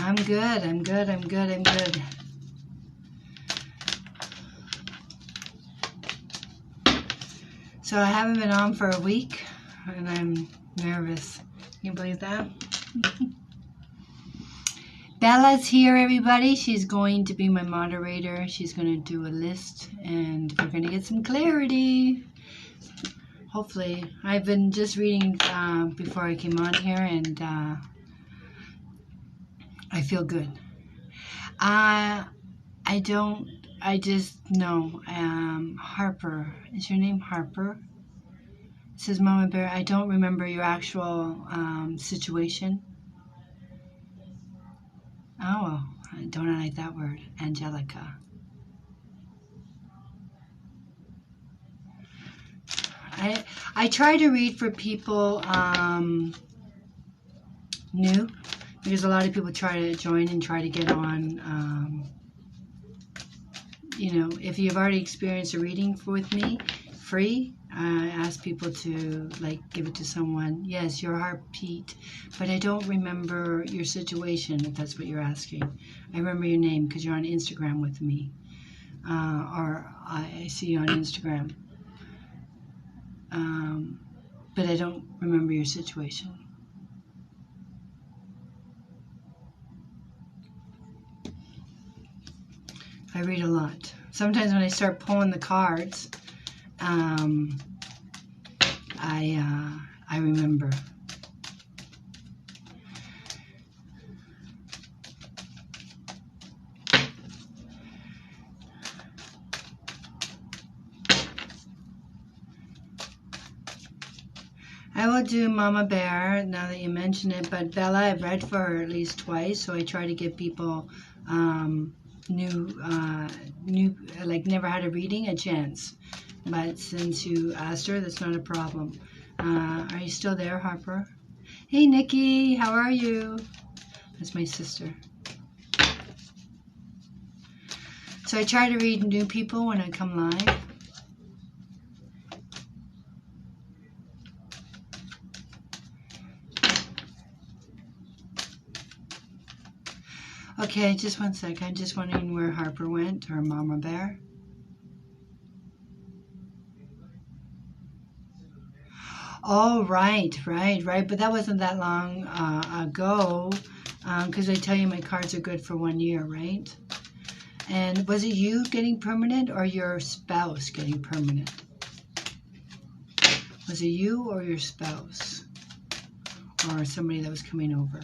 I'm good. I'm good. I'm good. I'm good. So I haven't been on for a week, and I'm nervous. Can you believe that? Bella's here, everybody. She's going to be my moderator. She's going to do a list, and we're going to get some clarity. Hopefully. I've been just reading before I came on here, and I feel good. I just know. Harper. Is your name Harper? It says, Mama Bear, I don't remember your actual situation. Oh, I don't like that word. Angelica. I try to read for people new, because a lot of people try to join and try to get on. You know, if you've already experienced a reading with me, free, I ask people to, like, give it to someone. Yes, your heartbeat, but I don't remember your situation, if that's what you're asking. I remember your name because you're on Instagram with me, or I see you on Instagram. But I don't remember your situation. I read a lot. Sometimes when I start pulling the cards, I remember. I will do Mama Bear now that you mention it, but Bella I've read for her at least twice, so I try to give people new, like never had a reading, a chance. But since you asked her, that's not a problem. Are you still there, Harper? Hey, Nikki, how are you? That's my sister. So I try to read new people when I come live. Okay, just one sec. I'm just wondering where Harper went, or Mama Bear. Oh, right. But that wasn't that long ago, because I tell you my cards are good for 1 year, right? And was it you getting permanent or your spouse getting permanent? Was it you or your spouse? Or somebody that was coming over?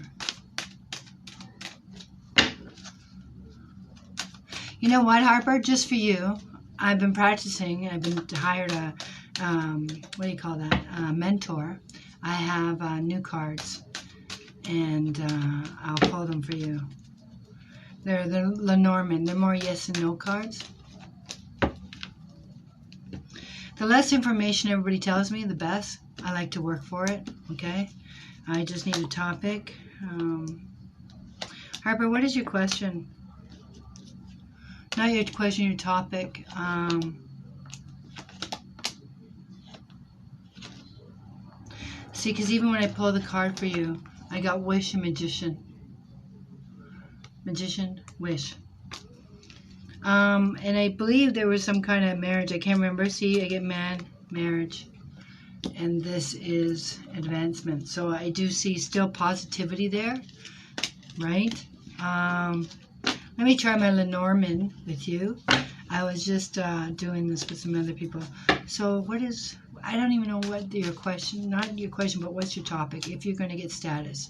You know what, Harper? Just for you, I've been practicing. I've been hired a, what do you call that? A mentor. I have new cards, and I'll pull them for you. They're Lenormand. They're more yes and no cards. The less information everybody tells me, the best. I like to work for it, okay? I just need a topic. Harper, what is your question? Not your question, your topic. See, because even when I pull the card for you, I got Wish and Magician. Magician, Wish. And I believe there was some kind of marriage. I can't remember. See, I get man, marriage. And this is advancement. So I do see still positivity there, right? Let me try my Lenormand with you. I was just doing this with some other people. So what is, I don't even know what your question, not your question, but what's your topic, if you're going to get status.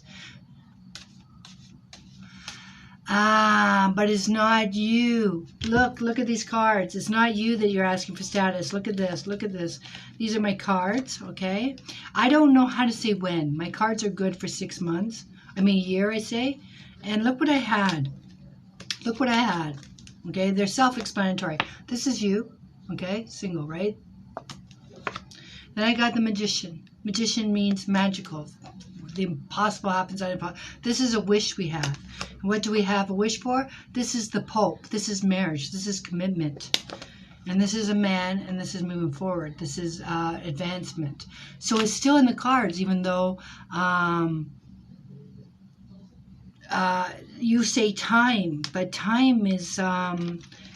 But it's not you. Look at these cards. It's not you that you're asking for status. Look at this. Look at this. These are my cards, okay? I don't know how to say when. My cards are good for 6 months. I mean, a year, I say. And look what I had. Look what I had. Okay, they're self-explanatory. This is you, okay? Single, right? Then I got the Magician. Magician means magical. The impossible happens out of impossible. This is a wish we have. What do we have a wish for? This is the Pope. This is marriage. This is commitment. And this is a man, and this is moving forward. This is advancement. So it's still in the cards, even though you say time, but time is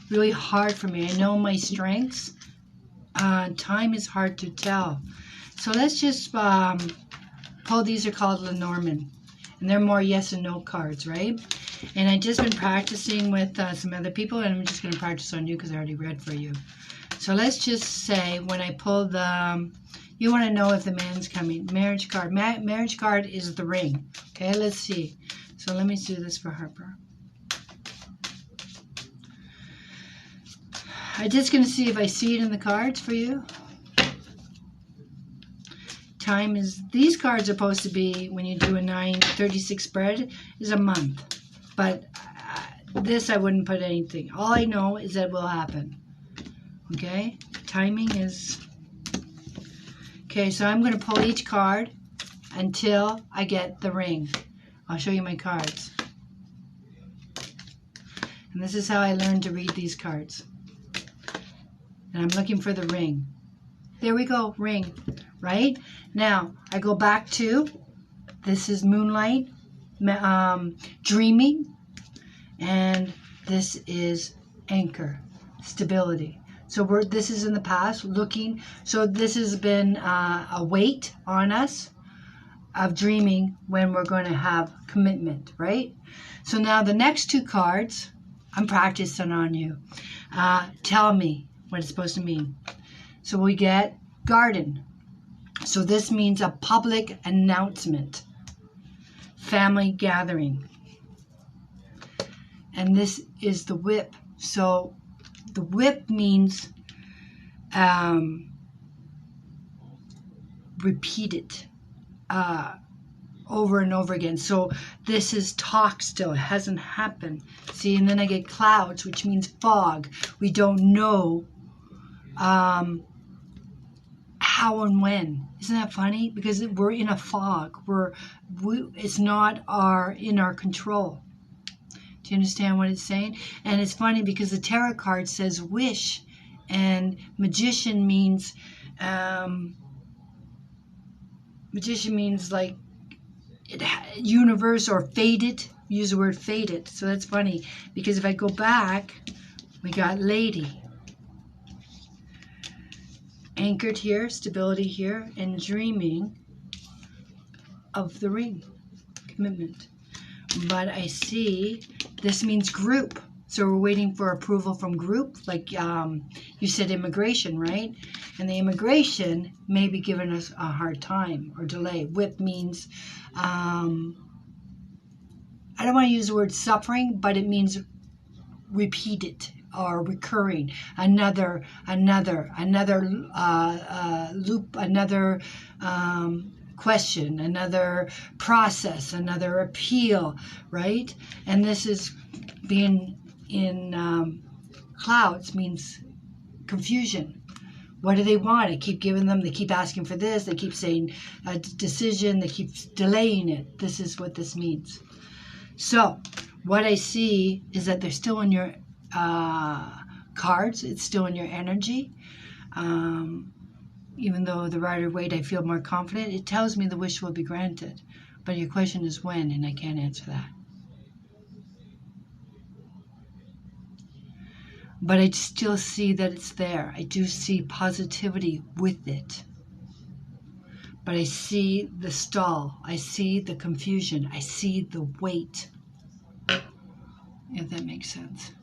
really hard for me. I know my strengths. Time is hard to tell. So let's just pull. These are called Lenormand, and they're more yes and no cards, right? And I've just been practicing with some other people, and I'm just going to practice on you because I already read for you. So let's just say when I pull the, you want to know if the man's coming. Marriage card. Marriage card is the ring. Okay, let's see. So let me do this for Harper. I'm just going to see if I see it in the cards for you. Time is, these cards are supposed to be, when you do a 936 spread, is a month. But this I wouldn't put anything. All I know is that will happen. Okay? Timing is... Okay, so I'm going to pull each card until I get the ring. I'll show you my cards. And this is how I learned to read these cards. And I'm looking for the ring. There we go, ring. Right? Now, I go back to, this is moonlight, dreaming, and this is anchor, stability. So this is in the past, looking. So this has been a weight on us of dreaming when we're going to have commitment, right? So now the next two cards, I'm practicing on you. Tell me what it's supposed to mean. So we get garden. So this means a public announcement, family gathering. And this is the whip. So the whip means repeat it over and over again. So this is talk still. It hasn't happened. See, and then I get clouds, which means fog. We don't know how and when. Isn't that funny? Because we're in a fog. It's not in our control. Do you understand what it's saying? And it's funny because the tarot card says wish, and magician means like universe or fated. Use the word fated. So that's funny because if I go back, we got lady. Anchored here, stability here, and dreaming of the ring, commitment. But I see this means group. So we're waiting for approval from group, like you said immigration, right? And the immigration may be giving us a hard time or delay. Whip means, I don't want to use the word suffering, but it means repeated or recurring. Another loop, another question, another process, another appeal, right? And this is being in clouds means confusion. What do they want? I keep giving them, they keep asking for this, they keep saying a decision, they keep delaying it. This is what this means. So what I see is that they're still in your cards, it's still in your energy. Even though the Rider-Waite, I feel more confident, it tells me the wish will be granted. But your question is when, and I can't answer that. But I still see that it's there. I do see positivity with it. But I see the stall. I see the confusion. I see the weight. If that makes sense.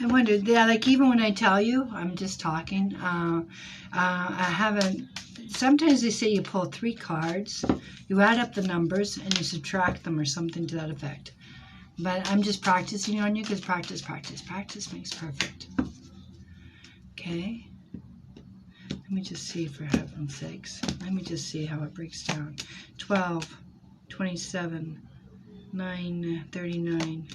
I wondered, yeah, like even when I tell you, I'm just talking, I haven't, sometimes they say you pull 3 cards, you add up the numbers, and you subtract them or something to that effect. But I'm just practicing on you because practice makes perfect. Okay. Let me just see, for heaven's sakes. Let me just see how it breaks down. 12, 27, 9, 39,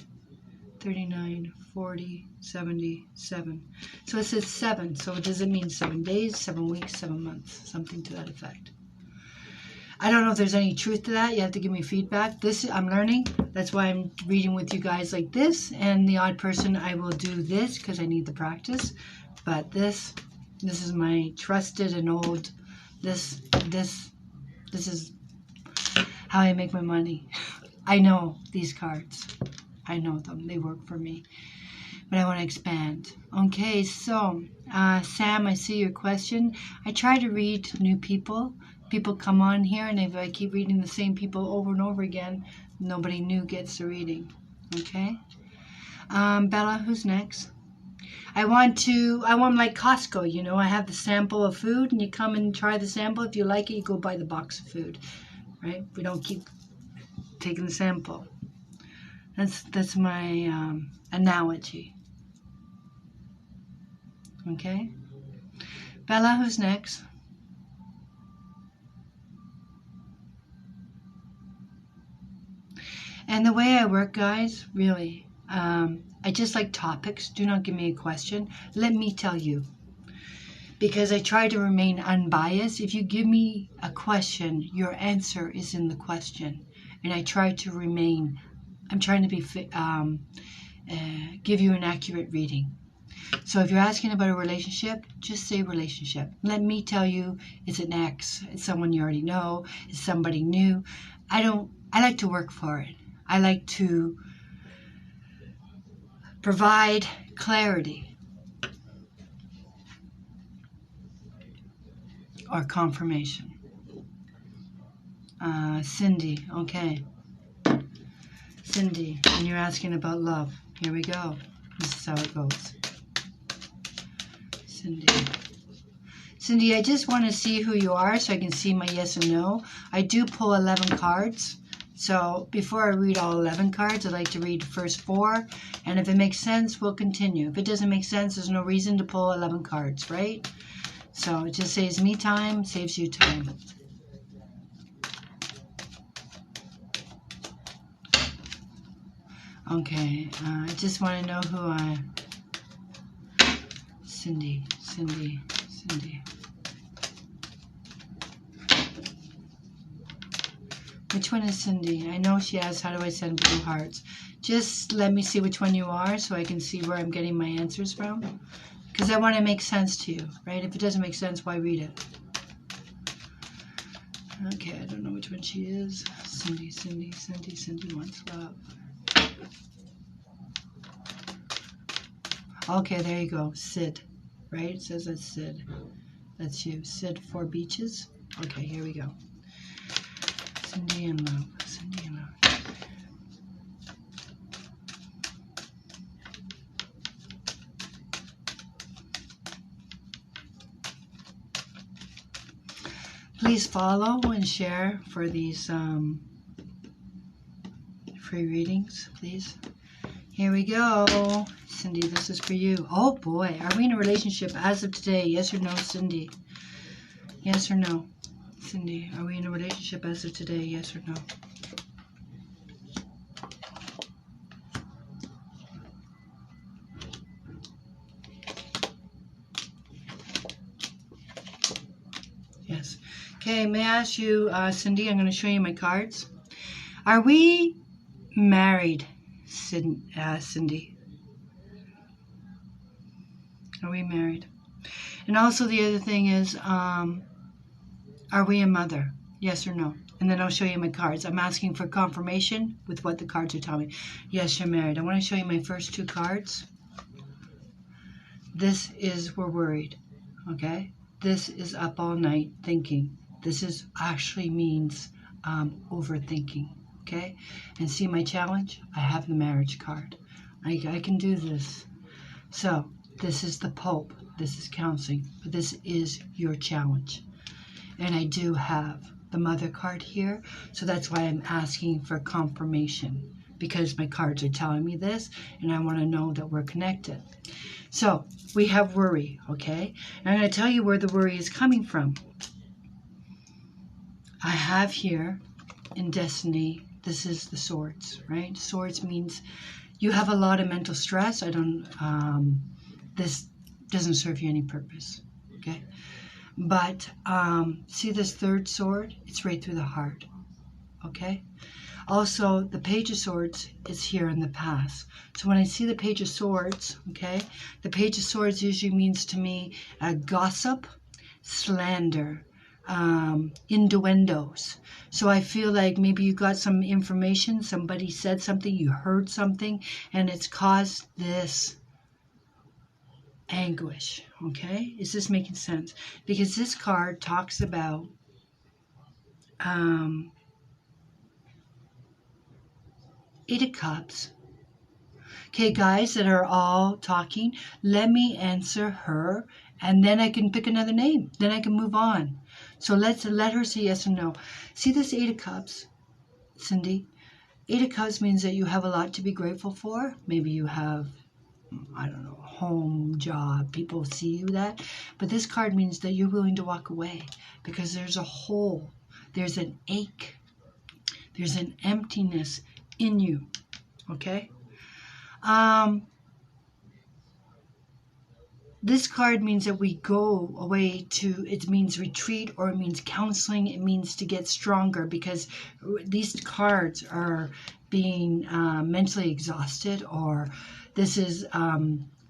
39, 40, 77. So it says 7. So does it mean 7 days, 7 weeks, 7 months? Something to that effect. I don't know if there's any truth to that. You have to give me feedback. This, I'm learning. That's why I'm reading with you guys like this. And the odd person, I will do this because I need the practice. But this is my trusted and old This is how I make my money. I know these cards. I know them. They work for me. But I want to expand. Okay, so Sam, I see your question. I try to read new people. People come on here, and if I keep reading the same people over and over again, nobody new gets the reading. Okay? Bella, who's next? I want like Costco, you know. I have the sample of food, and you come and try the sample. If you like it, you go buy the box of food. Right? We don't keep taking the sample. That's my analogy. Okay? Bella, who's next? And the way I work, guys, really, I just like topics. Do not give me a question. Let me tell you. Because I try to remain unbiased. If you give me a question, your answer is in the question. And I try to remain, I'm trying to be give you an accurate reading. So if you're asking about a relationship, just say relationship. Let me tell you, it's an ex, it's someone you already know, it's somebody new. I like to work for it. I like to provide clarity or confirmation. Cindy, okay. Cindy, and you're asking about love. Here we go. This is how it goes. Cindy, I just want to see who you are so I can see my yes and no. I do pull 11 cards. So before I read all 11 cards, I'd like to read the first 4. And if it makes sense, we'll continue. If it doesn't make sense, there's no reason to pull 11 cards, right? So it just saves me time, saves you time. Okay, I just want to know who I... Cindy. Which one is Cindy? I know she asked, how do I send blue hearts? Just let me see which one you are so I can see where I'm getting my answers from. Because I want to make sense to you, right? If it doesn't make sense, why read it? Okay, I don't know which one she is. Cindy wants love. Okay, there you go. Sid, right? It says that's Sid. That's you. Sid 4 beaches. Okay, here we go. Cindy and love. Please follow and share for these free readings, please. Here we go. Cindy, this is for you. Oh boy, are we in a relationship as of today? Yes or no, Cindy? Yes or no? Cindy, are we in a relationship as of today? Yes or no? Yes. Okay, may I ask you, Cindy, I'm going to show you my cards. Are we married, Cindy? Are we married? And also the other thing is, are we a mother? Yes or no? And then I'll show you my cards. I'm asking for confirmation with what the cards are telling me. Yes, you're married. I want to show you my first 2 cards. This is we're worried. Okay? This is up all night thinking. This is actually means overthinking. Okay? And see my challenge? I have the marriage card. I can do this. So, this is the Pope. This is counseling. But this is your challenge. And I do have the Mother card here. So that's why I'm asking for confirmation. Because my cards are telling me this. And I want to know that we're connected. So, we have worry. Okay? And I'm going to tell you where the worry is coming from. I have here in Destiny, this is the Swords, right? Swords means you have a lot of mental stress. This doesn't serve you any purpose, okay? But see this 3rd sword? It's right through the heart, okay? Also, the Page of Swords is here in the past. So when I see the Page of Swords, okay, the Page of Swords usually means to me gossip, slander, innuendos. So I feel like maybe you got some information, somebody said something, you heard something, and it's caused this anguish. Okay? Is this making sense? Because this card talks about Eight of Cups. Okay, guys that are all talking, let me answer her, and then I can pick another name. Then I can move on. So let her say yes or no. See this Eight of Cups, Cindy? Eight of Cups means that you have a lot to be grateful for. Maybe you have, I don't know, home, job, people see you that. But this card means that you're willing to walk away because there's a hole, there's an ache, there's an emptiness in you, okay? This card means that we go away to, it means retreat, or it means counseling, it means to get stronger, because these cards are being mentally exhausted, or this is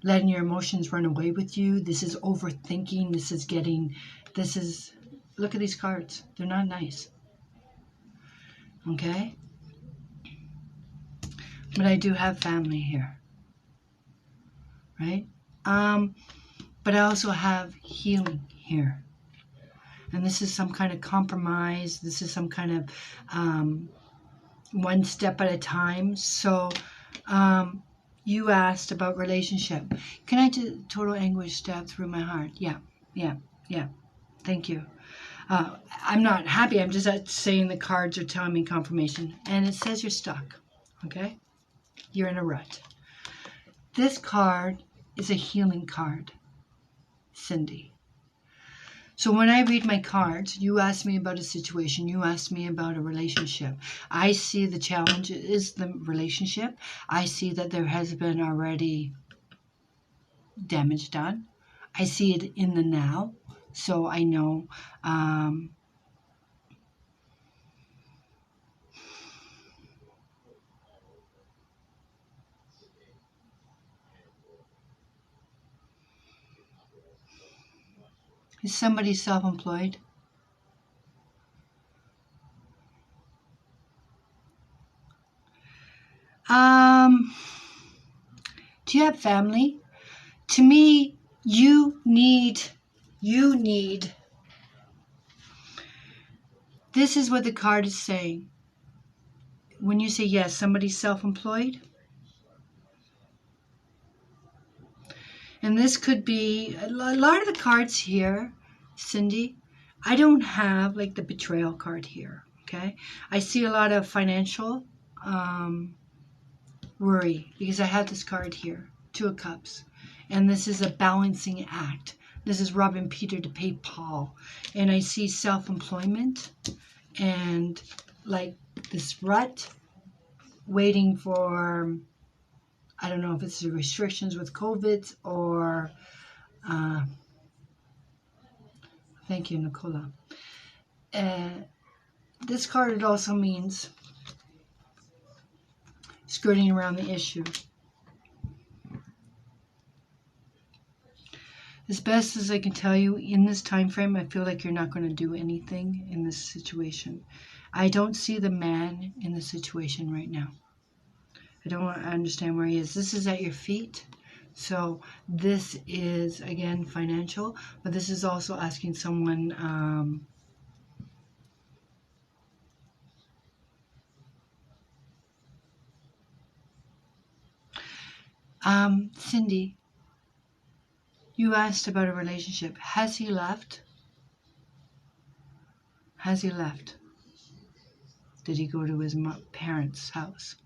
letting your emotions run away with you, this is overthinking, this is, look at these cards, they're not nice, okay? But I do have family here, right? But I also have healing here. And this is some kind of compromise. This is some kind of one step at a time. So you asked about relationship. Can I do total anguish stab through my heart? Yeah. Thank you. I'm not happy. I'm just saying the cards are telling me confirmation. And it says you're stuck. Okay? You're in a rut. This card is a healing card, Cindy. So when I read my cards, you ask me about a situation, you ask me about a relationship. I see the challenge is the relationship. I see that there has been already damage done. I see it in the now. So I know is somebody self-employed? Do you have family? To me, you need, this is what the card is saying. When you say yes, somebody's self-employed. And this could be, a lot of the cards here, Cindy, I don't have like the betrayal card here, okay? I see a lot of financial worry because I have this card here, Two of Cups. And this is a balancing act. This is robbing Peter to pay Paul. And I see self-employment and like this rut waiting for, I don't know if it's the restrictions with COVID or, thank you, Nicola. This card, it also means skirting around the issue. As best as I can tell you, in this time frame, I feel like you're not going to do anything in this situation. I don't see the man in the situation right now. I don't understand where he is. This is at your feet. So this is, again, financial, but this is also asking someone, Cindy, you asked about a relationship. Has he left? Has he left? Did he go to his parents' house?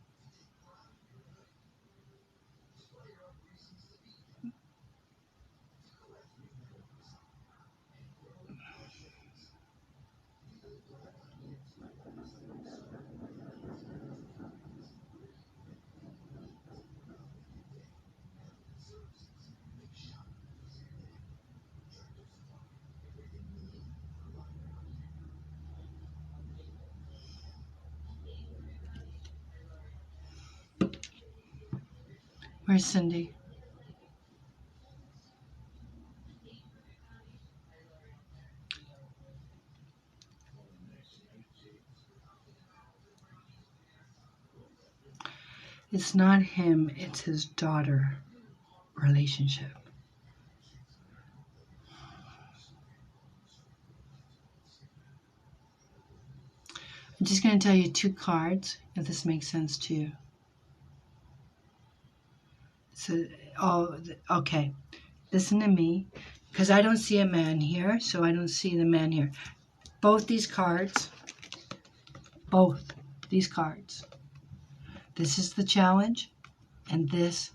Where's Cindy? It's not him, it's his daughter relationship. I'm just going to tell you 2 cards, if this makes sense to you. So, oh, okay. Listen to me, because I don't see a man here, so I don't see the man here. Both these cards, this is the challenge, and this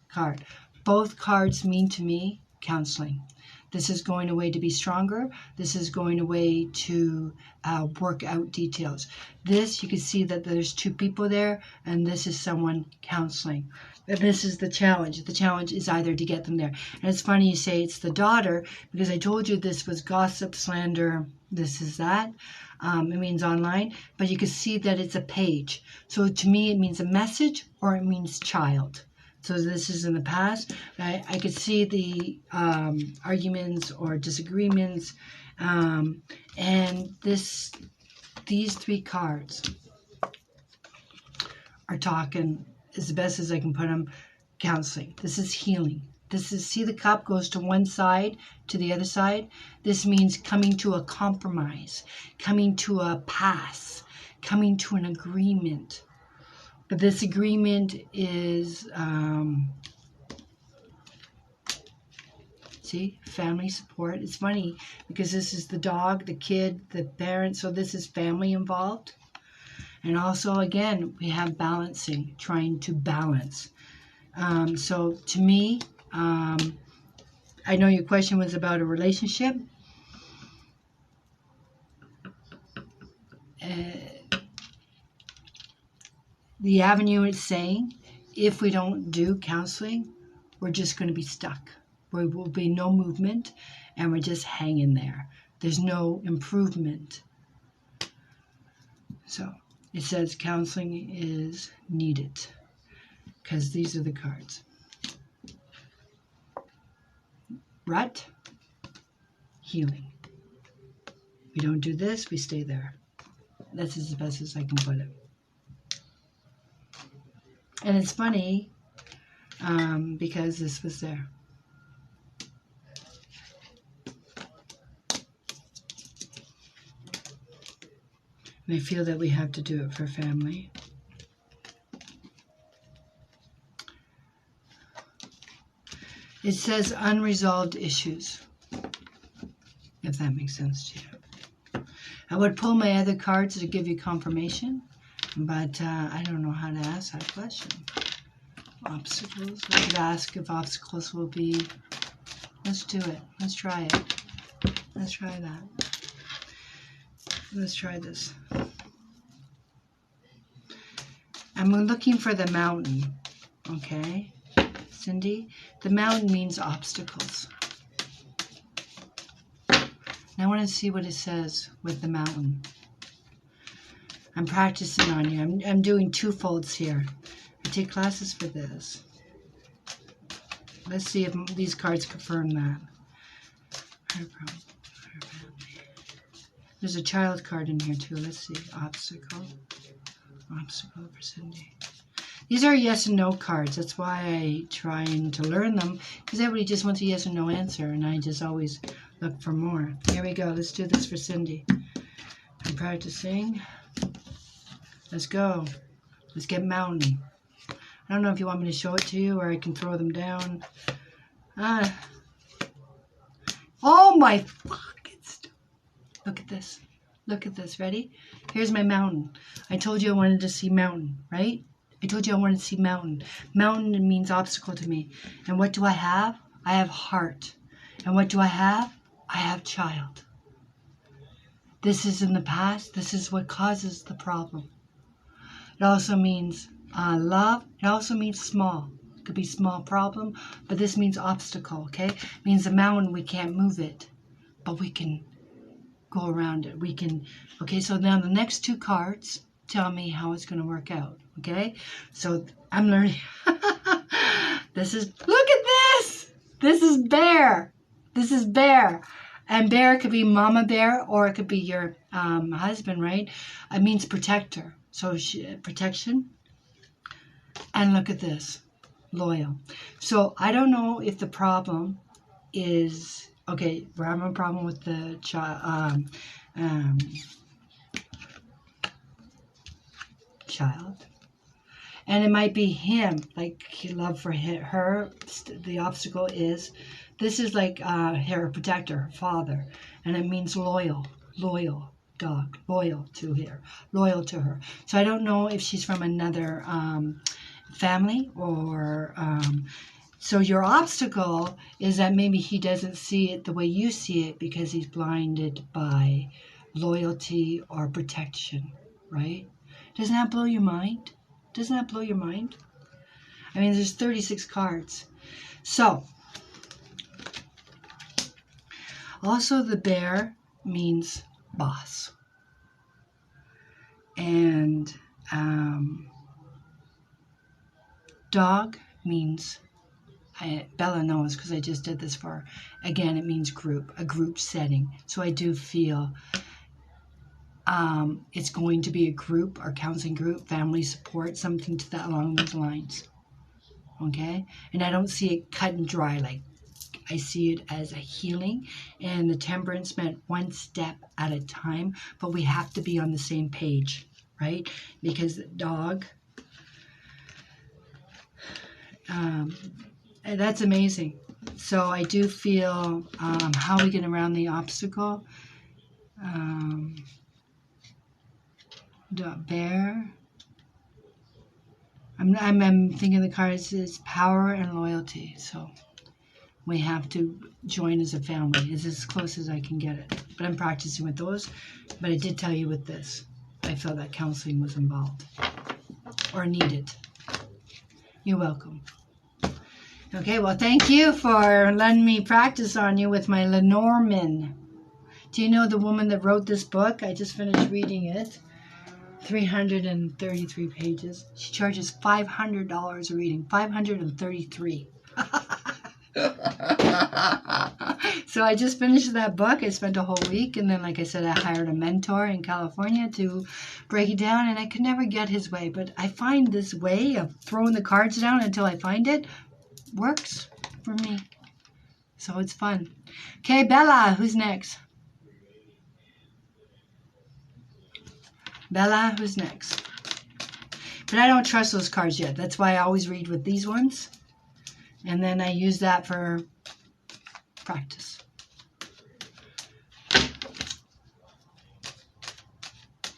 card. Both cards mean to me counseling. This is going away to be stronger. This is going away to work out details. This, you can see that there's 2 people there, and this is someone counseling. And this is the challenge. The challenge is either to get them there. And it's funny you say it's the daughter, because I told you this was gossip, slander, this is that. It means online, but you can see that it's a page. So to me, it means a message or it means child. So this is in the past. I could see the arguments or disagreements. And these 3 cards are talking, as best as I can put them, counseling. This is healing. This is, see the cup goes to one side, to the other side. This means coming to a compromise, coming to a pass, coming to an agreement. But this agreement is, see, family support. It's funny because this is the dog, the kid, the parent. So this is family involved. And also, again, we have balancing, trying to balance. So to me, I know your question was about a relationship. The avenue is saying, if we don't do counseling, we're just going to be stuck. There will be no movement, and we're just hanging there. There's no improvement. So it says counseling is needed, because these are the cards. Rut, healing. We don't do this, we stay there. That's as best as I can put it. And it's funny, because this was there. And I feel that we have to do it for family. It says unresolved issues, if that makes sense to you. I would pull my other cards to give you confirmation, but I don't know how to ask that question. Obstacles. I could ask if obstacles will be. Let's do it. Let's try it. Let's try that. Let's try this. I'm looking for the mountain, okay? Cindy, the mountain means obstacles. Now I want to see what it says with the mountain. I'm practicing on you. I'm doing 2 folds here. I take classes for this. Let's see if these cards confirm that. There's a child card in here too. Let's see. Obstacle. Obstacle for Cindy. These are yes and no cards. That's why I trying to learn them, because everybody just wants a yes and no answer, and I just always look for more. Here we go. Let's do this for Cindy. I'm practicing. Let's go. Let's get mountain. I don't know if you want me to show it to you or I can throw them down. Oh my fucking stuff. Look at this. Look at this. Ready? Here's my mountain. I told you I wanted to see mountain, right? I told you I wanted to see mountain. Mountain means obstacle to me. And what do I have? I have heart. And what do I have? I have child. This is in the past. This is what causes the problem. It also means love. It also means small. It could be small problem, but this means obstacle, okay? It means a mountain, we can't move it, but we can go around it. We can, okay, so now the next 2 cards tell me how it's going to work out, okay? So I'm learning. This is, look at this! This is bear. This is bear. And bear could be mama bear, or it could be your husband, right? It means protector. So protection. And look at this. Loyal. So I don't know if the problem is, okay, we're having a problem with the child. And it might be him, like love for her. The obstacle is, this is like her protector, her father. And it means loyal, dog, loyal to her. So I don't know if she's from another family or... so your obstacle is that maybe he doesn't see it the way you see it because he's blinded by loyalty or protection, right? Doesn't that blow your mind? Doesn't that blow your mind? I mean, there's 36 cards. So, also the bear means boss. And dog means, Bella knows because I just did this for her. Again, it means group, a group setting. So I do feel it's going to be a group or counseling group, family support, something to that along those lines. Okay? And I don't see it cut and dry. Like, I see it as a healing, and the temperance meant one step at a time, but we have to be on the same page, right? Because dog, that's amazing. So I do feel how we get around the obstacle. Bear. I'm thinking the cards is power and loyalty. So we have to join as a family. It's as close as I can get it. But I'm practicing with those. But I did tell you with this, I felt that counseling was involved or needed. You're welcome. Okay, well, thank you for letting me practice on you with my Lenormand. Do you know the woman that wrote this book? I just finished reading it. 333 pages. She charges $500 a reading. 533. So I just finished that book. I spent a whole week, and then, like I said, I hired a mentor in California to break it down, and I could never get his way. But I find this way of throwing the cards down until I find it works for me. So it's fun. Okay, Bella, who's next? Bella, who's next? But I don't trust those cards yet. That's why I always read with these ones. And then I use that for practice.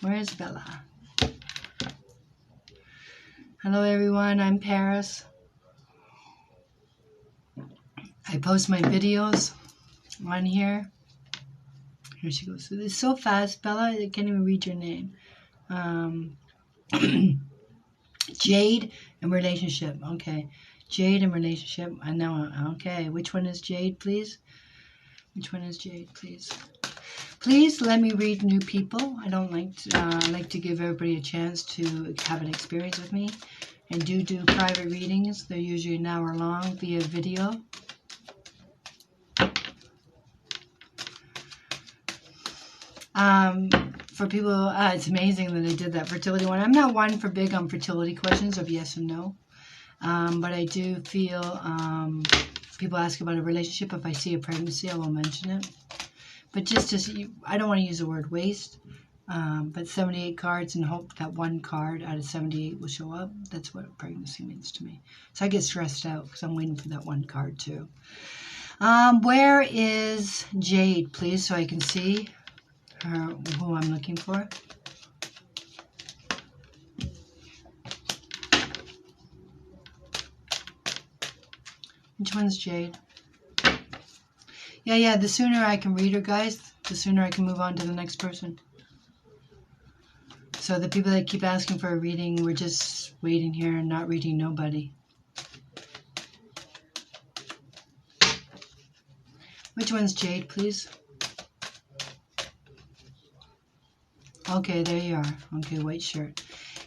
Where is Bella? Hello, everyone. I'm Paris. I post my videos on here. Here she goes. It's so fast, Bella. I can't even read your name. Jade and relationship. Okay. Jade and relationship. I know. Okay. Which one is Jade, please? Which one is Jade, please? Please let me read new people. I don't like to give everybody a chance to have an experience with me. And do private readings. They're usually an hour long via video. For people, it's amazing that I did that fertility one. I'm not one for big on fertility questions of yes and no. But I do feel people ask about a relationship. If I see a pregnancy, I will mention it. But just as I don't want to use the word waste. But 78 cards and hope that one card out of 78 will show up. That's what pregnancy means to me. So I get stressed out because I'm waiting for that one card too. Where is Jade, please, so I can see her, who I'm looking for? Which one's Jade? Yeah, the sooner I can read her, guys, the sooner I can move on to the next person. So the people that keep asking for a reading, we're just waiting here and not reading nobody. Which one's Jade, please? Okay, there you are. Okay, white shirt.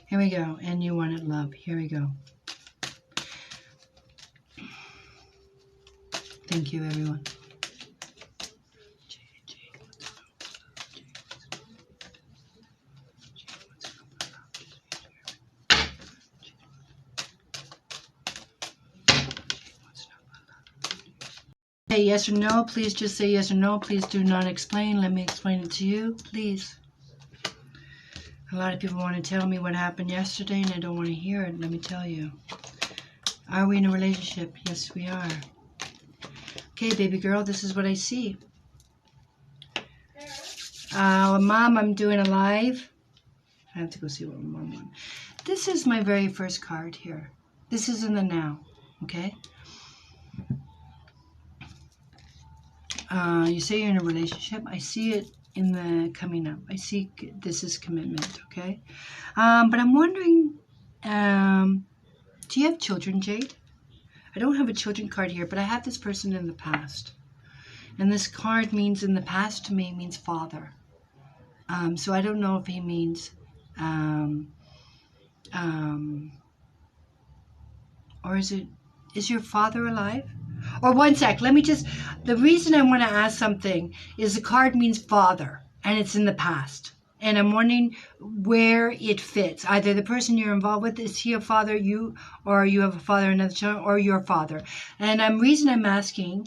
Here we go. And you wanted love. Here we go. Thank you, everyone. Say yes or no. Please just say yes or no. Please do not explain. Let me explain it to you, please. A lot of people want to tell me what happened yesterday, and I don't want to hear it. Let me tell you. Are we in a relationship? Yes, we are. Okay, baby girl, this is what I see. Mom, I'm doing a live. I have to go see what my mom wants. This is my very first card here. This is in the now, okay? You say you're in a relationship. I see it in the coming up. I see this is commitment, okay? But I'm wondering, do you have children, Jade? I don't have a children card here, but I have this person in the past. And this card means, in the past to me, means father. So I don't know if he means, or is your father alive? Or one sec, let me just, the reason I want to ask something is the card means father, and it's in the past. And I'm wondering where it fits. Either the person you're involved with, is he a father, you, or you have a father, another child, or your father. And reason I'm asking,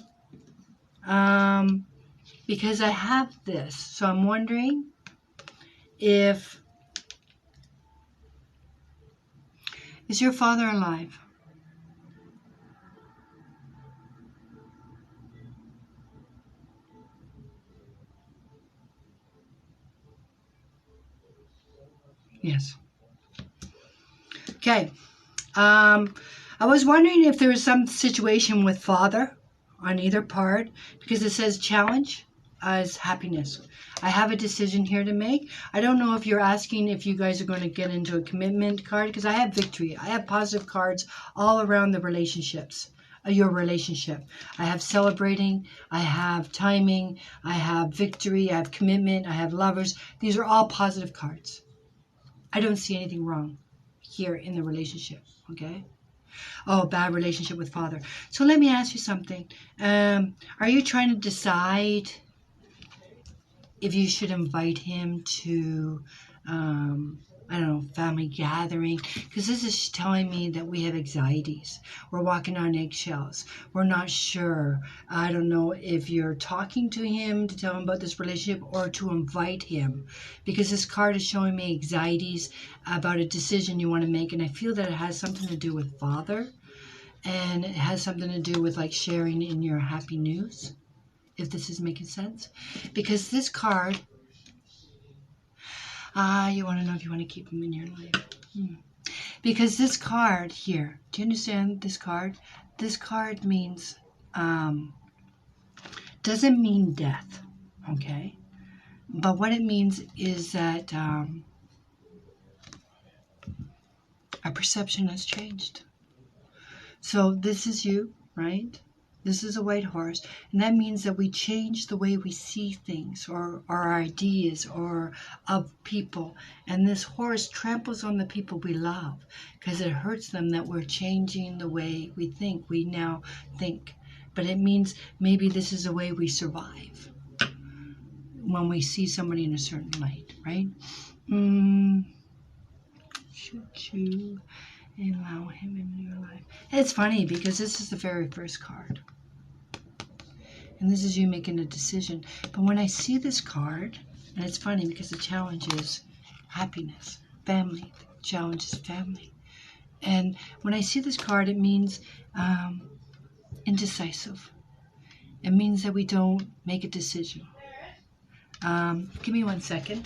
because I have this. So I'm wondering if, is your father alive? Yes. Okay. I was wondering if there was some situation with father on either part, because it says challenge as happiness. I have a decision here to make. I don't know if you're asking if you guys are going to get into a commitment card, because I have victory. I have positive cards all around the relationships, your relationship. I have celebrating, I have timing, I have victory, I have commitment, I have lovers. These are all positive cards. I don't see anything wrong here in the relationship, okay? Oh, bad relationship with father. So let me ask you something. Are you trying to decide if you should invite him to, I don't know, family gathering? Because this is telling me that we have anxieties. We're walking on eggshells. We're not sure. I don't know if you're talking to him to tell him about this relationship or to invite him. Because this card is showing me anxieties about a decision you want to make. And I feel that it has something to do with father. And it has something to do with like sharing in your happy news, if this is making sense. Because this card, you want to know if you want to keep them in your life. Because this card here, do you understand this card? This card means, doesn't mean death, okay? But what it means is that our perception has changed. So this is you, right? This is a white horse, and that means that we change the way we see things or our ideas or of people. And this horse tramples on the people we love because it hurts them that we're changing the way we think. We now think. But it means maybe this is the way we survive when we see somebody in a certain light, right? Should you allow him in your life? It's funny because this is the very first card. And this is you making a decision. But when I see this card, and it's funny because the challenge is happiness, family. The challenge is family. And when I see this card, it means indecisive. It means that we don't make a decision. Give me 1 second.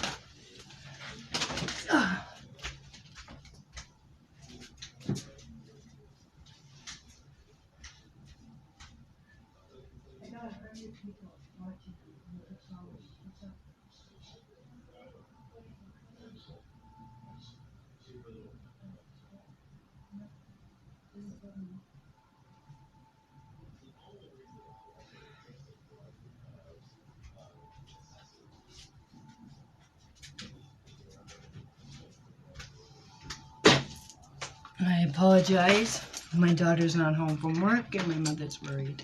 I apologize. My daughter's not home from work and my mother's worried.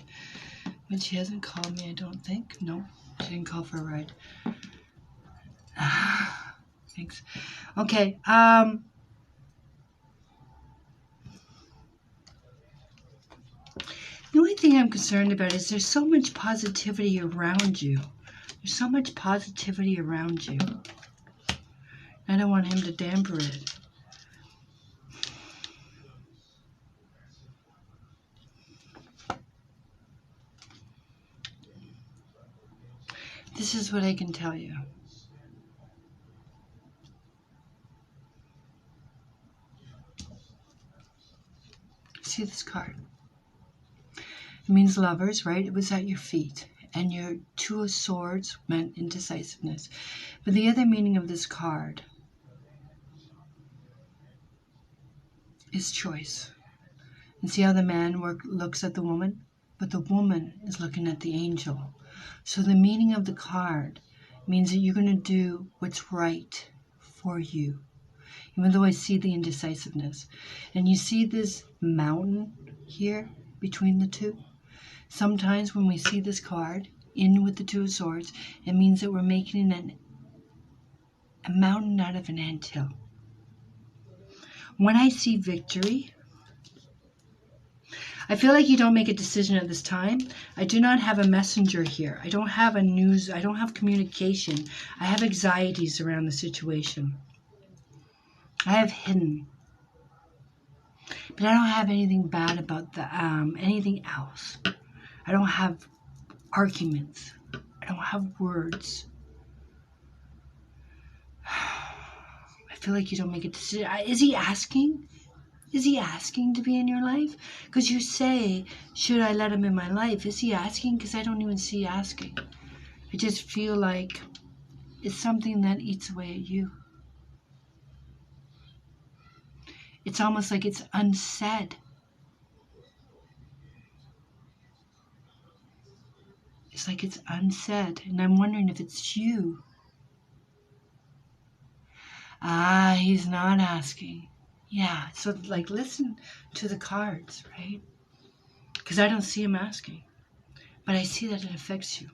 But she hasn't called me, I don't think. No, she didn't call for a ride. Thanks. Okay. The only thing I'm concerned about is there's so much positivity around you. There's so much positivity around you. I don't want him to damper it. This is what I can tell you. See this card? It means lovers, right? It was at your feet. And your Two of Swords meant indecisiveness. But the other meaning of this card is choice. And see how the man looks at the woman? But the woman is looking at the angel. So the meaning of the card means that you're going to do what's right for you. Even though I see the indecisiveness. And you see this mountain here between the two? Sometimes when we see this card in with the Two of Swords, it means that we're making a mountain out of an anthill. When I see victory, I feel like you don't make a decision at this time. I do not have a messenger here. I don't have I don't have communication. I have anxieties around the situation. I have hidden. But I don't have anything bad about anything else. I don't have arguments. I don't have words. I feel like you don't make a decision. Is he asking? Is he asking to be in your life? Because you say, should I let him in my life? Is he asking? Because I don't even see asking. I just feel like it's something that eats away at you. It's almost like it's unsaid. It's like it's unsaid. And I'm wondering if it's you. He's not asking. Yeah, so like listen to the cards, right? Because I don't see him asking. But I see that it affects you.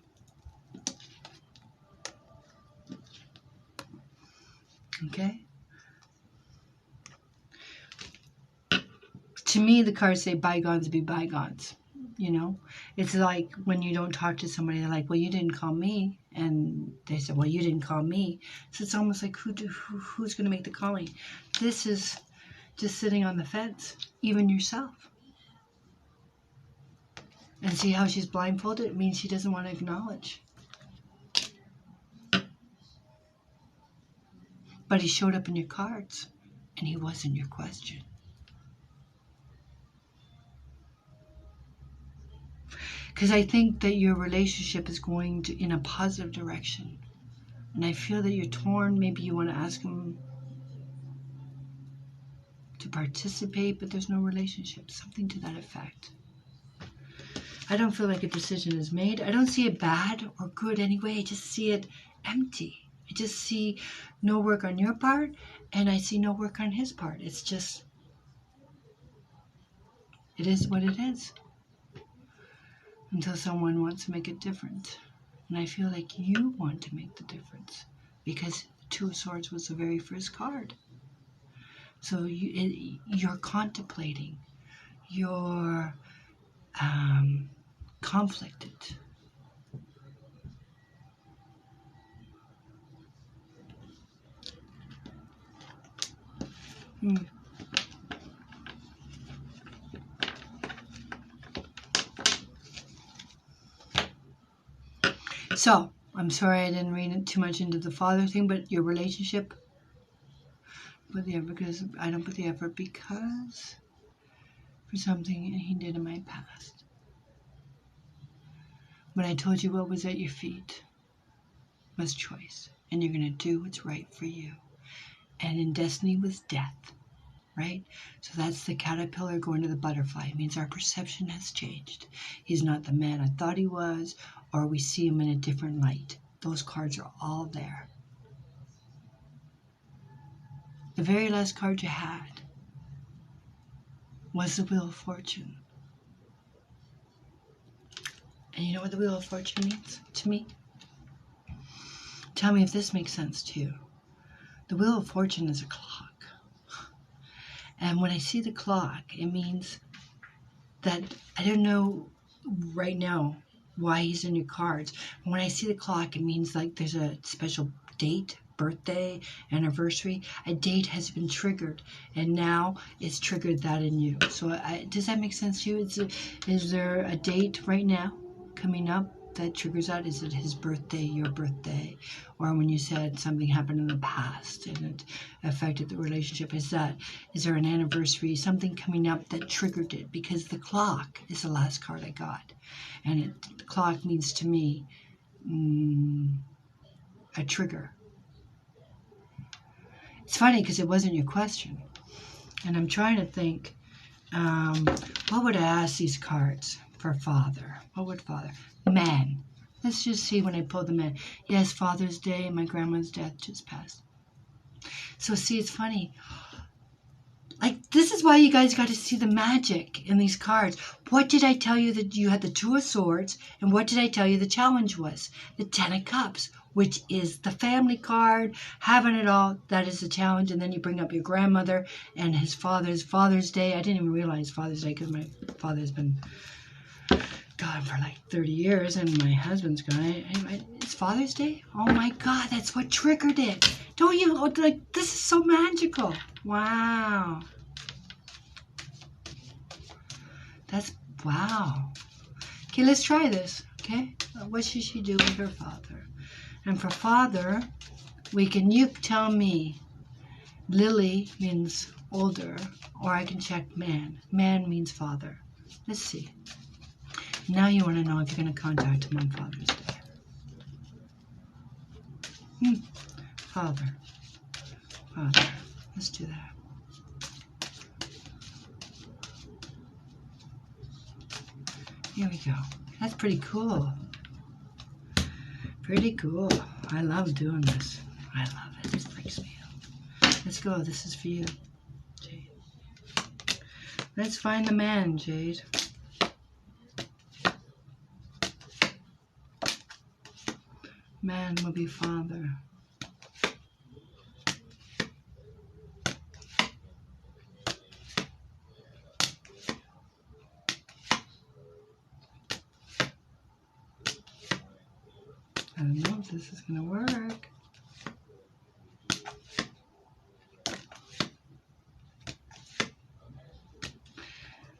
Okay? To me, the cards say bygones be bygones. You know? It's like when you don't talk to somebody, they're like, well, you didn't call me. And they said, well, you didn't call me. So it's almost like who's going to make the calling? This is just sitting on the fence. Even yourself. And see how she's blindfolded? It means she doesn't want to acknowledge. But he showed up in your cards. And he wasn't your question. Because I think that your relationship is going in a positive direction. And I feel that you're torn. Maybe you want to ask him to participate, but there's no relationship. Something to that effect. I don't feel like a decision is made. I don't see it bad or good anyway. I just see it empty. I just see no work on your part, and I see no work on his part. It's just, it is what it is. Until someone wants to make it different. And I feel like you want to make the difference. Because Two of Swords was the very first card. So you're contemplating. You're conflicted. So, I'm sorry I didn't read too much into the father thing, but your relationship, put the effort because I don't put the effort because for something he did in my past. When I told you what was at your feet was choice, and you're going to do what's right for you. And in destiny was death, right? So that's the caterpillar going to the butterfly. It means our perception has changed. He's not the man I thought he was, or we see him in a different light. Those cards are all there. The very last card you had was the Wheel of Fortune. And you know what the Wheel of Fortune means to me? Tell me if this makes sense to you. The Wheel of Fortune is a clock. And when I see the clock, it means that I don't know right now why he's in your cards. When I see the clock, it means like there's a special date, birthday, anniversary. A date has been triggered, and now it's triggered that in you. So does that make sense to you? Is there a date right now coming up that triggers that? Is it his birthday, your birthday, or when you said something happened in the past and it affected the relationship? Is there an anniversary, something coming up that triggered it? Because the clock is the last card I got, and the clock means to me a trigger. It's funny because it wasn't your question, and I'm trying to think, what would I ask these cards for father? What would father? Man. Let's just see when I pull the man. Yes, Father's Day, my grandma's death just passed. So see, it's funny. Like, this is why you guys got to see the magic in these cards. What did I tell you that you had the Two of Swords? And what did I tell you the challenge was? The Ten of Cups, which is the family card, having it all. That is the challenge. And then you bring up your grandmother and his Father's Day. I didn't even realize Father's Day because my father's been gone for like 30 years and my husband's gone. It's Father's Day? Oh my God, that's what triggered it. Don't you, like, this is so magical. Wow. Wow. Okay, let's try this, okay? What should she do with her father? And for father, you tell me, Lily means older, or I can check man. Man means father. Let's see. Now you want to know if you're going to contact him on Father's Day. Father. Let's do that. Here we go. That's pretty cool. Pretty cool. I love doing this. I love it. It freaks me out. Let's go. This is for you, Jade. Let's find the man, Jade. Man will be father. I don't know if this is going to work.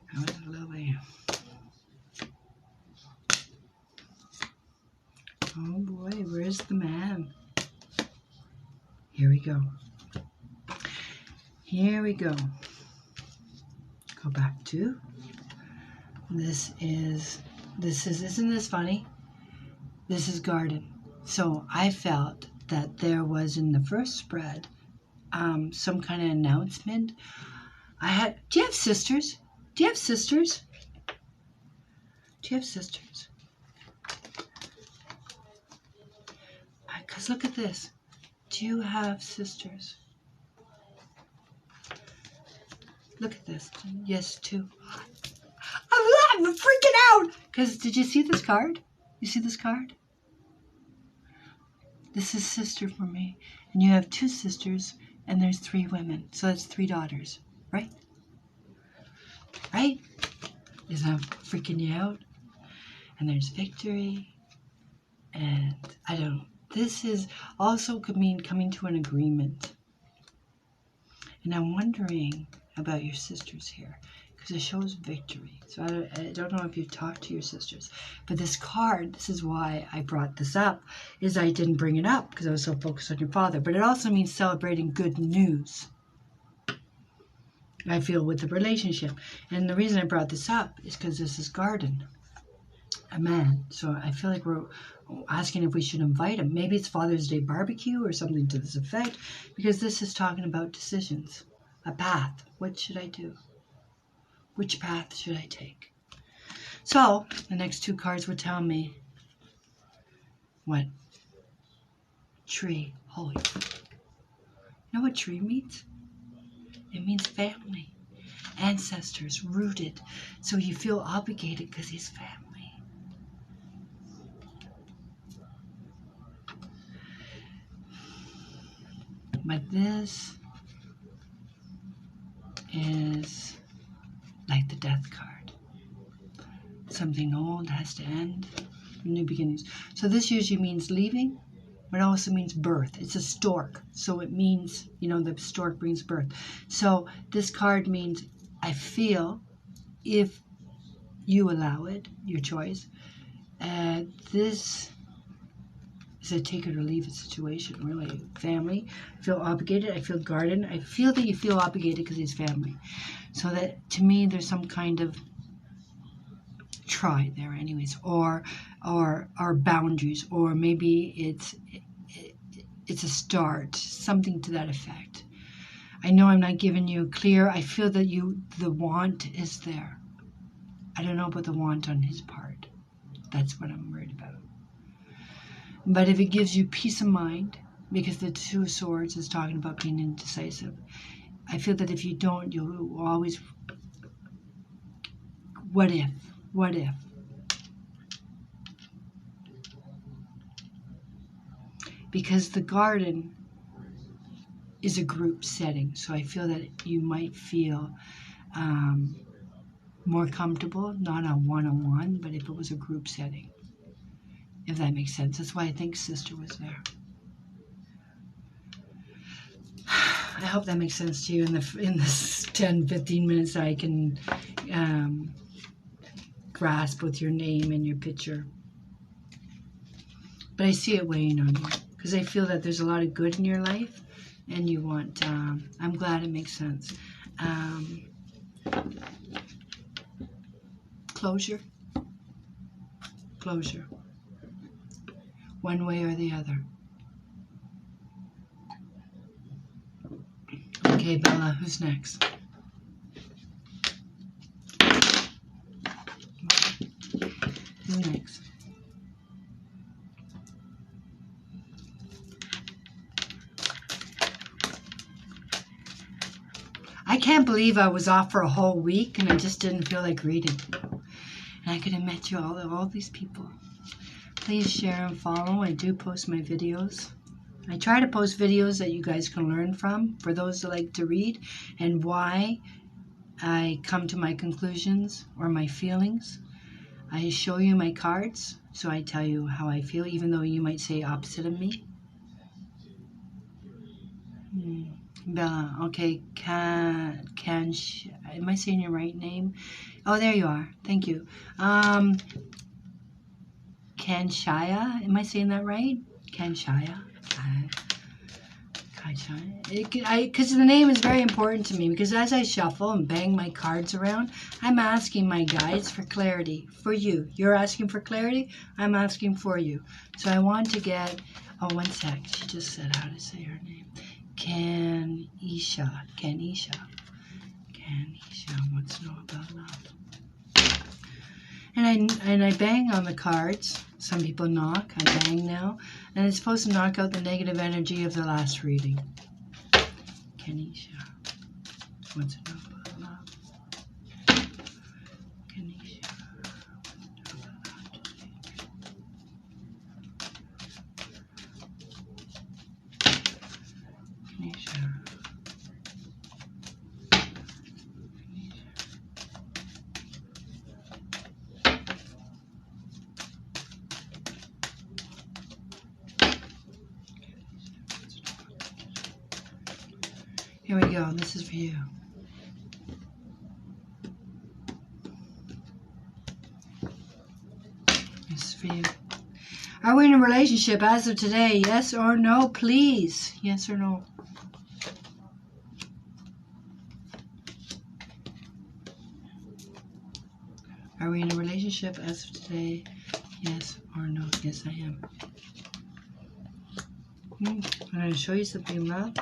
How is it, Lily? Oh boy, where's the man? Here we go. Here we go. Go back to. Isn't this funny? This is garden. So I felt that there was in the first spread some kind of announcement. Do you have sisters? Do you have sisters? Do you have sisters? Because look at this. Do you have sisters? Look at this. Yes, two. I'm freaking out. Because did you see this card? You see this card? This is sister for me. And you have two sisters, and there's 3 women. So that's 3 daughters, right? Right? Is that freaking you out? And there's victory. And this is also could mean coming to an agreement. And I'm wondering about your sisters here, because it shows victory. So I don't know if you've talked to your sisters. But this card, this is why I brought this up, is I didn't bring it up because I was so focused on your father. But it also means celebrating good news, I feel, with the relationship. And the reason I brought this up is because this is garden, a man. So I feel like we're asking if we should invite him. Maybe it's Father's Day barbecue or something to this effect, because this is talking about decisions, a path. What should I do? Which path should I take? So the next 2 cards would tell me what? Tree. Holy. You know what tree means? It means family, ancestors, rooted. So you feel obligated because he's family. But this is like the death card. Something old has to end. New beginnings. So this usually means leaving, but it also means birth. It's a stork. So it means, you know, the stork brings birth. So this card means, I feel, if you allow it, your choice, this is a take it or leave it situation, really. Family, I feel obligated, I feel guarded. I feel that you feel obligated because it's family. So that, to me, there's some kind of try there anyways, or boundaries, or maybe it's a start, something to that effect. I know I'm not giving you clear. I feel that the want is there. I don't know about the want on his part. That's what I'm worried about. But if it gives you peace of mind, because the Two of Swords is talking about being indecisive, I feel that if you don't, you'll always, what if? What if? Because the garden is a group setting, so I feel that you might feel more comfortable, not a one-on-one, but if it was a group setting, if that makes sense. That's why I think sister was there. I hope that makes sense to you in this 10-15 minutes I can grasp with your name and your picture. But I see it weighing on you because I feel that there's a lot of good in your life and you want, I'm glad it makes sense. Closure. Closure. One way or the other. Okay, Bella, who's next? Who's next? I can't believe I was off for a whole week and I just didn't feel like reading. And I could have met you all these people. Please share and follow. I do post my videos. I try to post videos that you guys can learn from, for those that like to read, and why I come to my conclusions or my feelings. I show you my cards, so I tell you how I feel, even though you might say opposite of me. Bella, okay, am I saying your right name? Oh, there you are. Thank you. Kanshaya, am I saying that right? Kanshaya. Because the name is very important to me, because as I shuffle and bang my cards around, I'm asking my guides for clarity for you. You're asking for clarity, I'm asking for you. So I want to get, oh, one sec, she just said how to say her name. Kanisha wants to know about love. And I bang on the cards. Some people knock. I bang now. And it's supposed to knock out the negative energy of the last reading. Kanisha wants to know about love. Kanisha wants to know about love. Kanisha. Here we go. This is for you. This is for you. Are we in a relationship as of today? Yes or no, please? Yes or no? Are we in a relationship as of today? Yes or no? Yes, I am. I'm going to show you something, love.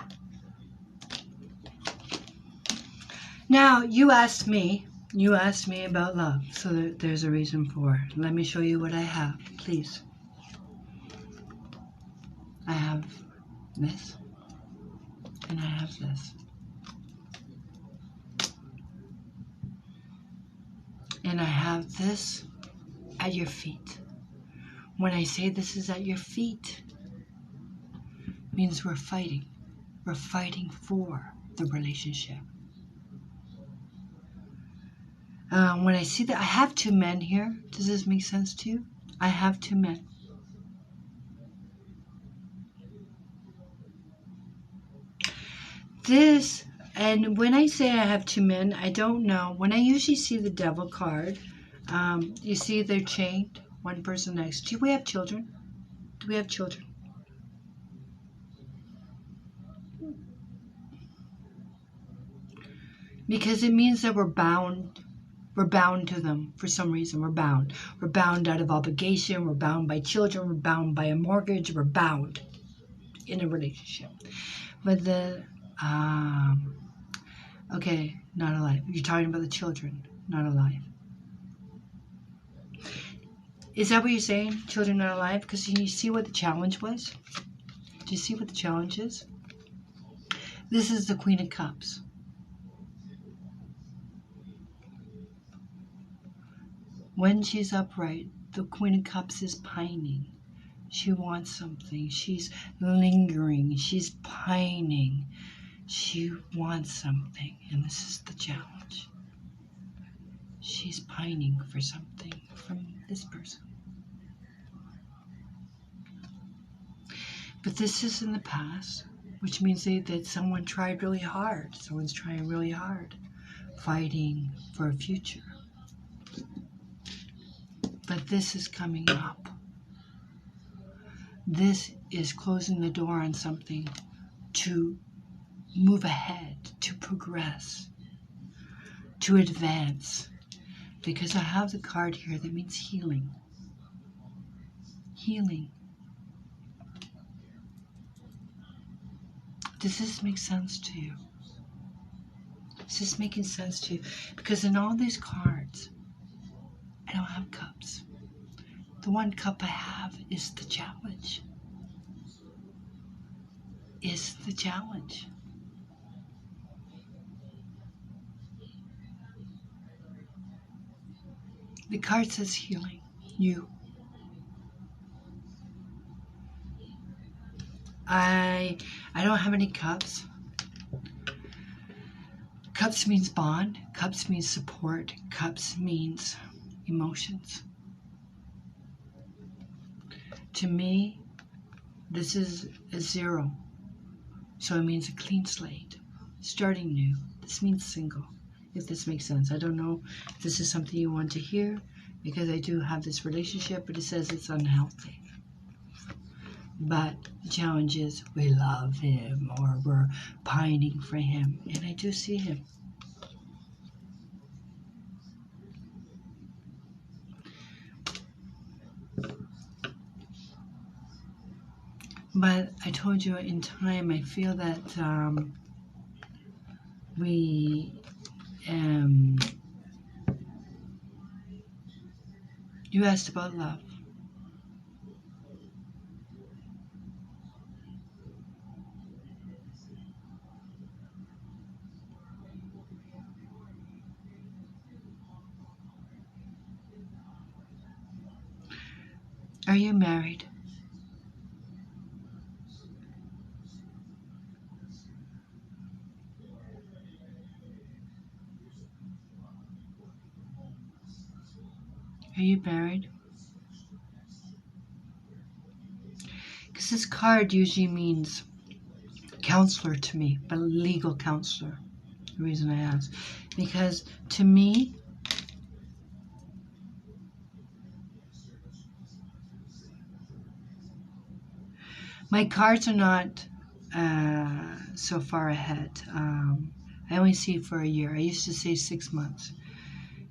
Now, you asked me about love, so there's a reason for it. Let me show you what I have, please. I have this, and I have this. And I have this at your feet. When I say this is at your feet, it means we're fighting. We're fighting for the relationship. When I see that, I have two men here. Does this make sense to you? I have two men. This, and when I say I have two men, I don't know. When I usually see the devil card, you see they're chained, one person next. Do we have children? Do we have children? Because it means that we're bound. We're bound to them for some reason. We're bound. We're bound out of obligation. We're bound by children. We're bound by a mortgage. We're bound in a relationship. But the, okay, not alive. You're talking about the children, not alive. Is that what you're saying? Children not alive? Because you see what the challenge was? Do you see what the challenge is? This is the Queen of Cups. When she's upright, the Queen of Cups is pining. She wants something. She's lingering. She's pining. She wants something. And this is the challenge. She's pining for something from this person. But this is in the past, which means that someone tried really hard. Someone's trying really hard, fighting for a future. But this is coming up. This is closing the door on something to move ahead, to progress, to advance. Because I have the card here that means healing. Healing. Does this make sense to you? Is this making sense to you? Because in all these cards, I don't have cups. The one cup I have is the challenge. Is the challenge. The card says healing. You. I don't have any cups. Cups means bond. Cups means support. Cups means emotions. To me, this is a 0. So it means a clean slate. Starting new. This means single. If this makes sense. I don't know if this is something you want to hear, because I do have this relationship, but it says it's unhealthy. But the challenge is we love him, or we're pining for him. And I do see him. But I told you in time, I feel that you asked about love. Are you married? Are you married? Because this card usually means counselor to me, but legal counselor. The reason I ask. Because to me, my cards are not so far ahead. I only see it for a year. I used to say 6 months.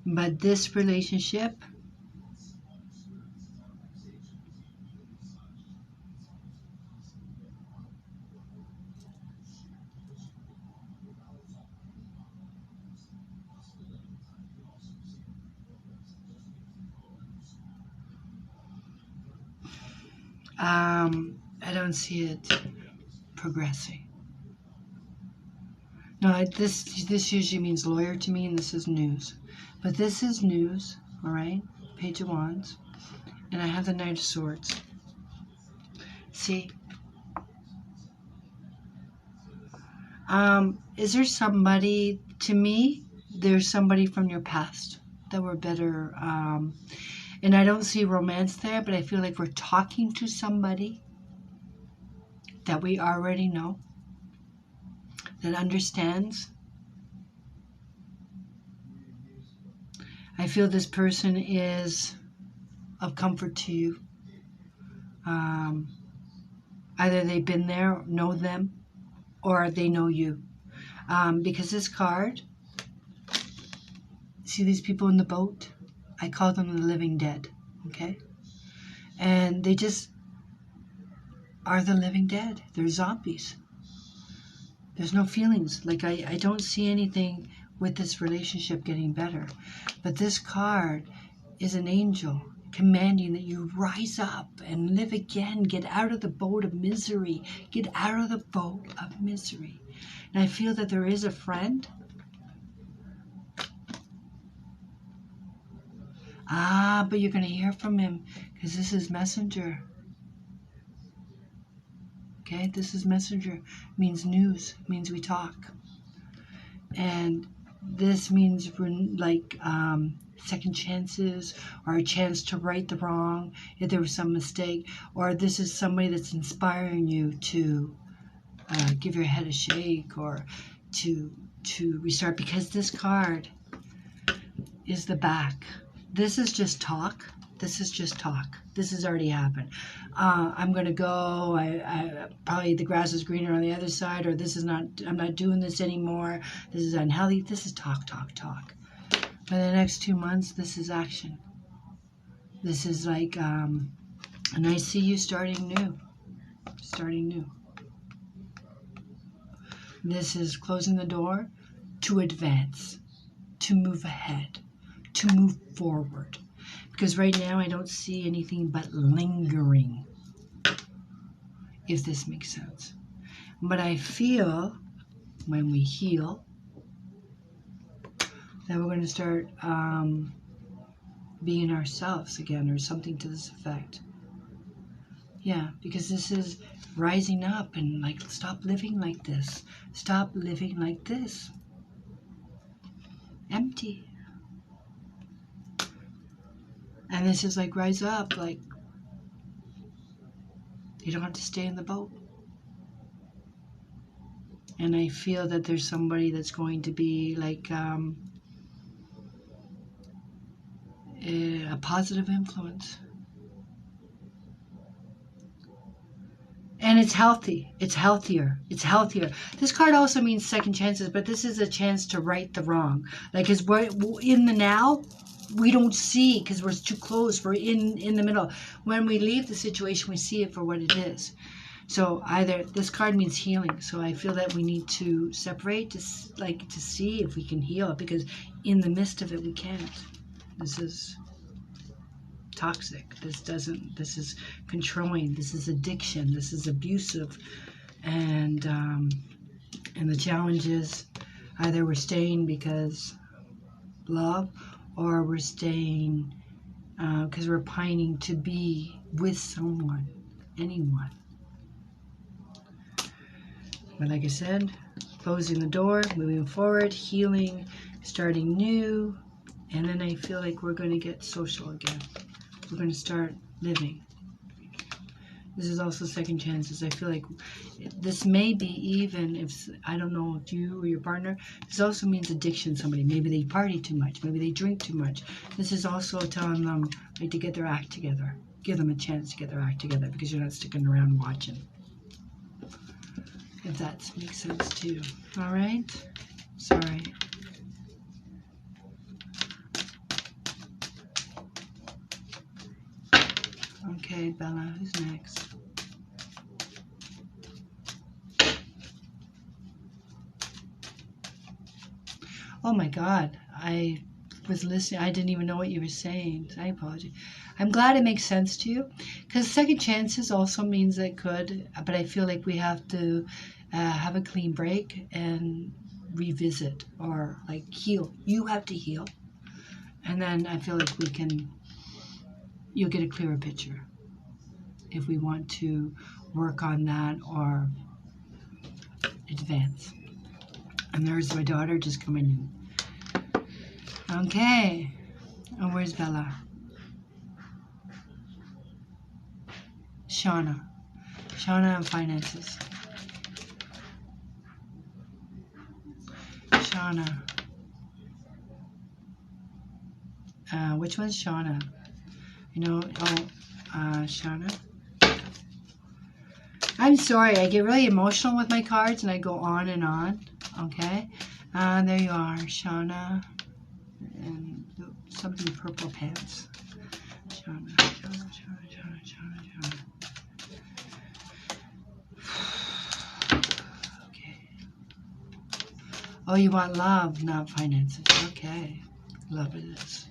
But this relationship, I don't see it progressing. No, this usually means lawyer to me, and this is news. But this is news, all right? Page of Wands. And I have the Knight of Swords. See? Is there somebody, to me, there's somebody from your past. that we're better. And I don't see romance there, but I feel like we're talking to somebody that we already know, that understands. I feel this person is of comfort to you. Either they've been there, know them, or they know you. Because this card, see these people in the boat? I call them the living dead, okay? And they just are the living dead. They're zombies. There's no feelings. Like, I don't see anything with this relationship getting better. But this card is an angel commanding that you rise up and live again. Get out of the boat of misery. Get out of the boat of misery. And I feel that there is a friend. But you're going to hear from him because this is messenger. Okay, this is messenger. Means news. Means we talk. And this means like second chances, or a chance to right the wrong if there was some mistake, or this is somebody that's inspiring you to give your head a shake, or to restart, because this card is the back. This is just talk. This is just talk. This has already happened. I'm going to go. I probably the grass is greener on the other side, or this is not, I'm not doing this anymore. This is unhealthy. This is talk, talk, talk. For the next 2 months, this is action. This is like, and I see you starting new. Starting new. This is closing the door to advance, to move ahead, to move forward. Because right now I don't see anything but lingering, if this makes sense. But I feel when we heal that we're going to start being ourselves again, or something to this effect. Yeah, because this is rising up and like, stop living like this. Stop living like this. Empty. And this is like, rise up, like, you don't have to stay in the boat. And I feel that there's somebody that's going to be like a positive influence. And it's healthy. It's healthier. It's healthier. This card also means second chances, but this is a chance to right the wrong. Like, because we're in the now, we don't see because we're too close. We're in the middle. When we leave the situation, we see it for what it is. So either this card means healing. So I feel that we need to separate to see if we can heal, because in the midst of it, we can't. This is toxic. This is controlling. This is addiction. This is abusive. And the challenge is either we're staying because love, or we're staying because we're pining to be with someone, anyone. But like I said, closing the door, moving forward, healing, starting new. And then I feel like we're going to get social again. We're going to start living. This is also second chances. I feel like this may be, even if, I don't know if you or your partner, this also means addiction. Somebody, maybe they party too much. Maybe they drink too much. This is also telling them like, to get their act together. Give them a chance to get their act together, because you're not sticking around watching. If that makes sense to you. All right? Sorry. Okay, Bella, who's next? Oh my God, I was listening. I didn't even know what you were saying. I apologize. I'm glad it makes sense to you, because second chances also means that could, but I feel like we have to have a clean break and revisit, or like heal. You have to heal. And then I feel like you'll get a clearer picture if we want to work on that or advance. And there's my daughter just coming in. Okay. Oh, where's Bella? Shauna. Shauna and finances. Shauna. Which one's Shauna? You know, Shauna. I'm sorry, I get really emotional with my cards and I go on and on. Okay? There you are, Shauna. And something purple pants. Shauna, Shauna, Shauna, Shauna, Shauna, Shauna. Okay. Oh, you want love, not finances. Okay. Love it is.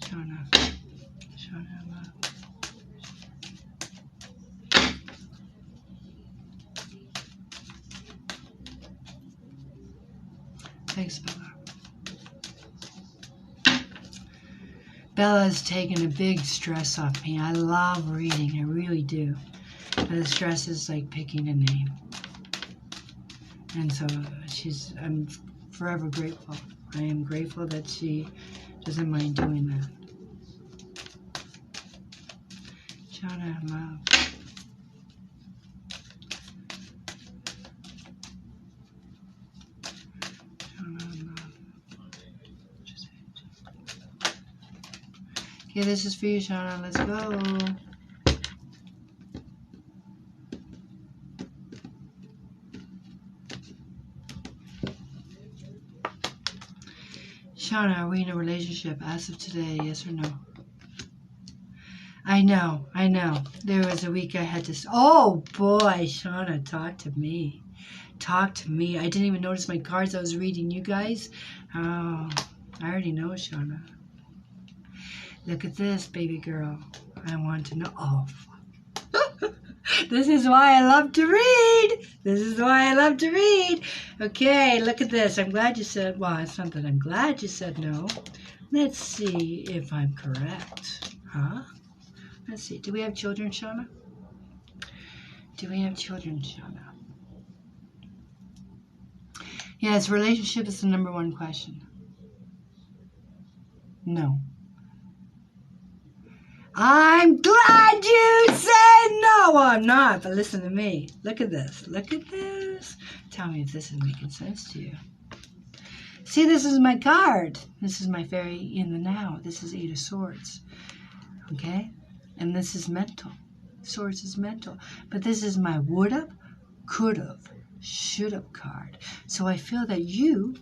Shauna. Shauna, love. Thanks, Bella. Bella's taken a big stress off me. I love reading. I really do. But the stress is like picking a name. And so I'm forever grateful. I am grateful that she doesn't mind doing that. Shauna, love. Shauna, love. Okay, this is for you, Shauna. Let's go. Shauna, are we in a relationship as of today, yes or no? I know. There was a week I had to... Oh, boy, Shauna, talk to me. Talk to me. I didn't even notice my cards. I was reading you guys. Oh, I already know, Shauna. Look at this, baby girl. I want to know... Oh, fuck. This is why I love to read. This is why I love to read. Okay, look at this. I'm glad you said... Well, it's not that I'm glad you said no. Let's see if I'm correct. Huh? Let's see. Do we have children, Shauna? Do we have children, Shauna? Yes, relationship is the number one question. No. I'm glad you said no. Well, I'm not, but listen to me. Look at this. Look at this. Tell me if this is making sense to you. See, this is my card. This is my fairy in the now. This is Eight of Swords. Okay? And this is mental. Swords is mental. But this is my would-have, could-have, should-have card. So I feel that you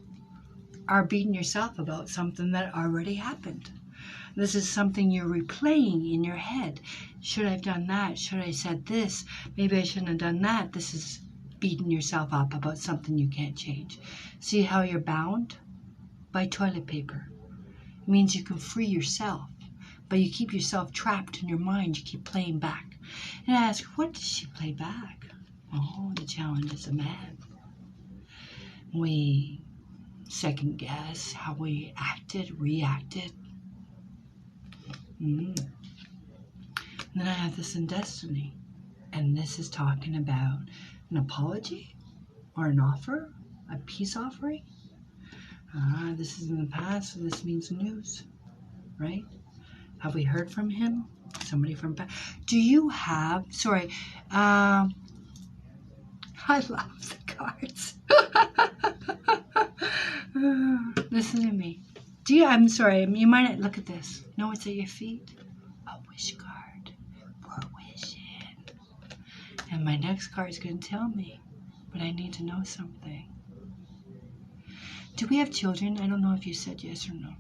are beating yourself about something that already happened. This is something you're replaying in your head. Should I have done that? Should I have said this? Maybe I shouldn't have done that. This is beating yourself up about something you can't change. See how you're bound? By toilet paper. It means you can free yourself. But you keep yourself trapped in your mind. You keep playing back. And I ask, what does she play back? Oh, the challenge is a man. We second guess how we acted, reacted. And then I have this in Destiny. And this is talking about an apology or an offer, a peace offering. This is in the past, so this means news, right? Have we heard from him? Somebody from past. Do you have, sorry, I love the cards. Listen to me. Do you, I'm sorry, you might not look at this. Know what's at your feet? A wish card for wishing. And my next card is going to tell me, but I need to know something. Do we have children? I don't know if you said yes or no.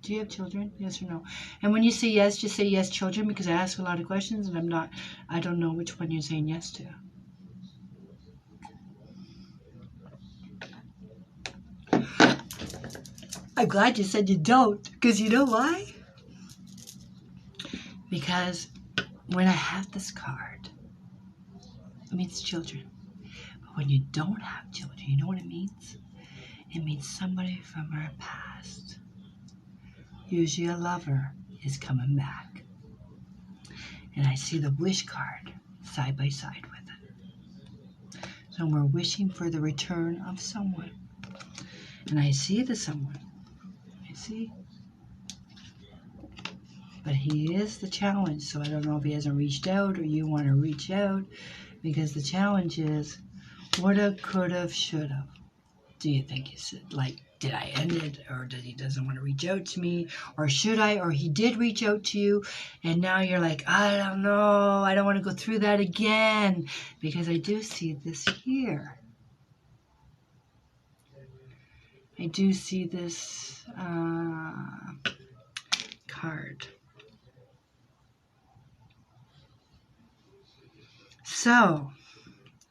Do you have children? Yes or no? And when you say yes, just say yes, children, because I ask a lot of questions and I don't know which one you're saying yes to. I'm glad you said you don't, because you know why? Because when I have this card, it means children. But when you don't have children, you know what it means? It means somebody from our past, usually a lover, is coming back. And I see the wish card side by side with it. So we're wishing for the return of someone. And I see the someone. I see. But he is the challenge. So I don't know if he hasn't reached out or you want to reach out. Because the challenge is, woulda, coulda, shoulda. Do you think he's like, did I end it? Or he doesn't want to reach out to me? Or should I? Or he did reach out to you. And now you're like, I don't know. I don't want to go through that again. Because I do see this here. I do see this card. So,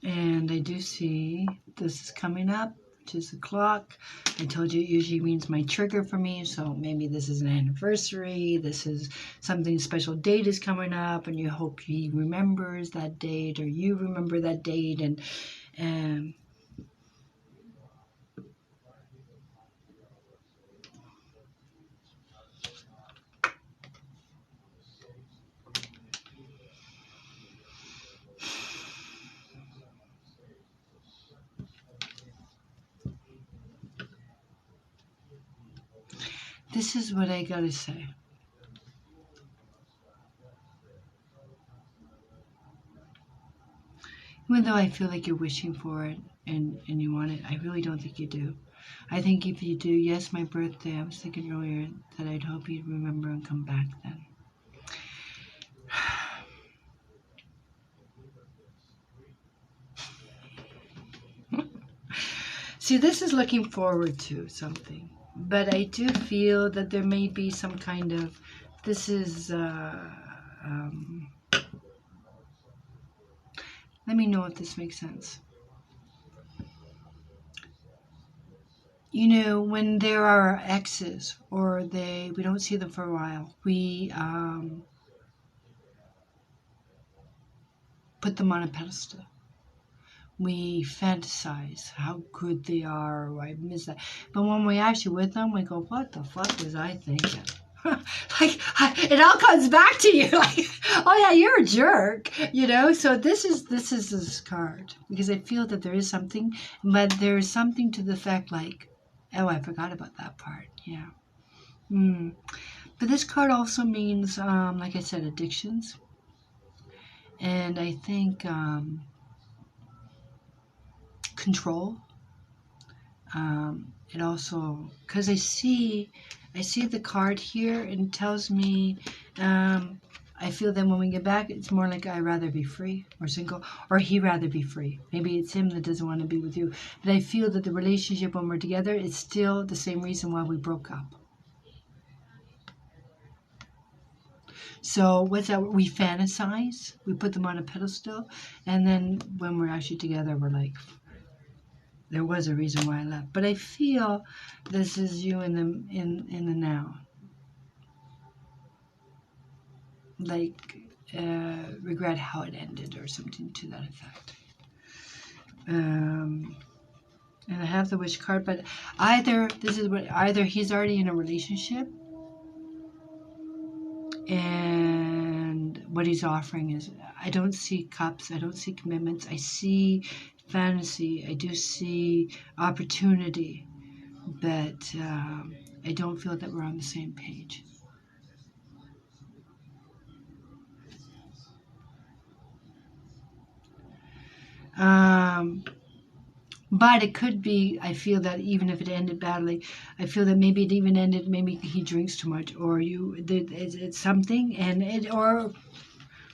and I do see this is coming up, which is the clock. I told you it usually means my trigger for me, so maybe this is an anniversary, this is something special date is coming up, and you hope he remembers that date, or you remember that date, and this is what I gotta say. Even though I feel like you're wishing for it and you want it, I really don't think you do. I think if you do, yes, my birthday, I was thinking earlier that I'd hope you'd remember and come back then. See, this is looking forward to something. But I do feel that there may be some kind of, this is, let me know if this makes sense. You know, when there are exes or we don't see them for a while, we put them on a pedestal. We fantasize how good they are, or I miss that. But when we're actually with them, we go, what the fuck was I thinking? Like, it all comes back to you. Like, oh yeah, you're a jerk, you know? So this is this card. Because I feel that there is something, but there's something to the fact like, oh, I forgot about that part. Yeah. But this card also means, like I said, addictions. And I think control. It also, because I see the card here, and it tells me, I feel that when we get back, it's more like I'd rather be free or single, or he'd rather be free. Maybe it's him that doesn't want to be with you. But I feel that the relationship when we're together, it's still the same reason why we broke up. So what's that? We fantasize, we put them on a pedestal, and then when we're actually together, we're like, there was a reason why I left. But I feel this is you in the now. Like, regret how it ended or something to that effect. And I have the wish card, but either he's already in a relationship, and what he's offering is, I don't see cups, I don't see commitments, I see fantasy, I do see opportunity, but I don't feel that we're on the same page. But it could be, I feel that even if it ended badly, I feel that maybe it even ended, maybe he drinks too much, or it's something, and or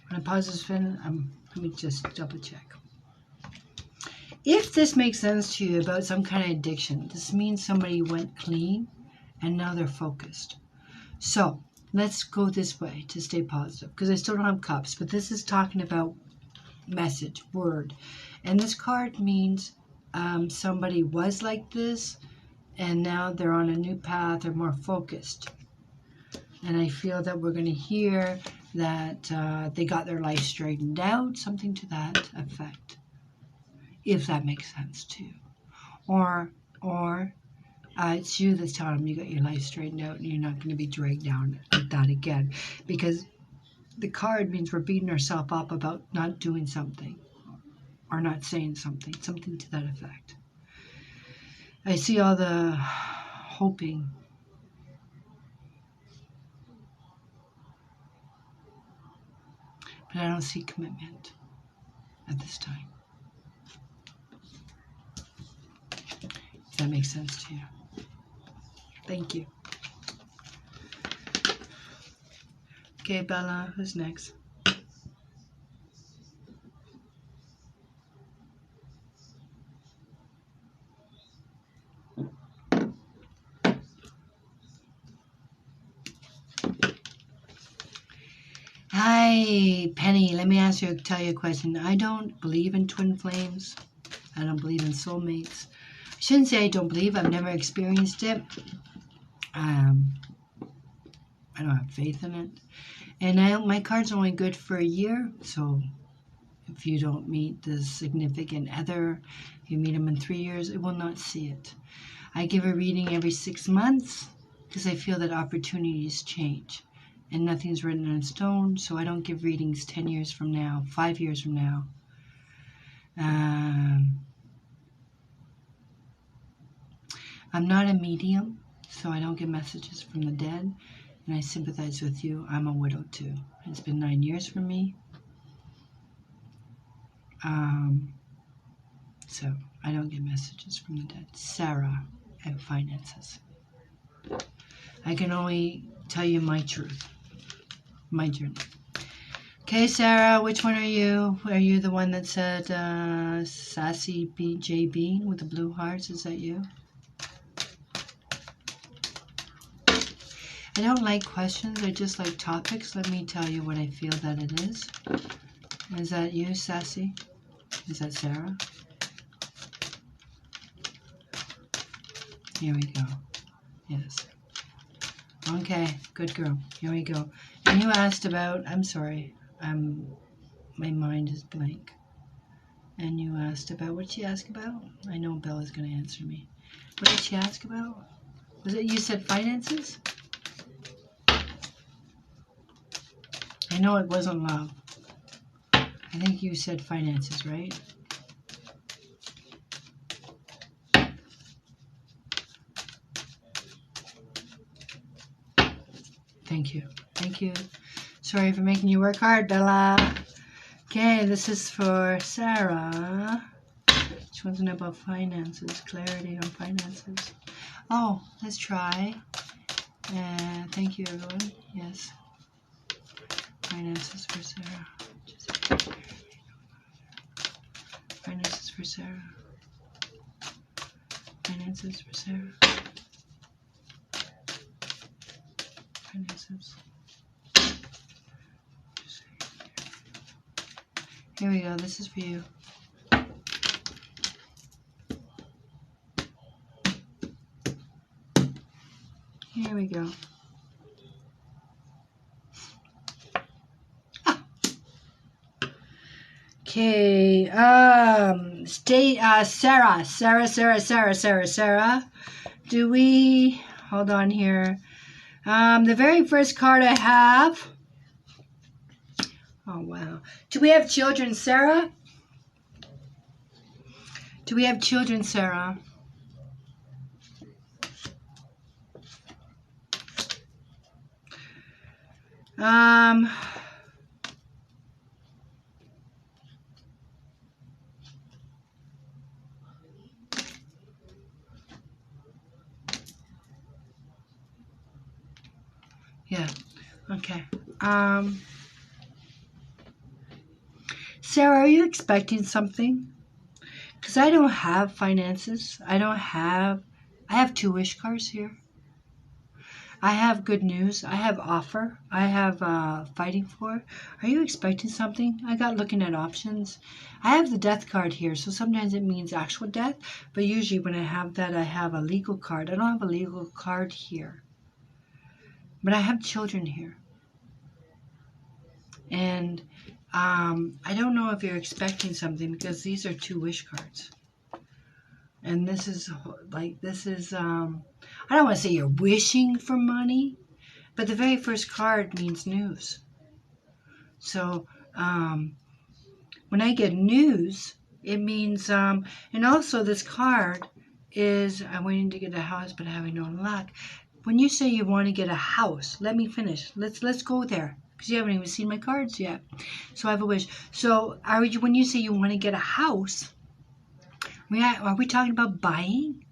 when I pause this fin, let me just double check. If this makes sense to you about some kind of addiction, this means somebody went clean and now they're focused. So let's go this way to stay positive, because I still don't have cups, but this is talking about message, word. And this card means somebody was like this and now they're on a new path, they're more focused. And I feel that we're going to hear that they got their life straightened out, something to that effect. If that makes sense too. Or it's you that's telling them you got your life straightened out and you're not going to be dragged down like that again. Because the card means we're beating ourselves up about not doing something or not saying something to that effect. I see all the hoping. But I don't see commitment at this time. Does that make sense to you? Thank you. Okay, Bella, who's next? Hi, Penny. Let me tell you a question. I don't believe in twin flames. I don't believe in soulmates. I shouldn't say I don't believe. I've never experienced it. I don't have faith in it. And my card's only good for a year. So if you don't meet the significant other, if you meet them in 3 years, it will not see it. I give a reading every 6 months because I feel that opportunities change. And nothing's written in stone, so I don't give readings 10 years from now, 5 years from now. I'm not a medium, so I don't get messages from the dead, and I sympathize with you. I'm a widow too. It's been 9 years for me. So I don't get messages from the dead. Sarah and finances. I can only tell you my truth. My journey. Okay, Sarah, which one are you? Are you the one that said Sassy J Bean with the blue hearts? Is that you? I don't like questions. I just like topics. Let me tell you what I feel that it is. Is that you, Sassy? Is that Sarah? Here we go. Yes. Okay, good girl. Here we go. And you asked about, I'm sorry, my mind is blank. And you asked about, what did she ask about? I know Bella's going to answer me. What did she ask about? Was it, you said finances? I know it wasn't love. I think you said finances, right? Thank you. Thank you. Sorry for making you work hard, Bella. Okay, this is for Sarah. She wants to know about finances, clarity on finances. Oh, let's try. Thank you, everyone. Yes. Finances for Sarah. Finances for Sarah. Finances for Sarah. Finances. Here we go. This is for you. Here we go. Okay. Sarah. Do we, hold on here. The very first card I have. Oh, wow. Do we have children, Sarah? Do we have children, Sarah? Yeah. Okay. Sarah, are you expecting something? Because I don't have finances. I have 2 wish cards here. I have good news. I have offer. I have fighting for. Are you expecting something? I got looking at options. I have the death card here, so sometimes it means actual death, but usually when I have that, I have a legal card. I don't have a legal card here, but I have children here. And I don't know if you're expecting something because these are 2 wish cards. And this is, I don't want to say you're wishing for money, but the very first card means news. So when I get news, it means, and also this card is I'm waiting to get a house, but having no luck. When you say you want to get a house, let me finish. Let's go there, because you haven't even seen my cards yet. So I have a wish. So when you say you want to get a house, are we talking about buying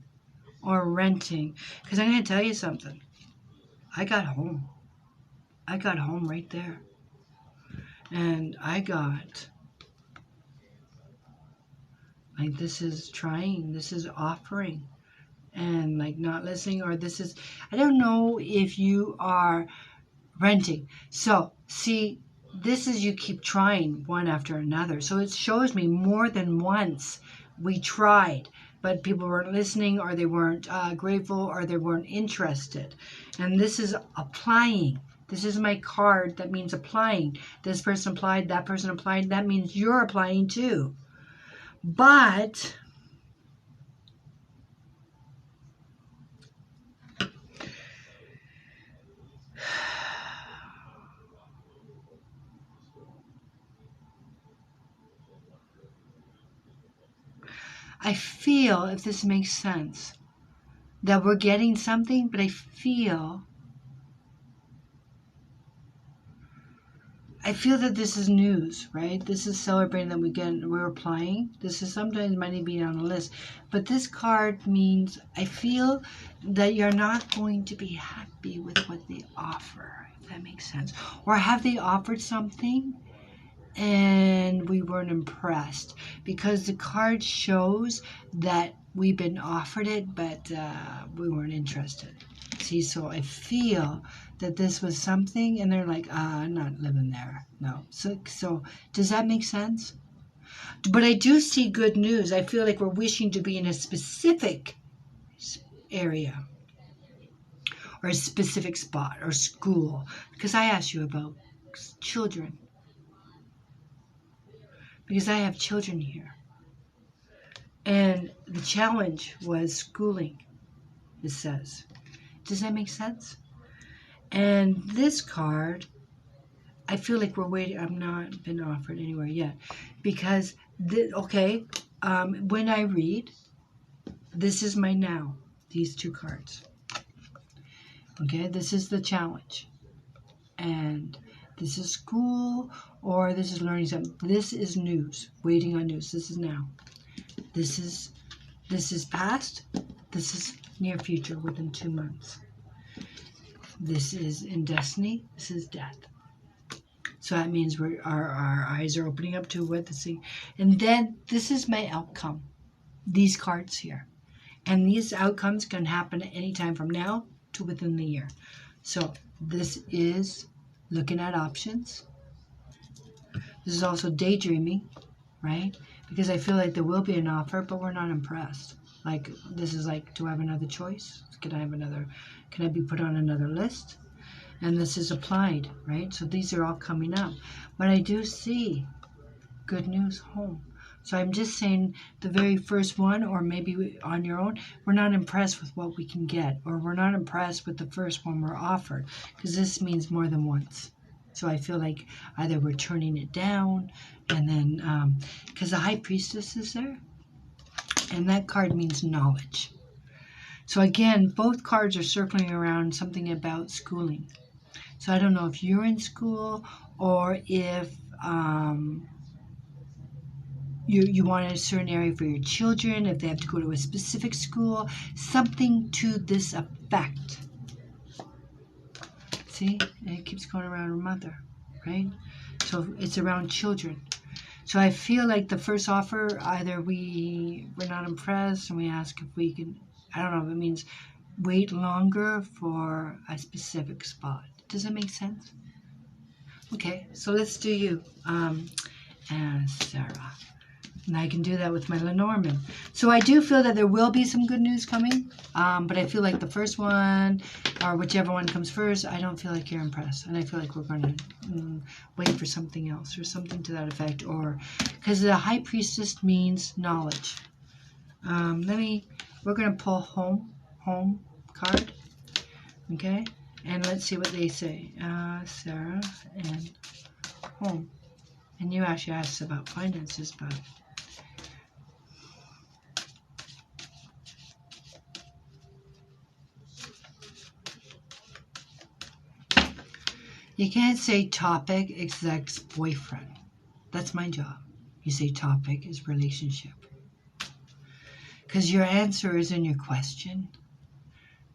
or renting? Because I'm going to tell you something. I got home. I got home right there. And I got, like, this is trying, this is offering, and like not listening, or this is, I don't know if you are renting. So see, this is, you keep trying one after another. So it shows me more than once we tried, but people weren't listening, or they weren't grateful, or they weren't interested. And this is applying. This is my card that means applying. This person applied, that person applied. That means you're applying too. But I feel, if this makes sense, that we're getting something, but I feel that this is news, right? This is celebrating that we're applying. This is sometimes money being on the list. But this card means I feel that you're not going to be happy with what they offer, if that makes sense. Or have they offered something and we weren't impressed? Because the card shows that we've been offered it, but we weren't interested. See, so I feel that this was something, and they're like, I'm not living there. No. So does that make sense? But I do see good news. I feel like we're wishing to be in a specific area, or a specific spot, or school. Because I asked you about children. Because I have children here. And the challenge was schooling, it says. Does that make sense? And this card, I feel like we're waiting. I've not been offered anywhere yet. Because, when I read, this is my now. These two cards. Okay, this is the challenge. And this is school, or this is learning something. This is news. Waiting on news. This is now. This is past. This is near future, within 2 months. This is in destiny. This is death. So that means our eyes are opening up to what this thing. And then this is my outcome. These cards here. And these outcomes can happen at any time from now to within the year. So this is looking at options. This is also daydreaming, right? Because I feel like there will be an offer, but we're not impressed. Like, this is like, do I have another choice? Can I be put on another list? And this is applied, right? So these are all coming up. But I do see good news, home. So I'm just saying the very first one, or maybe on your own, we're not impressed with what we can get, or we're not impressed with the first one we're offered, because this means more than once. So I feel like either we're turning it down, and then, because the High Priestess is there, and that card means knowledge. So again, both cards are circling around something about schooling. So I don't know if you're in school, or if you want a certain area for your children, if they have to go to a specific school, something to this effect. See, and it keeps going around mother, right? So it's around children. So I feel like the first offer, either we're not impressed and we ask if we can, I don't know if it means wait longer for a specific spot. Does that make sense? Okay, so let's do you, and Sarah. And I can do that with my Lenormand. So I do feel that there will be some good news coming, but I feel like the first one, or whichever one comes first, I don't feel like you're impressed. And I feel like we're going to wait for something else, or something to that effect. Or because the High Priestess means knowledge. We're going to pull home card. Okay? And let's see what they say. Sarah and home. And you actually asked about finances, but You can't say topic is ex-boyfriend. That's my job. You say topic is relationship. Because your answer is in your question.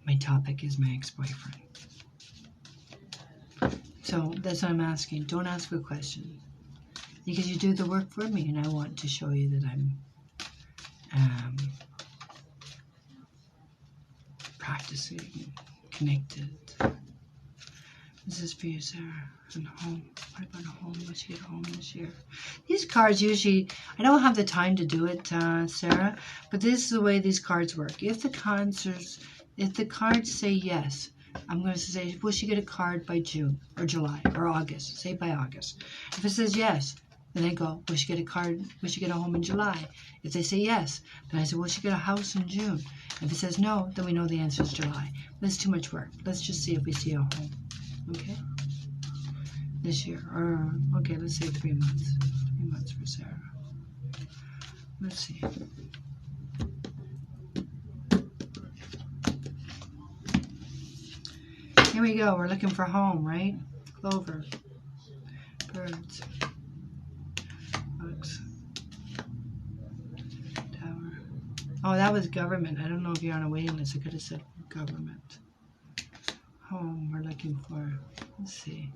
My topic is my ex-boyfriend. So that's what I'm asking. Don't ask a question. Because you do the work for me, and I want to show you that I'm practicing, connected. This is for you, Sarah. And home. What about a home? Will she get home this year? These cards usually, I don't have the time to do it, Sarah, but this is the way these cards work. If the cards say yes, I'm going to say, will she get a card by June or July or August? Say by August. If it says yes, then I go, will she get a card? Will she get a home in July? If they say yes, then I say, will she get a house in June? If it says no, then we know the answer is July. That's too much work. Let's just see if we see a home. Okay? This year. Or, okay, let's say 3 months. 3 months for Sarah. Let's see. Here we go. We're looking for home, right? Clover. Birds. Books. Tower. Oh, that was government. I don't know if you're on a waiting list. I could have said government. Home. We're looking for. Let's see.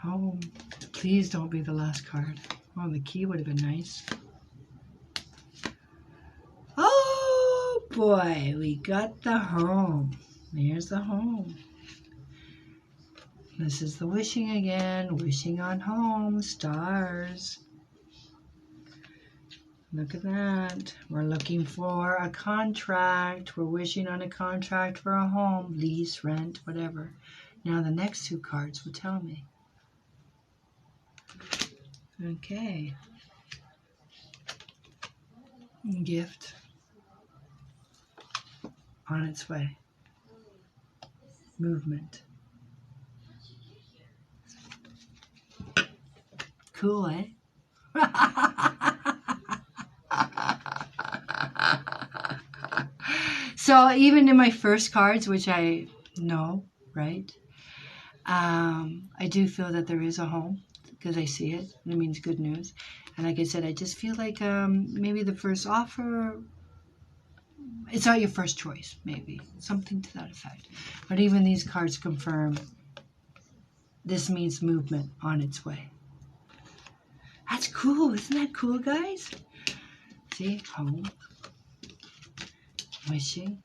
Home. Please don't be the last card. Oh, the key would have been nice. Oh boy, we got the home. There's the home. This is the wishing again. Wishing on home. Stars. Look at that. We're looking for a contract. We're wishing on a contract for a home. Lease, rent, whatever. Now the next two cards will tell me. Okay. Gift. On its way. Movement. Cool, eh? So even in my first cards, which I know, right? I do feel that there is a home because I see it. And it means good news. And like I said, I just feel like maybe the first offer, it's not your first choice, maybe. Something to that effect. But even these cards confirm this means movement on its way. That's cool. Isn't that cool, guys? See? Home. Wishing.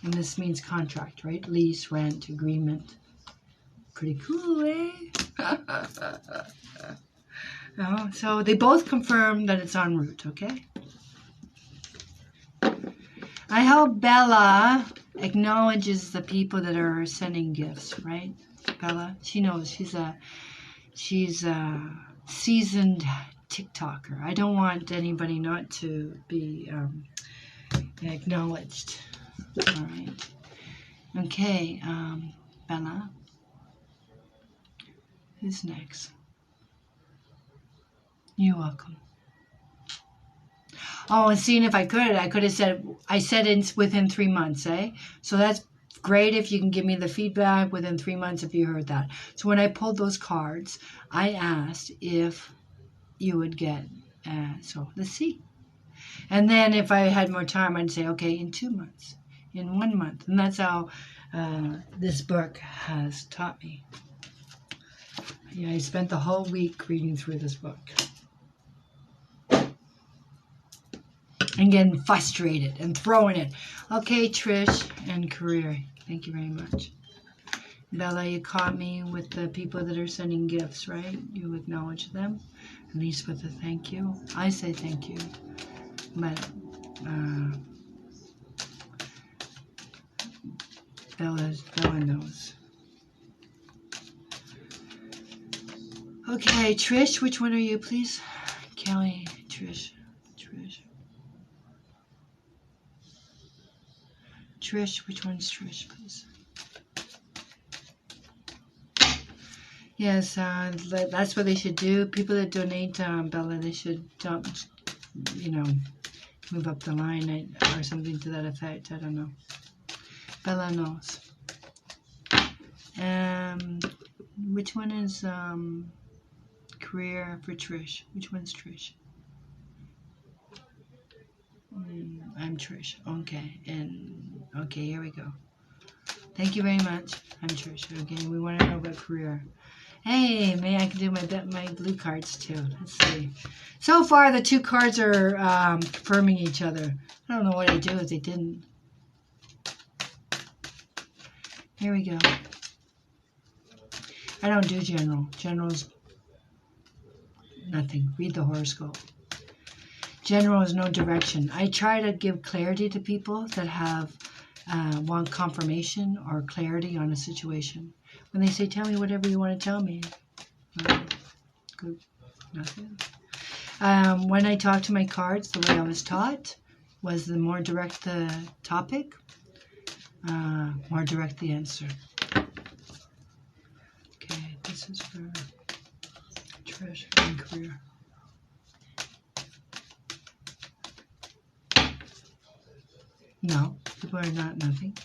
And this means contract, right? Lease, rent, agreement. Pretty cool, eh? Oh, so they both confirm that it's en route, okay? I hope Bella acknowledges the people that are sending gifts, right? Bella, she knows she's a seasoned TikToker. I don't want anybody not to be acknowledged. All right. Okay, Bella. Who's next? You're welcome. Oh, and seeing if I could have said, I said it's within 3 months, eh? So that's great if you can give me the feedback within 3 months if you heard that. So when I pulled those cards, I asked if you would get, so let's see. And then if I had more time, I'd say, okay, in 2 months, in 1 month. And that's how this book has taught me. Yeah, I spent the whole week reading through this book. And getting frustrated and throwing it. Okay, Trish and career. Thank you very much. Bella, you caught me with the people that are sending gifts, right? You acknowledge them, at least with a thank you. I say thank you. But Bella knows. Okay, Trish, which one are you, please? Kelly, Trish. Trish, which one's Trish, please? Yes, that's what they should do. People that donate, Bella, they should move up the line or something to that effect. I don't know. Bella knows. Which one is career for Trish? Which one's Trish? I'm Trish. Okay. And okay, here we go. Thank you very much. I'm Trish. Okay, we want to know about career. Hey, maybe I can do my blue cards too. Let's see. So far, the two cards are confirming each other. I don't know what I'd do if they didn't. Here we go. I don't do general. General's nothing. Read the horoscope. General is no direction. I try to give clarity to people that have want confirmation or clarity on a situation. When they say, tell me whatever you want to tell me. Good. Nothing. When I talk to my cards, the way I was taught was the more direct the topic, more direct the answer. Okay, this is for Trish and career. No, people are not nothing.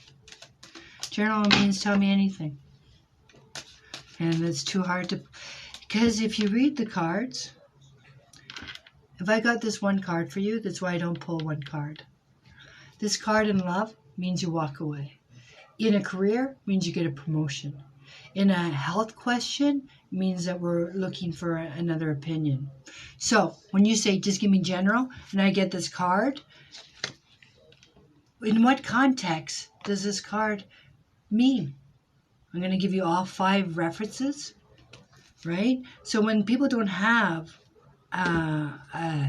Journal means tell me anything. And it's too hard to... Because if you read the cards... If I got this one card for you, that's why I don't pull one card. This card in love means you walk away. In a career, means you get a promotion. In a health question, means that we're looking for another opinion. So, when you say, just give me general, and I get this card... In what context does this card mean? I'm going to give you all 5 references, right? So when people don't have a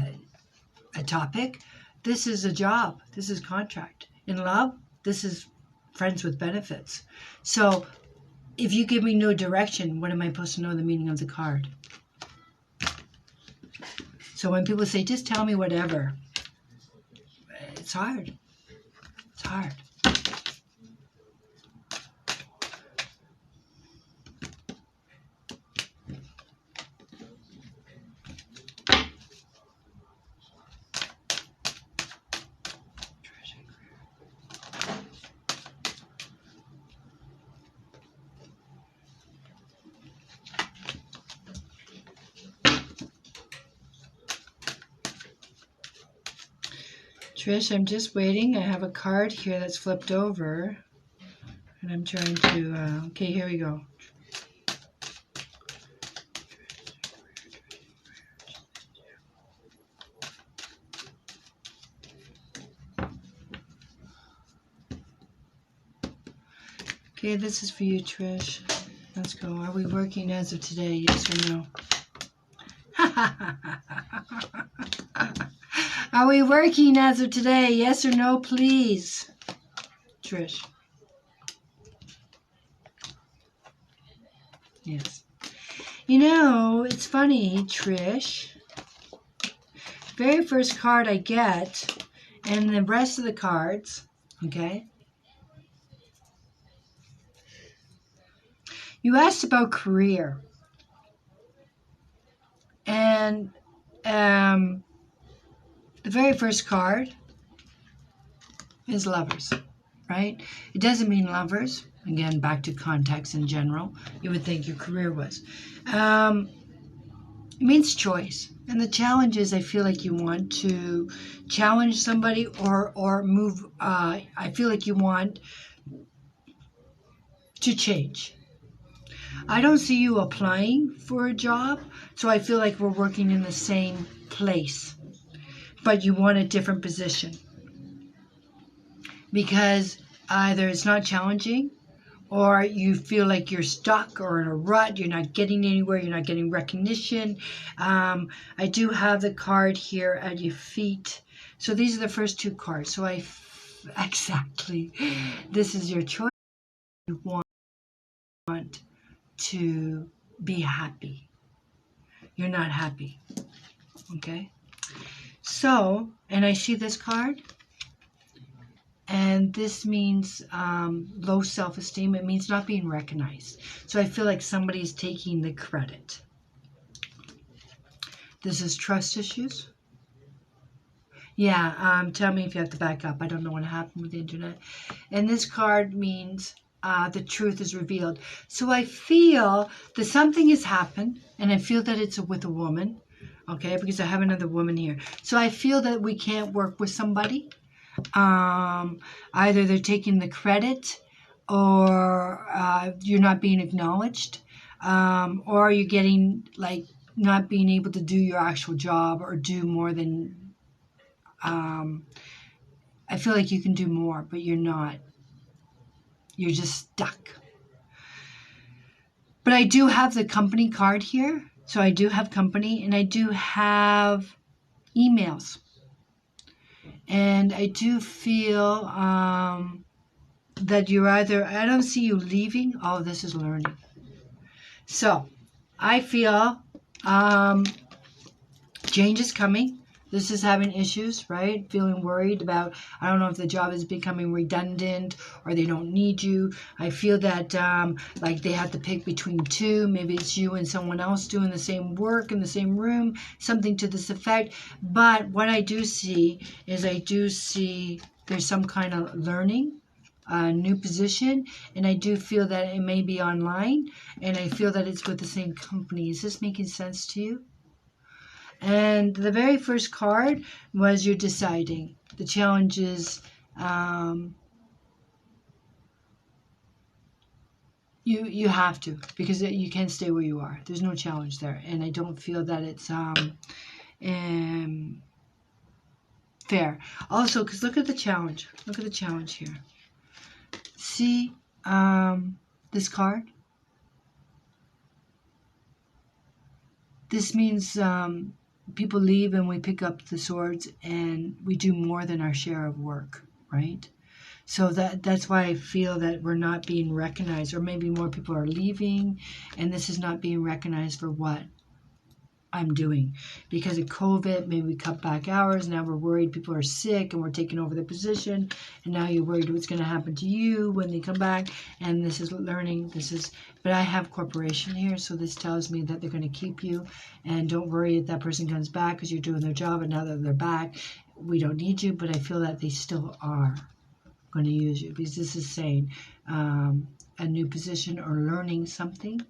topic, this is a job. This is contract. In love, this is friends with benefits. So if you give me no direction, what am I supposed to know the meaning of the card? So when people say, just tell me whatever, it's hard. It's hard. Trish, I'm just waiting. I have a card here that's flipped over. And I'm trying to... okay, here we go. Okay, this is for you, Trish. Let's go. Are we working as of today? Yes or no? Are we working as of today? Yes or no, please? Trish. Yes. You know, it's funny, Trish. Very first card I get, and the rest of the cards, okay? You asked about career. And the very first card is lovers, right? It doesn't mean lovers. Again, back to context in general. You would think your career was. It means choice. And the challenge is I feel like you want to challenge somebody or move. I feel like you want to change. I don't see you applying for a job, so I feel like we're working in the same place, but you want a different position because either it's not challenging or you feel like you're stuck or in a rut, you're not getting anywhere, you're not getting recognition. I do have the card here at your feet. So these are the first 2 cards. So exactly, this is your choice. You want to be happy. You're not happy. Okay? So, and I see this card, and this means low self-esteem. It means not being recognized. So I feel like somebody's taking the credit. This is trust issues. Yeah, tell me if you have to back up. I don't know what happened with the internet. And this card means the truth is revealed. So I feel that something has happened, and I feel that it's with a woman, okay, because I have another woman here. So I feel that we can't work with somebody. Either they're taking the credit, or you're not being acknowledged, or you're getting, like, not being able to do your actual job or do more than... I feel like you can do more, but you're not. You're just stuck. But I do have the company card here. So I do have company, and I do have emails. And I do feel that you're either... I don't see you leaving. Oh, this is learning. So I feel change is coming. This is having issues, right? Feeling worried about, I don't know if the job is becoming redundant or they don't need you. I feel that like they have to pick between two. Maybe it's you and someone else doing the same work in the same room, something to this effect. But what I do see is there's some kind of learning, a new position, and I do feel that it may be online, and I feel that it's with the same company. Is this making sense to you? And the very first card was you're deciding. The challenge is you have to, because you can't stay where you are. There's no challenge there. And I don't feel that it's fair. Also, because look at the challenge. Look at the challenge here. See this card? This means people leave and we pick up the swords and we do more than our share of work, right? So that's why I feel that we're not being recognized, or maybe more people are leaving and this is not being recognized for what I'm doing. Because of COVID, maybe we cut back hours. Now we're worried people are sick and we're taking over the position. And now you're worried what's going to happen to you when they come back. And this is learning. But I have corporation here. So this tells me that they're going to keep you. And don't worry if that person comes back because you're doing their job. And now that they're back, we don't need you. But I feel that they still are going to use you. Because this is saying a new position or learning something.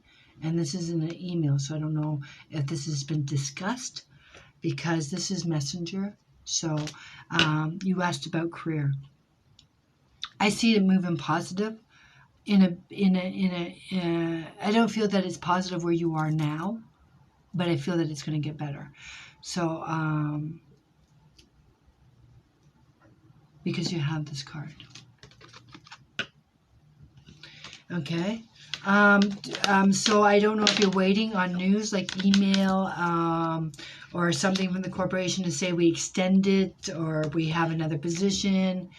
And this is in an email, so I don't know if this has been discussed, because this is messenger. So you asked about career. I see it moving positive. I don't feel that it's positive where you are now, but I feel that it's going to get better. So because you have this card. Okay. So I don't know if you're waiting on news like email or something from the corporation to say we extend it or we have another position.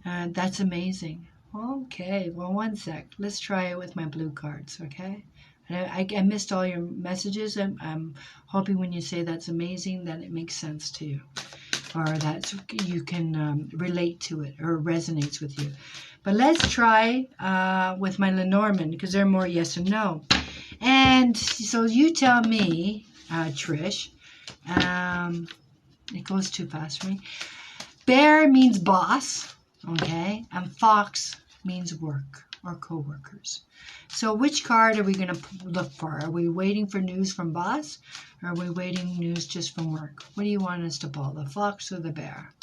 That's amazing. Okay, well, one sec. Let's try it with my blue cards, okay? I missed all your messages. I'm hoping when you say that's amazing that it makes sense to you, or that you can relate to it or resonates with you. But let's try with my Lenormand, because they're more yes or no. And so you tell me, Trish. It goes too fast for me. Bear means boss, okay? And fox means work or co-workers. So which card are we going to look for? Are we waiting for news from boss? Or are we waiting news just from work? What do you want us to pull, the fox or the bear?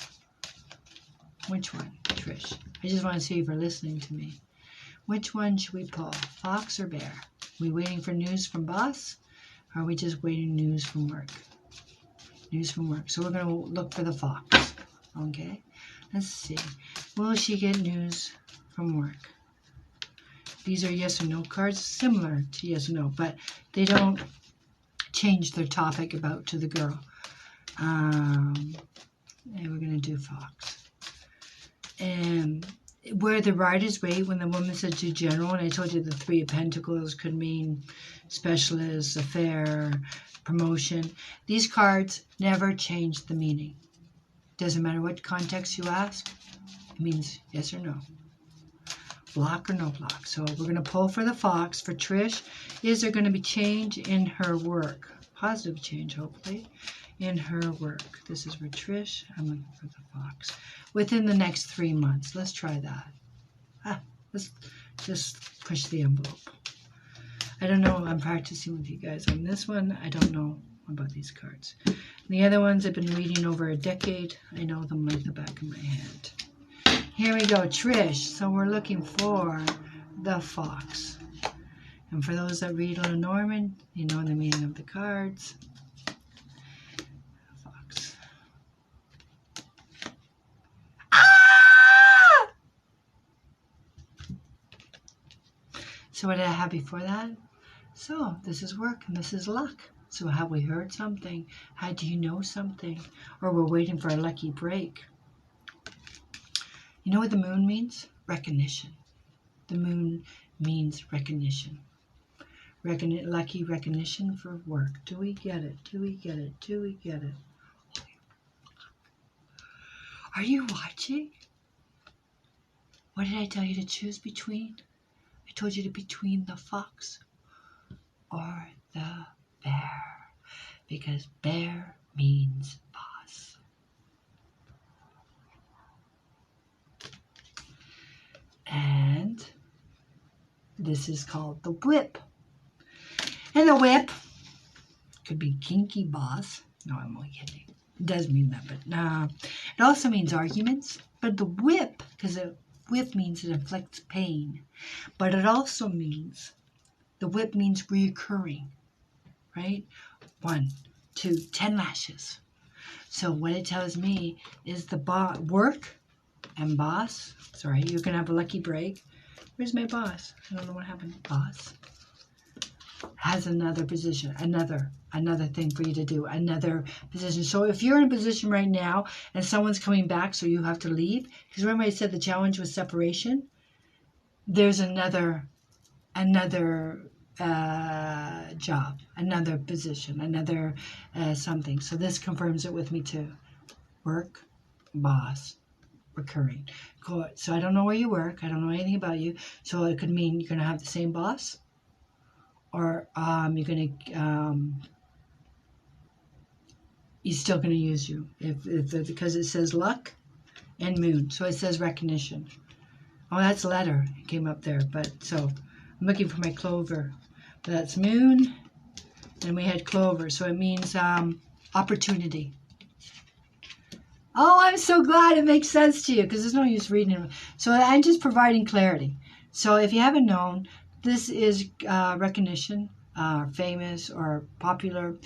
Which one, Trish? I just want to see if you're listening to me. Which one should we pull, fox or bear? Are we waiting for news from boss? Or are we just waiting news from work? News from work. So we're going to look for the fox. Okay? Let's see. Will she get news from work? These are yes or no cards, similar to yes or no, but they don't change their topic about to the girl. And we're going to do fox. And where the writers wait, when the woman said to general, and I told you the Three of Pentacles could mean specialist, affair, promotion. These cards never change the meaning. Doesn't matter what context you ask. It means yes or no. Block or no block. So we're going to pull for the fox. For Trish, is there going to be change in her work? Positive change, hopefully. in her work. This is for Trish. I'm looking for the fox. Within the next 3 months. Let's try that. Let's just push the envelope. I don't know. I'm practicing with you guys on this one. I don't know about these cards. The other ones I've been reading over a decade. I know them like the back of my hand. Here we go, Trish. So we're looking for the fox. And for those that read Lenormand, you know the meaning of the cards. Fox. Ah! So what did I have before that? So this is work and this is luck. So have we heard something? How do you know something? Or we're waiting for a lucky break. You know what the moon means? Recognition. The moon means recognition. Lucky recognition for work. Do we get it? Do we get it? Do we get it? Are you watching? What did I tell you to choose between? I told you to between the fox or the bear. Because bear means boss. And this is called the whip. And the whip could be kinky boss. No, I'm only kidding. It does mean that, but it also means arguments. But the whip, because a whip means it inflicts pain. But it also means, the whip means reoccurring, right? 1, 2, 10 lashes. So what it tells me is the work and boss. Sorry, you're going to have a lucky break. Where's my boss? I don't know what happened. Boss has another position, another thing for you to do, another position. So if you're in a position right now and someone's coming back, so you have to leave, because remember I said the challenge was separation, there's another job, another position, another something. So this confirms it with me too. Work, boss, recurring. Cool. So I don't know where you work. I don't know anything about you. So it could mean you're going to have the same boss, or you're going to he's still going to use you because it says luck and moon. So it says recognition. Oh, that's letter. It came up there. But so I'm looking for my clover. That's moon, and we had clover. So it means opportunity. Oh, I'm so glad it makes sense to you, because there's no use reading it. So I'm just providing clarity. So if you haven't known, this is recognition, famous or popular,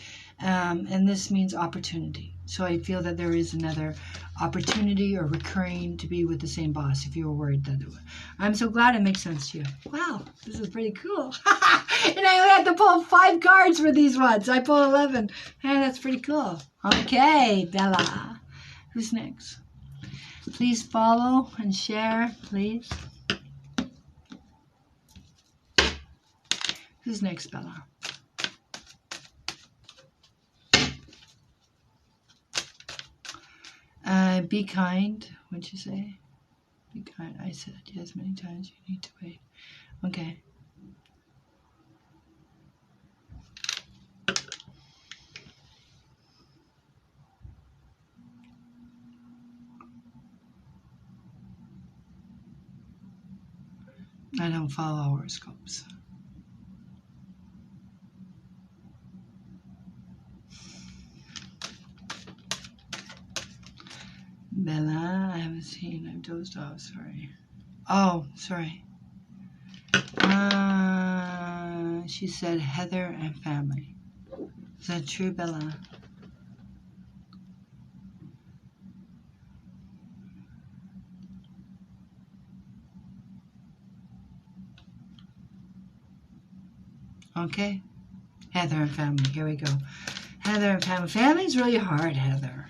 and this means opportunity. So I feel that there is another opportunity or recurring to be with the same boss if you were worried that it would. I'm so glad it makes sense to you. Wow, this is pretty cool. And I only had to pull 5 cards for these ones. I pulled 11. Hey, that's pretty cool. Okay, Bella. Who's next? Please follow and share, please. Who's next, Bella? Be kind. What'd you say? Be kind. I said yes many times. You need to wait. Okay. I don't follow horoscopes. Bella, I haven't seen. I've dozed off. Sorry. Oh, sorry. She said Heather and family. Is that true, Bella? Okay. Heather and family. Here we go. Heather and family. Family's really hard, Heather,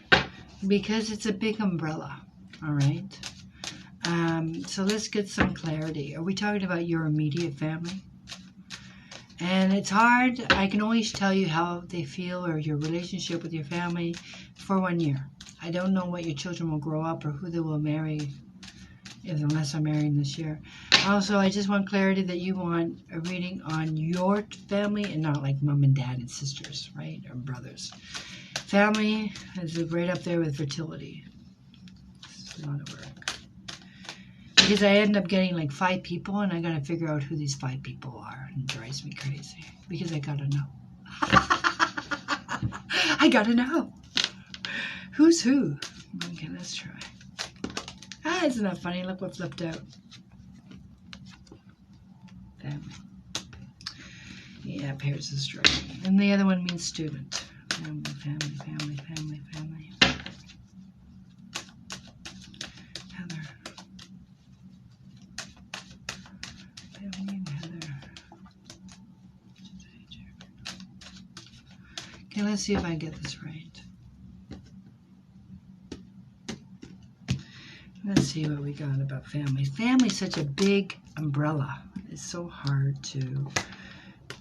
because it's a big umbrella. All right. So let's get some clarity. Are we talking about your immediate family? And it's hard. I can only tell you how they feel or your relationship with your family for 1 year. I don't know what your children will grow up or who they will marry, unless I'm marrying this year. Also, I just want clarity that you want a reading on your family and not like mom and dad and sisters, right? Or brothers. Family is right up there with fertility. It's a lot of work. Because I end up getting like 5 people, and I got to figure out who these 5 people are. And it drives me crazy. Because I got to know. I got to know. Who's who? Okay, let's try. Ah, isn't that funny? Look what flipped out. Family. Yeah, pairs is strong. And the other one means student. Family, family, family, family, family. Heather. Family and Heather. Okay, let's see if I get this right. Let's see what we got about family. Family's such a big umbrella. It's so hard to...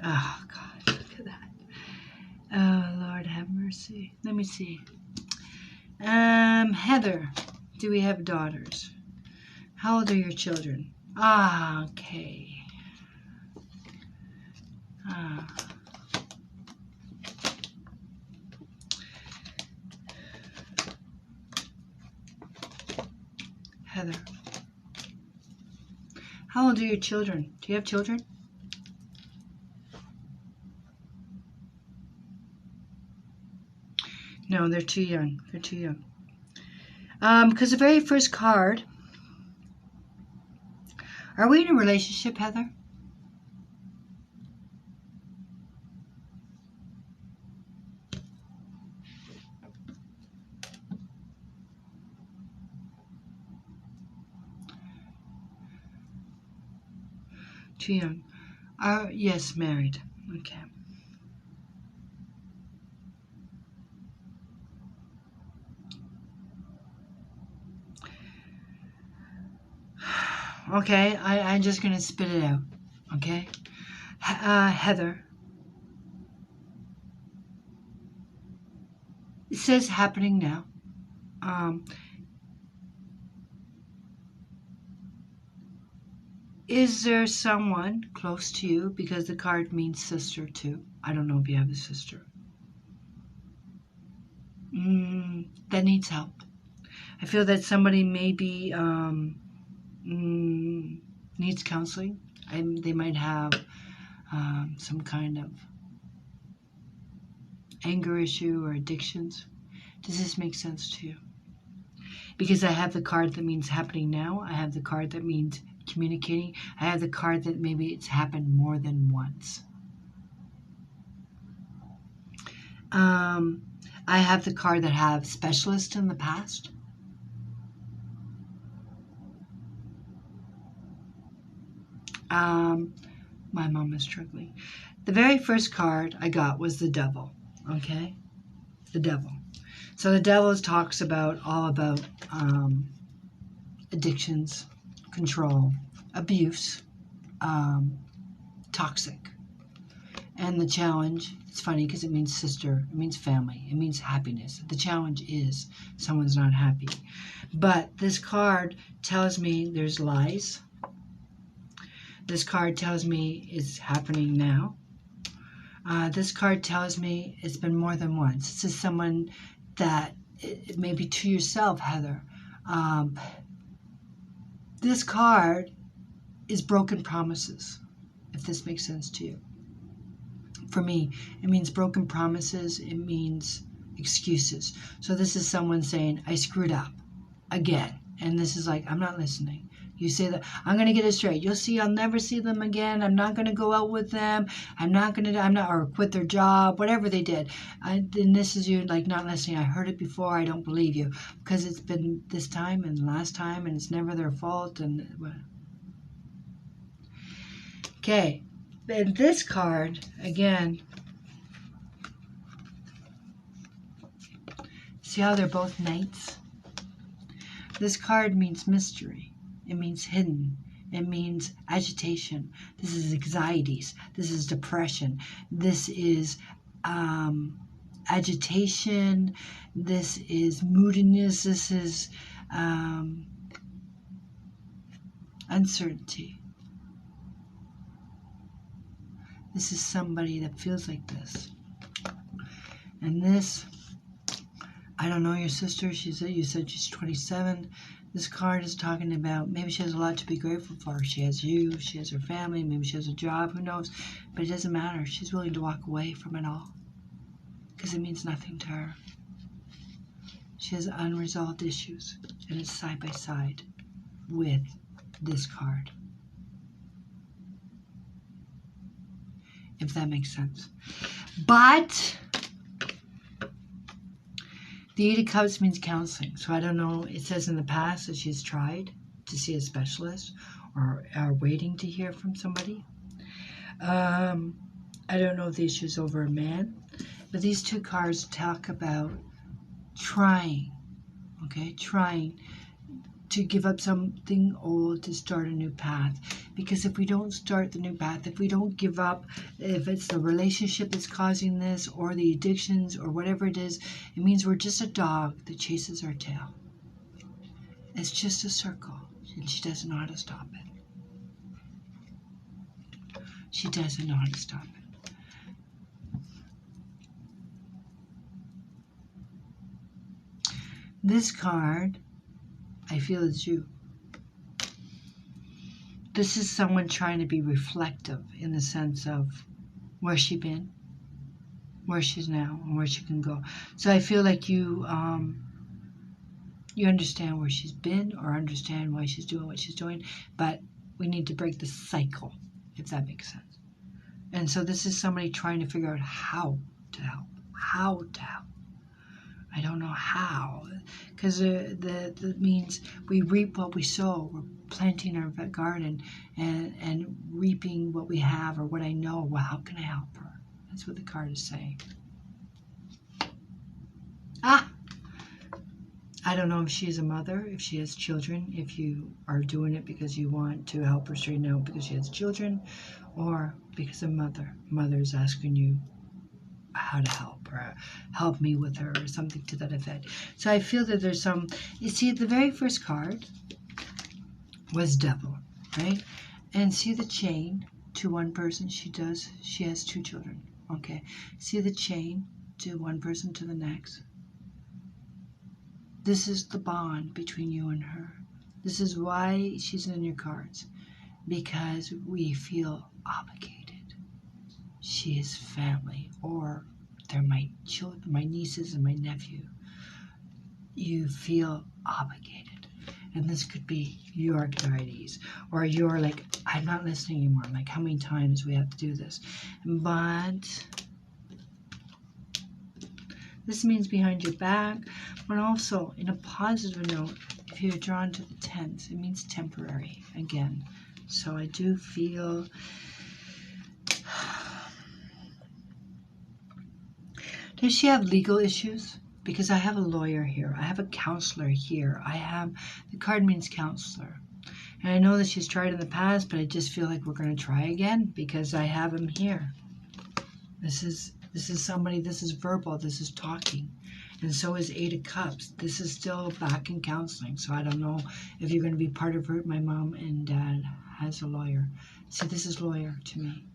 Oh, God, look at that. Oh, Lord, have mercy. Let me see. Heather, do we have daughters? How old are your children? Ah, okay. Ah. Heather. How old are your children? Do you have children? No, they're too young. They're too young. Because the very first card... Are we in a relationship, Heather? Too young. Yes, married. Okay. Okay, I'm just going to spit it out. Okay? Heather. It says happening now. Is there someone close to you? Because the card means sister too. I don't know if you have a sister. That needs help. I feel that somebody maybe needs counseling. They might have some kind of anger issue or addictions. Does this make sense to you? Because I have the card that means happening now. I have the card that means communicating. I have the card that maybe it's happened more than once. I have the card that have specialist in the past. My mom is struggling. The very first card I got was the devil. Okay? The devil. So the devil talks about all about addictions, control, abuse, toxic. And the challenge, it's funny because it means sister, it means family, it means happiness. The challenge is someone's not happy. But this card tells me there's lies. This card tells me it's happening now. This card tells me it's been more than once. This is someone that, it may be to yourself, Heather. This card is broken promises, if this makes sense to you. For me, it means broken promises. It means excuses. So this is someone saying, I screwed up again. And this is like, I'm not listening. You say that, I'm going to get it straight. You'll see, I'll never see them again. I'm not going to go out with them. Or quit their job, whatever they did. And this is you like not listening. I heard it before. I don't believe you. Because it's been this time and last time and it's never their fault. Okay. Then this card, again, see how they're both knights? This card means mystery. It means hidden. It means agitation. This is anxieties. This is depression. This is agitation. This is moodiness. This is uncertainty. This is somebody that feels like this. And this I don't know your sister. You said she's 27. This card is talking about maybe she has a lot to be grateful for. She has you, she has her family, maybe she has a job, who knows? But it doesn't matter. She's willing to walk away from it all because it means nothing to her. She has unresolved issues, and it's side by side with this card. If that makes sense. But the Eight of Cups means counseling. So I don't know. It says in the past that she's tried to see a specialist or are waiting to hear from somebody. I don't know if the issue's over a man. But these two cards talk about trying. Okay? Trying to give up something old to start a new path. Because if we don't start the new path, if we don't give up, if it's the relationship that's causing this or the addictions or whatever it is, it means we're just a dog that chases our tail. It's just a circle, and she doesn't know how to stop it. She doesn't know how to stop it. This card, I feel it's you. This is someone trying to be reflective in the sense of where she's been, where she's now, and where she can go. So I feel like you understand where she's been or understand why she's doing what she's doing, but we need to break the cycle, if that makes sense. And so this is somebody trying to figure out how to help. How to help. I don't know how, because that means we reap what we sow. We're planting our garden and reaping what we have or what I know. Well, how can I help her? That's what the card is saying. I don't know if she is a mother, if she has children, if you are doing it because you want to help her straighten out because she has children, or because a mother is asking you how to help or help me with her or something to that effect. So I feel that there's some, you see, the very first card was Devil, right? And see the chain to one person. She has two children. Okay. See the chain to one person to the next. This is the bond between you and her. This is why she's in your cards. Because we feel obligated. She is family, or they're my children, my nieces and my nephew. You feel obligated. And this could be your anxieties, or you're like, I'm not listening anymore. Like, how many times we have to do this? But this means behind your back, but also in a positive note, if you're drawn to the 10th, it means temporary again. So I do feel does she have legal issues? Because I have a lawyer here. I have a counselor here. The card means counselor. And I know that she's tried in the past, but I just feel like we're going to try again because I have him here. This is somebody, this is verbal, this is talking. And so is Eight of Cups. This is still back in counseling. So I don't know if you're going to be part of it. My mom and dad has a lawyer. See, this is lawyer to me.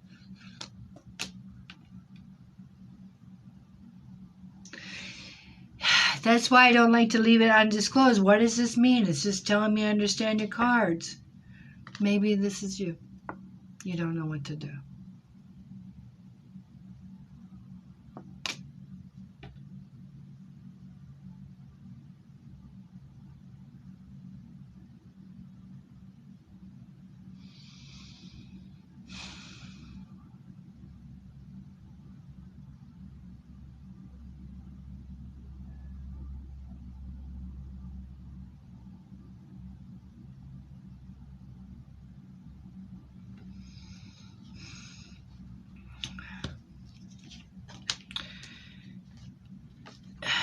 That's why I don't like to leave it undisclosed. What does this mean? It's just telling me I understand your cards. Maybe this is you. You don't know what to do.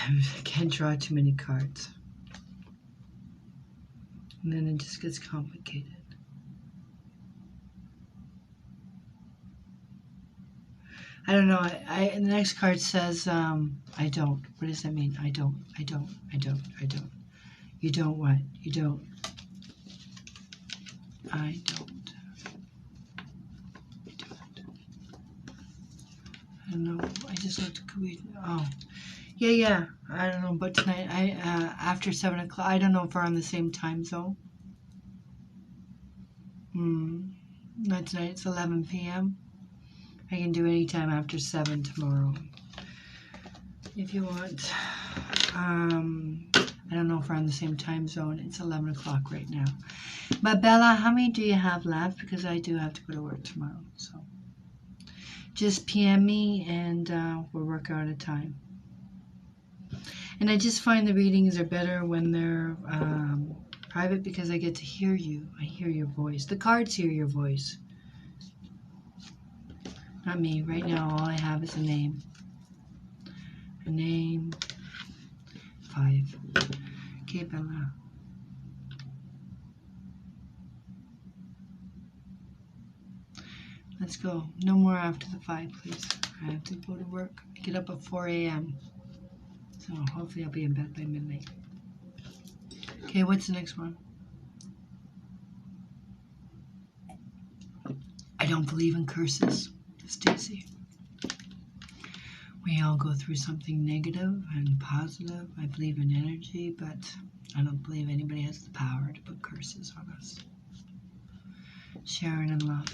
I can't draw too many cards. And then it just gets complicated. I don't know. And the next card says, I don't. What does that mean? I don't. You don't what? You don't. I don't. I don't know. I just looked. Oh. Yeah. I don't know, but tonight, after 7 o'clock, I don't know if we're on the same time zone. Not tonight, it's 11 p.m. I can do any time after 7 tomorrow, if you want. I don't know if we're on the same time zone. It's 11 o'clock right now. But Bella, how many do you have left? Because I do have to go to work tomorrow. So just PM me and we'll work out a time. And I just find the readings are better when they're private because I get to hear you. I hear your voice. The cards hear your voice. Not me. Right now, all I have is a name. A name. 5. Okay, Bella. Let's go. No more after the 5, please. I have to go to work. I get up at 4 a.m. So hopefully I'll be in bed by midnight. Okay, what's the next one? I don't believe in curses, Stacy. We all go through something negative and positive. I believe in energy, but I don't believe anybody has the power to put curses on us. Sharing and love.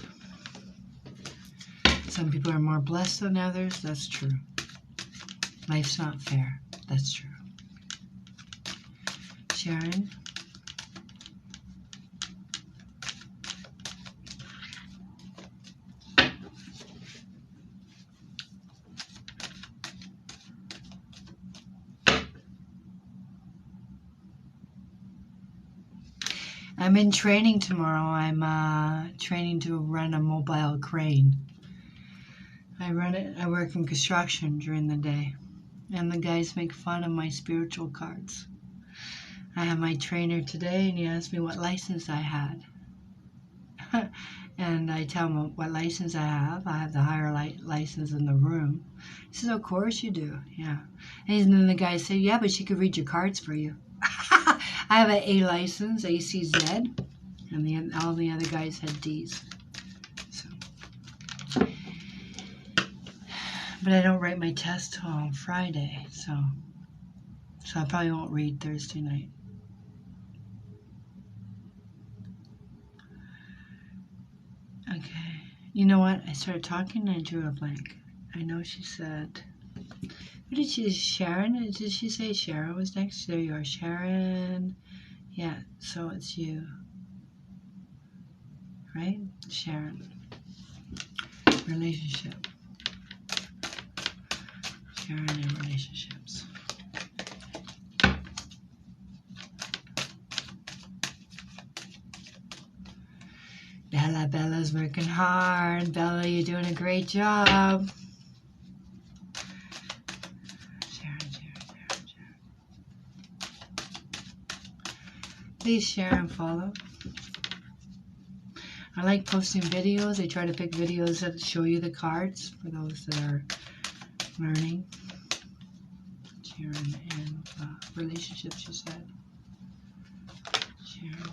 Some people are more blessed than others. That's true. Life's not fair. That's true. Sharon. I'm in training tomorrow. I'm training to run a mobile crane. I run it. I work in construction during the day. And the guys make fun of my spiritual cards. I have my trainer today and he asked me what license I had. And I tell him what license I have. I have the higher license in the room. He says, of course you do. Yeah. And then the guy said, yeah, but she could read your cards for you. I have an A license, ACZ, and all the other guys had Ds. So, but I don't write my test till Friday, so I probably won't read Thursday night. Okay, you know what? I started talking and I drew a blank. I know she said, what did she, Sharon? Did she say Sharon was next? There you are, Sharon. Yeah, so it's you. Right? Sharon. Relationship. Sharon and relationships. Bella's working hard. Bella, you're doing a great job. Sharon. Please share and follow. I like posting videos. I try to pick videos that show you the cards for those that are learning. Sharon and relationships, you said. Sharon.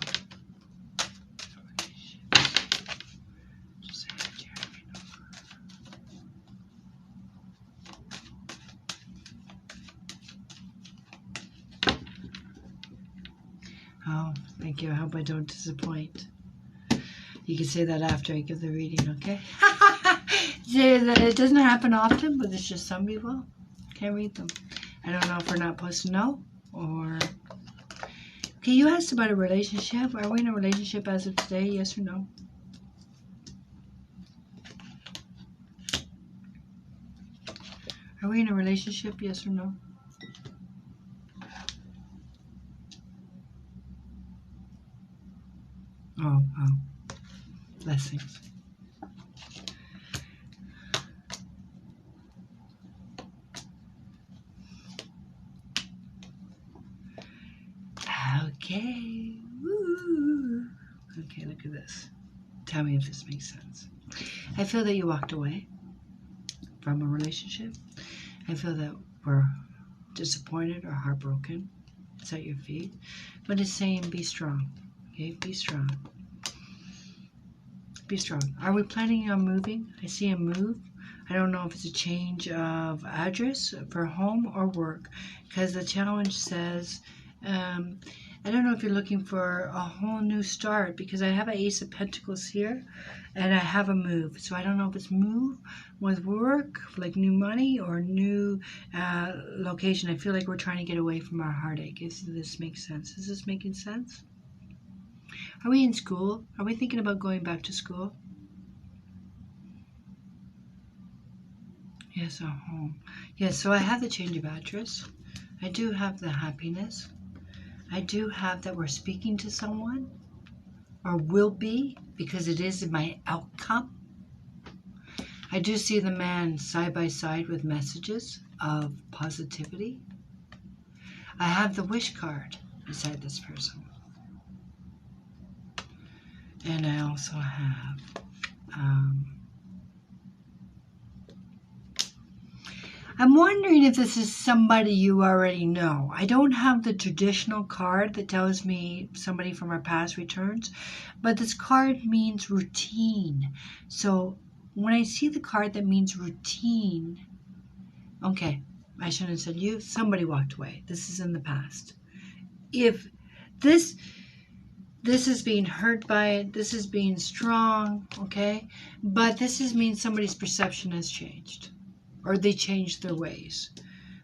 Oh, thank you. I hope I don't disappoint. You can say that after I give the reading, okay? It doesn't happen often, but it's just some people can't read them. I don't know if we're not supposed to know, or... Okay, you asked about a relationship. Are we in a relationship as of today, yes or no? Are we in a relationship, yes or no? Oh, wow. Blessings. Okay. Woo. Okay, look at this. Tell me if this makes sense. I feel that you walked away from a relationship. I feel that we're disappointed or heartbroken. It's at your feet. But it's saying be strong. Okay, be strong. Be strong. Are we planning on moving? I see a move. I don't know if it's a change of address for home or work, because the challenge says, I don't know if you're looking for a whole new start, because I have an Ace of Pentacles here and I have a move. So I don't know if it's move with work, like new money, or new location. I feel like we're trying to get away from our heartache. If this makes sense. Is this making sense? Are we in school? Are we thinking about going back to school? Yes, our home. Yes, so I have the change of address. I do have the happiness. I do have that we're speaking to someone, or will be, because it is my outcome. I do see the man side by side with messages of positivity. I have the wish card beside this person. And I also have I'm wondering if this is somebody you already know. I don't have the traditional card that tells me somebody from our past returns, but this card means routine. So when I see the card that means routine, okay, I shouldn't have said you, somebody walked away. This is in the past. If this is being hurt by it, this is being strong, okay, but this means somebody's perception has changed, or they changed their ways.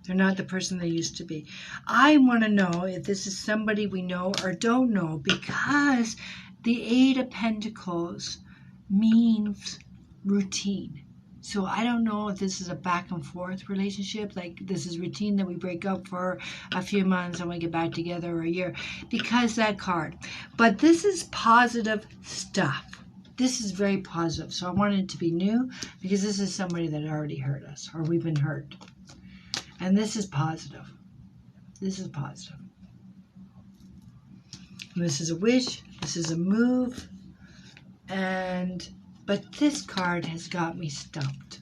They're not the person they used to be. I want to know if this is somebody we know or don't know, because the Eight of Pentacles means routine. So I don't know if this is a back and forth relationship, like this is routine that we break up for a few months and we get back together, or a year, because that card. But this is positive stuff. This is very positive. So I wanted it to be new, because this is somebody that already hurt us, or we've been hurt. And this is positive. This is positive. And this is a wish. This is a move. But this card has got me stumped.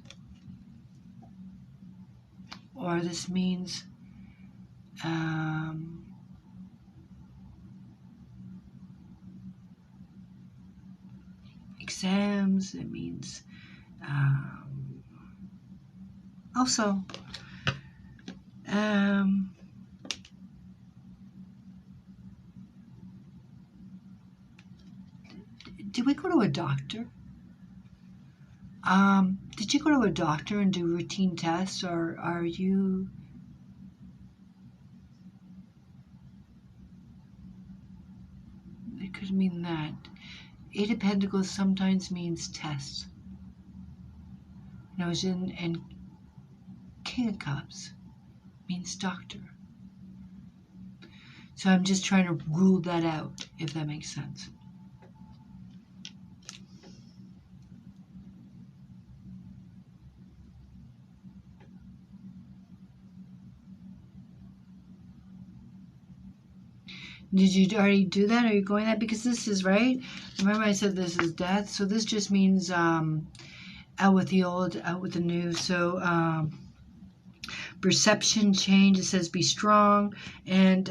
Or this means exams. It means also did we go to a doctor? Did you go to a doctor and do routine tests, or are you... It could mean that. Eight of Pentacles sometimes means tests. And King of Cups means doctor. So I'm just trying to rule that out, if that makes sense. Did you already do that? Are you going that? Because this is, right? Remember I said this is death. So this just means out with the old, out with the new. So perception change. It says be strong. And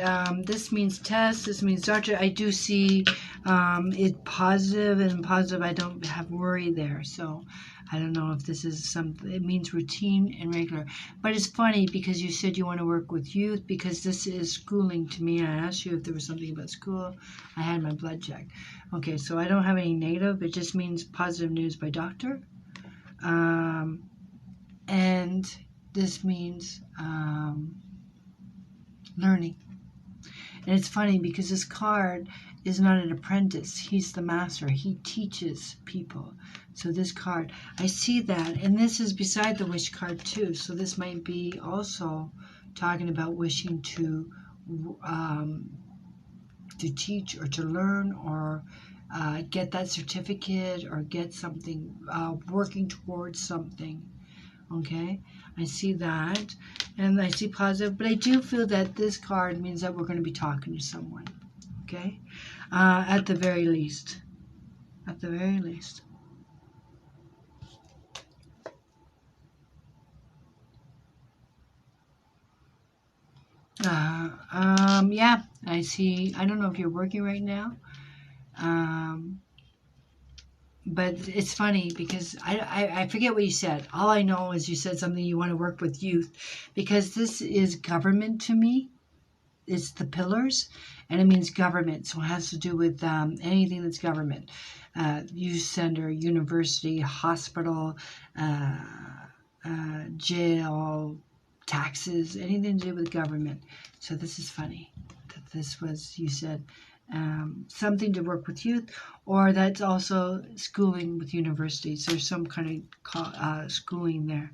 this means test. This means doctor. I do see it positive, and positive I don't have worry there. So I don't know if this is something, it means routine and regular. But it's funny, because you said you want to work with youth, because this is schooling to me. I asked you if there was something about school. I had my blood checked. Okay, so I don't have any negative. It just means positive news by doctor. And this means learning. And it's funny, because this card is not an apprentice. He's the master. He teaches people. So this card, I see that. And this is beside the wish card too. So this might be also talking about wishing to teach, or to learn, or get that certificate, or get something, working towards something. Okay, I see that, and I see positive, but I do feel that this card means that we're going to be talking to someone. Okay, at the very least. At the very least. Yeah, I see. I don't know if you're working right now, But it's funny because I forget what you said. All I know is you said something you want to work with youth, because this is government to me. It's the pillars, and it means government. So it has to do with anything that's government. Youth center, university, hospital, jail, taxes, anything to do with government. So this is funny that this was, you said, something to work with youth, or that's also schooling with universities. There's some kind of schooling there,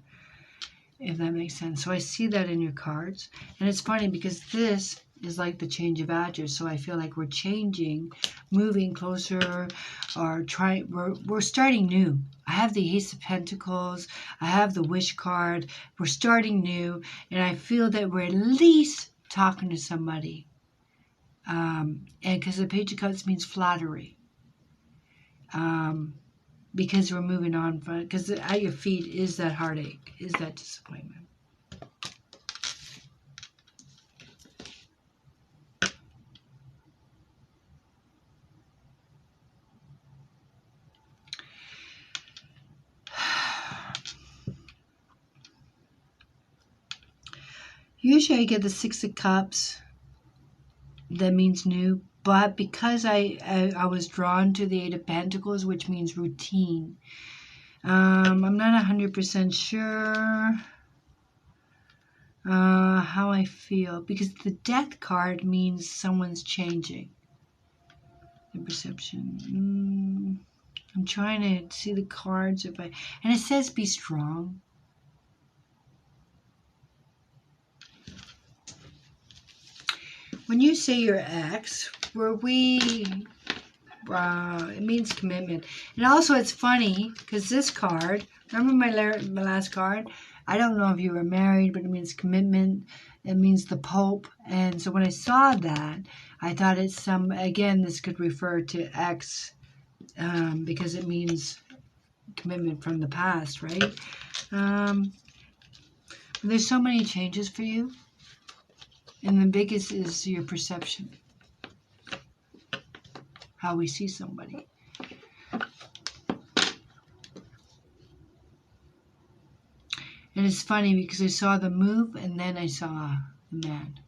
if that makes sense. So I see that in your cards. And it's funny because this is like the change of address. So I feel like we're changing, moving closer, or we're starting new. I have the Ace of Pentacles. I have the Wish card. We're starting new. And I feel that we're at least talking to somebody. And because the Page of Cups means flattery. Because we're moving on, because at your feet is that heartache, is that disappointment. Usually I get the Six of Cups. That means new. But because I was drawn to the Eight of Pentacles, which means routine, I'm not 100% sure how I feel. Because the Death card means someone's changing. The perception. I'm trying to see the cards. And it says be strong. When you say your ex, it means commitment. And also it's funny, because this card, remember my last card? I don't know if you were married, but it means commitment. It means the Pope. And so when I saw that, I thought it's again, this could refer to ex, because it means commitment from the past, right? There's so many changes for you. And the biggest is your perception. How we see somebody. And it's funny because I saw the move and then I saw the man.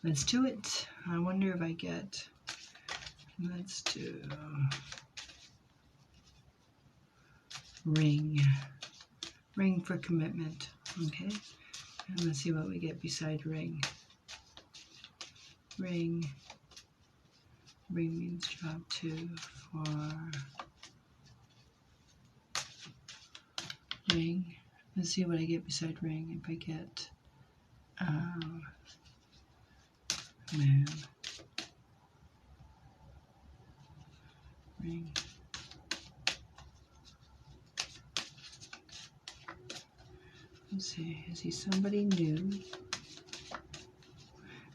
Let's do it. I wonder if I get... Let's do... Ring. Ring for commitment. Okay. And let's see what we get beside ring. Ring. Ring means drop 2 for... Ring. Let's see what I get beside ring. If I get... man. Ring. Let's see. Is he somebody new? I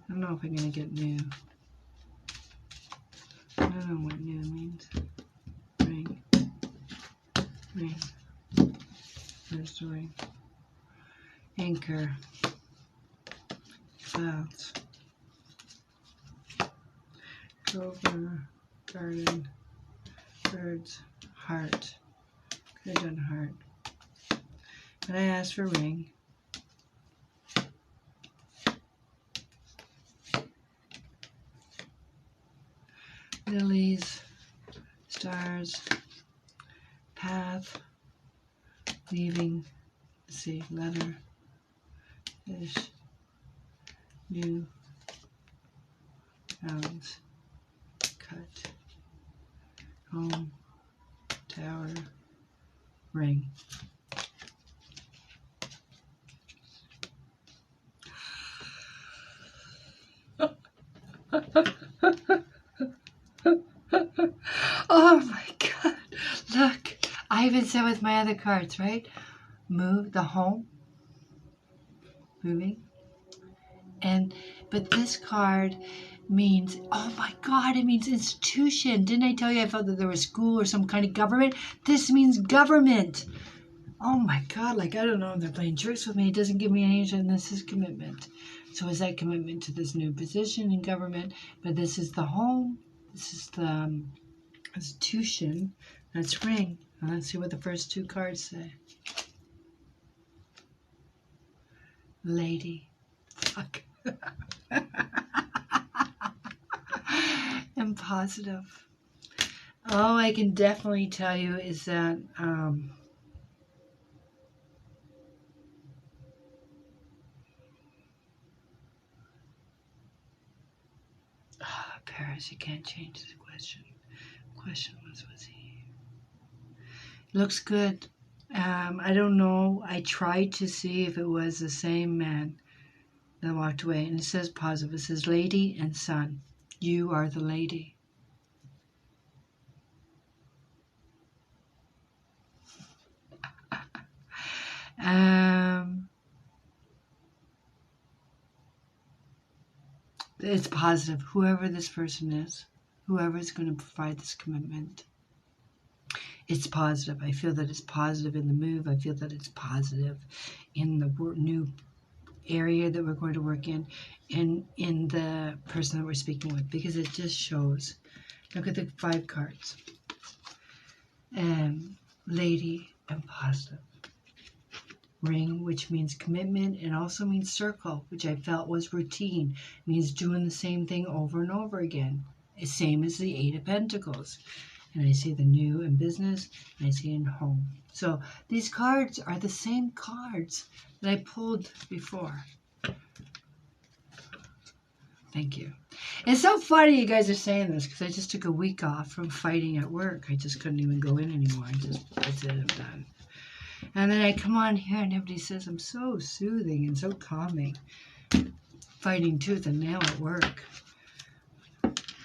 don't know if I'm going to get new. I don't know what new means. Ring. Ring. Where's the ring? Anchor. Clouds. Clover. Garden. Birds. Heart. Could have done heart. But I asked for ring. Lilies. Stars. Path. Leaving. Let's see. Leather. Fish. New. Hounds. Cut. Home. Tower. Ring. Oh my God. Look, I even said with my other cards, right? Move the home. Moving. But this card means, oh my God, it means institution. Didn't I tell you I felt that there was school or some kind of government? This means government. Oh my God, like, I don't know, they're playing tricks with me. It doesn't give me any answer, and this is commitment. So is that commitment to this new position in government? But this is the home. This is the institution. That's ring. And let's see what the first two cards say. Lady. Fuck. And positive. All I can definitely tell you is that Paris, you can't change the question. Question was he? Looks good. I don't know. I tried to see if it was the same man that walked away, and it says positive. It says lady and son. You are the lady. It's positive. Whoever this person is, whoever is going to provide this commitment, it's positive. I feel that it's positive in the move. I feel that it's positive in the new area that we're going to work in the person that we're speaking with, because it just shows. Look at the 5 cards. Lady and positive. Ring, which means commitment, and also means circle, which I felt was routine. It means doing the same thing over and over again. It's same as the 8 of Pentacles. And I see the new in business, and I see in home. So these cards are the same cards that I pulled before. Thank you. It's so funny you guys are saying this, because I just took a week off from fighting at work. I just couldn't even go in anymore. That's it, I'm done. And then I come on here and everybody says I'm so soothing and so calming. Fighting tooth and nail at work.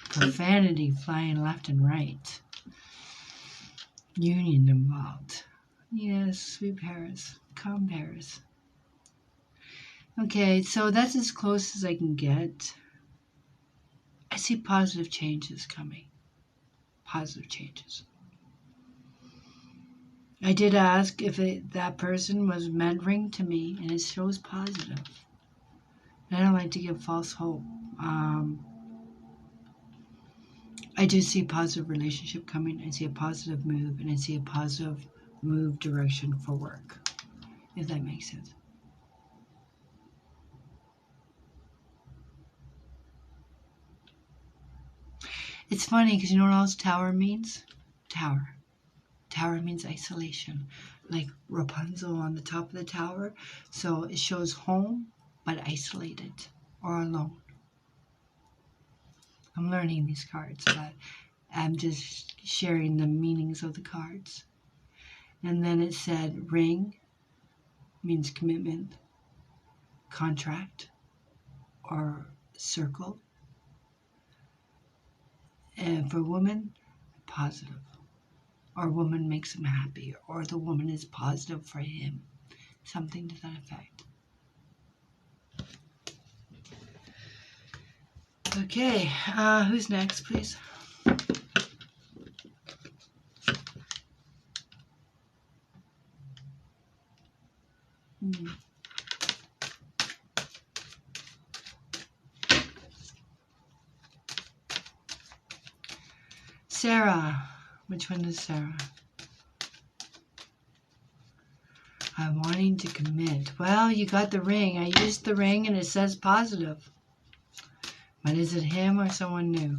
Profanity flying left and right. Union involved. Yes, sweet Paris. Calm Paris. Okay, so that's as close as I can get. I see positive changes coming. Positive changes. I did ask if that person was mentoring to me, and it shows positive. And I don't like to give false hope. I do see a positive relationship coming. I see a positive move, and I see a positive move direction for work, if that makes sense. It's funny because you know what else tower means? Tower. Tower means isolation, like Rapunzel on the top of the tower. So it shows home, but isolated or alone. I'm learning these cards, but I'm just sharing the meanings of the cards. And then it said ring means commitment, contract, or circle. And for woman, positive. Or woman makes him happy, or the woman is positive for him. Something to that effect. Okay, who's next, please? Sarah. Which one is Sarah? I'm wanting to commit. Well, you got the ring. I used the ring and it says positive. But is it him or someone new?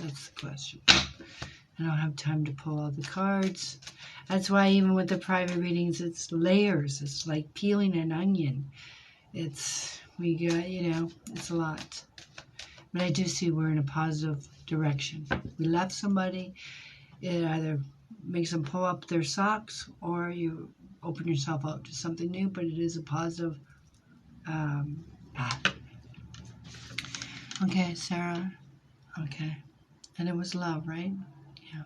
That's the question. I don't have time to pull all the cards. That's why even with the private readings, it's layers. It's like peeling an onion. It's a lot. But I do see we're in a positive direction. We left somebody. It either makes them pull up their socks or you open yourself up to something new, but it is a positive path. Okay, Sarah. Okay. And it was love, right? Yeah.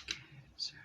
Okay, Sarah.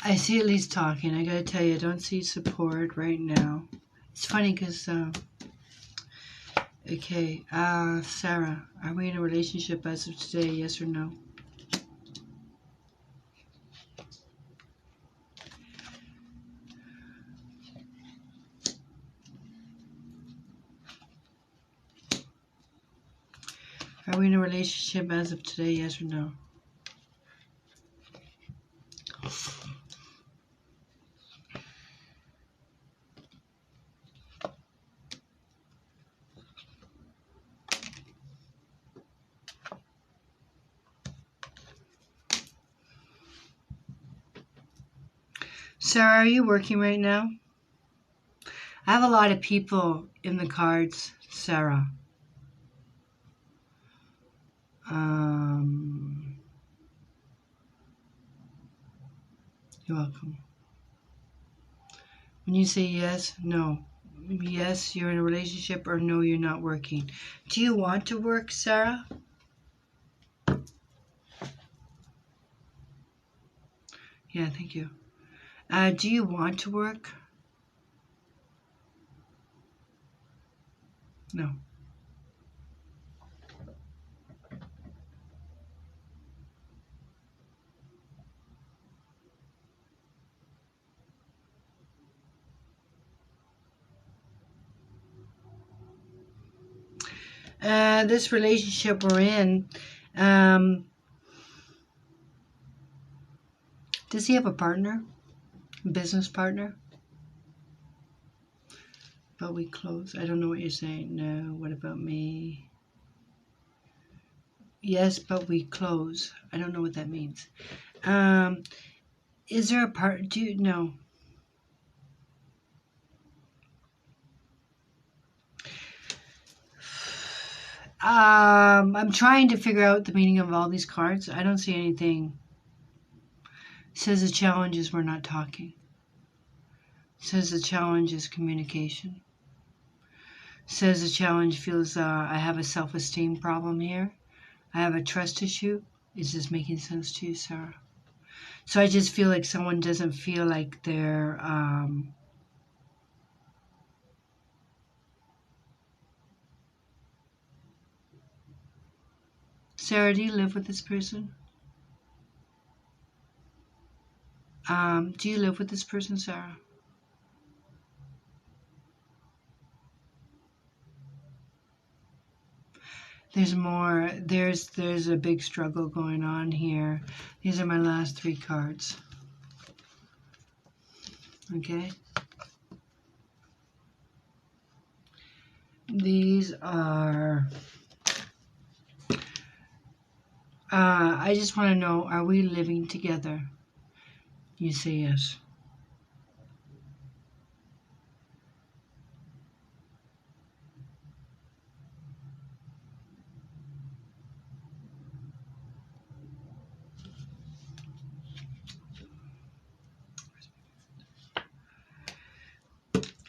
I see at least talking. I gotta tell you, I don't see support right now. It's funny because, okay, Sarah, are we in a relationship as of today, yes or no? Are we in a relationship as of today, yes or no? Sarah, are you working right now? I have a lot of people in the cards, Sarah. You're welcome. When you say yes, no. Yes, you're in a relationship, or no, you're not working. Do you want to work, Sarah? Yeah, thank you. Do you want to work? No. This relationship we're in, does he have a partner? A business partner? But we close. I don't know what you're saying. No, what about me? Yes, but we close. I don't know what that means. Is there a part? Do you know? I'm trying to figure out the meaning of all these cards. I don't see anything. It says the challenge is we're not talking. It says the challenge is communication. It says the challenge feels I have a self-esteem problem here. I have a trust issue. Is this making sense to you, Sarah? So I just feel like someone doesn't feel like they're Sarah, do you live with this person? Do you live with this person, Sarah? There's more. There's a big struggle going on here. These are my last three cards. Okay. These are. I just want to know: are we living together? You say yes.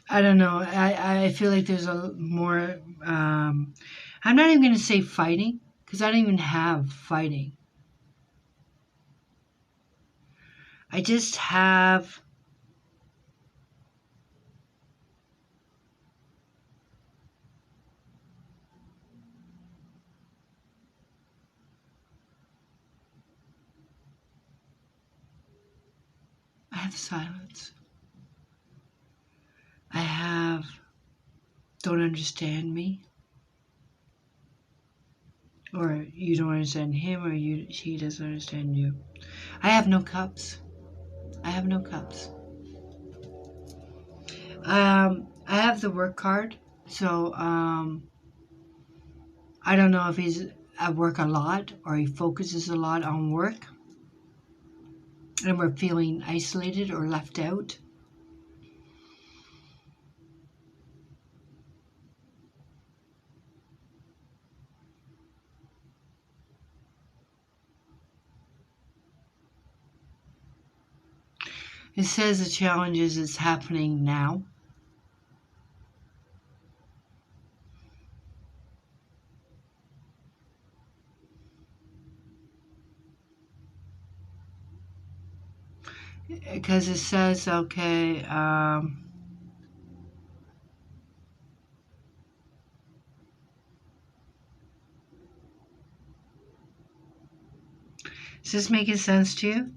I don't know. I feel like there's a more. I'm not even going to say fighting because I don't even have fighting. I just have. I have silence. I have. Don't understand me. Or you don't understand him, or he doesn't understand you. I have no cups. I have no cups. I have the work card, so I don't know if he's at work a lot or he focuses a lot on work, and we're feeling isolated or left out. It says the challenges is happening now. Because it says, okay, is this making sense to you?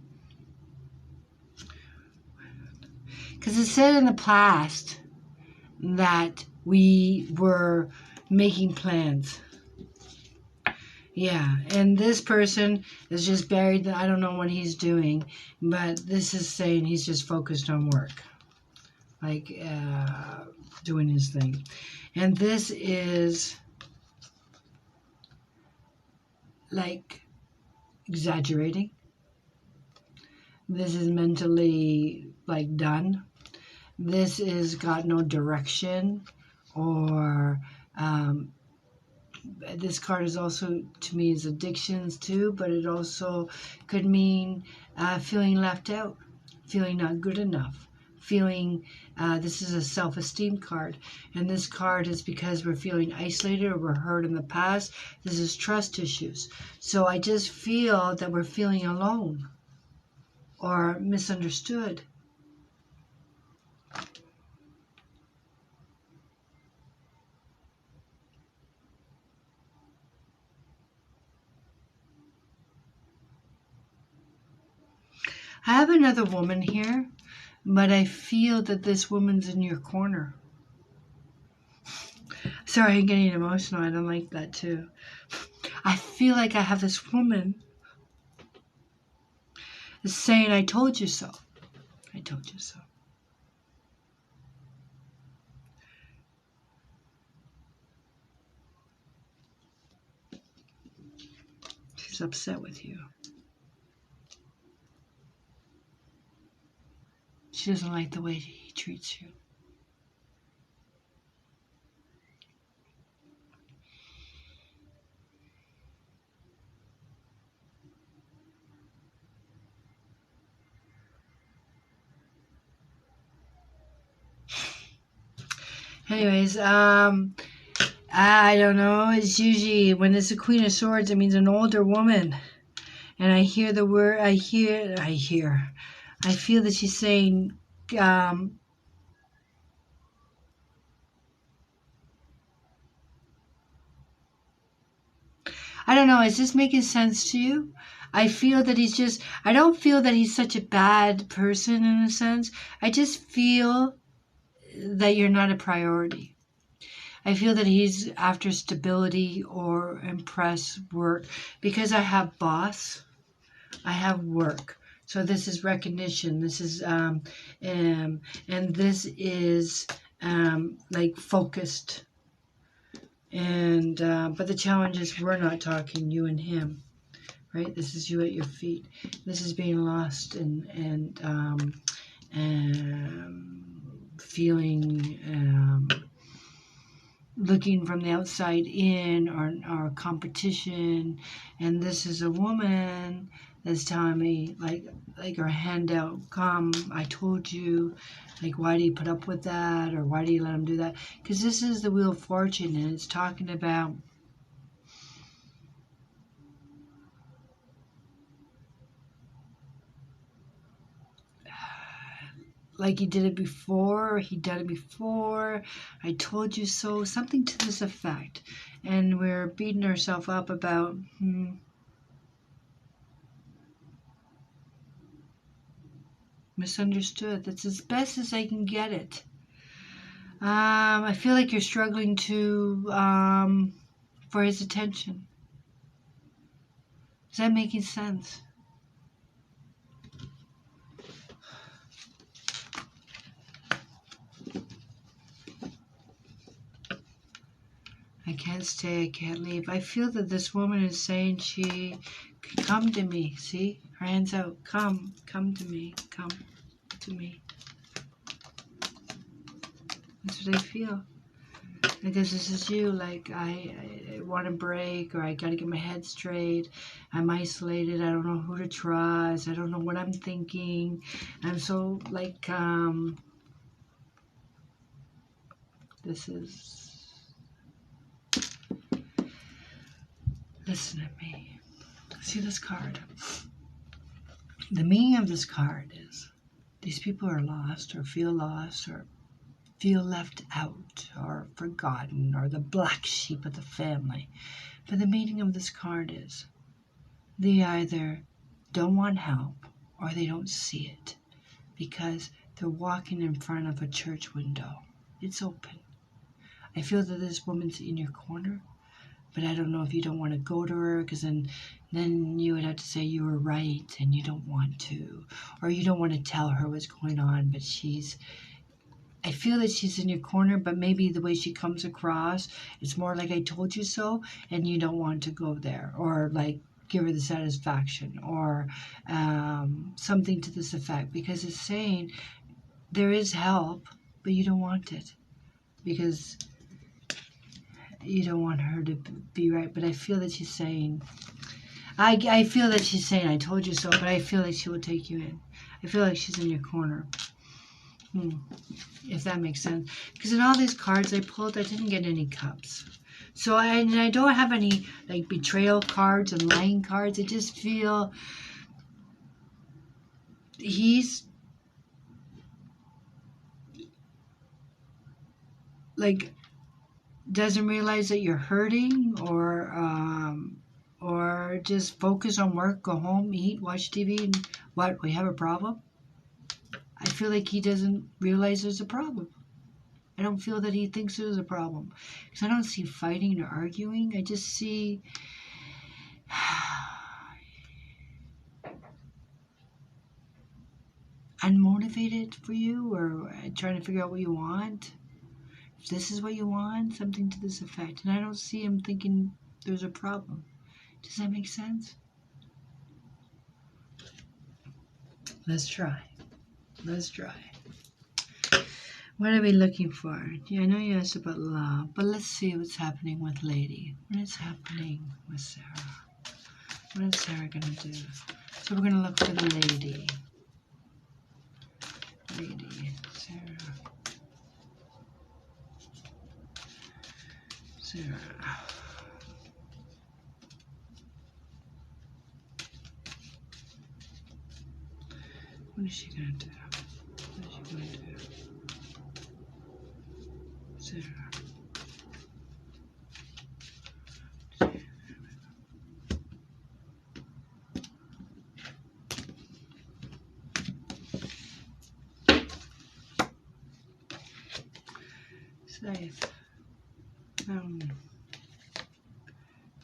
Because it said in the past that we were making plans. Yeah, and this person is just buried. I don't know what he's doing, but this is saying he's just focused on work, like doing his thing. And this is like exaggerating. This is mentally like done. This is got no direction, or this card is also, to me, is addictions too, but it also could mean feeling left out, feeling not good enough, feeling, this is a self-esteem card, and this card is because we're feeling isolated or we're hurt in the past. This is trust issues. So I just feel that we're feeling alone or misunderstood. I have another woman here, but I feel that this woman's in your corner. Sorry, I'm getting emotional. I don't like that too. I feel like I have this woman saying, I told you so. I told you so. She's upset with you. She doesn't like the way he treats you. Anyways, I don't know. It's usually, when it's a Queen of Swords, it means an older woman. And I hear the word, I feel that she's saying, I don't know, is this making sense to you? I feel that I don't feel that he's such a bad person in a sense. I just feel that you're not a priority. I feel that he's after stability or impress work, because I have boss, I have work. So this is recognition. This is and this is like focused. And but the challenge is we're not talking, you and him, right? This is you at your feet. This is being lost and feeling looking from the outside in, or competition. And this is a woman that's telling me, like her hand out, come, I told you, like, why do you put up with that, or why do you let him do that? Because this is the Wheel of Fortune, and it's talking about like he did it before, he did it before, I told you so, something to this effect. And we're beating ourselves up about, misunderstood. That's as best as I can get it. I feel like you're struggling to, for his attention. Is that making sense? I can't stay, I can't leave. I feel that this woman is saying she could come to me. See? Her hands out. Come to me. Come to me. That's what I feel. Because this is you, like, I want to break, or I got to get my head straight. I'm isolated. I don't know who to trust. I don't know what I'm thinking. I'm so, like, this is... Listen to me. See this card? The meaning of this card is These people are lost or feel left out or forgotten or the black sheep of the family. But the meaning of this card is they either don't want help or they don't see it because they're walking in front of a church window. It's open. I feel that this woman's in your corner, but I don't know if you don't want to go to her because then you would have to say you were right and you don't want to, or you don't want to tell her what's going on, but I feel that she's in your corner, but maybe the way she comes across, it's more like I told you so, and you don't want to go there, or like give her the satisfaction, or something to this effect, because it's saying there is help, but you don't want it, because you don't want her to be right. But I feel that she's saying, I feel that she's saying, I told you so, but I feel like she will take you in. I feel like she's in your corner. If that makes sense. Because in all these cards I pulled, I didn't get any cups. So I don't have any like betrayal cards and lying cards. I just feel he's like doesn't realize that you're hurting, or just focus on work, go home, eat, watch TV, and what, we have a problem? I feel like he doesn't realize there's a problem. I don't feel that he thinks there's a problem. Because I don't see fighting or arguing. I just see unmotivated for you, or trying to figure out what you want. If this is what you want, something to this effect. And I don't see him thinking there's a problem. Does that make sense? Let's try. Let's try. What are we looking for? Yeah, I know you asked about love, but let's see what's happening with Lady. What is happening with Sarah? What is Sarah going to do? So we're going to look for the Lady. Lady, Sarah. Sarah. What is she going to do? What is she going to do? Sarah. Safe.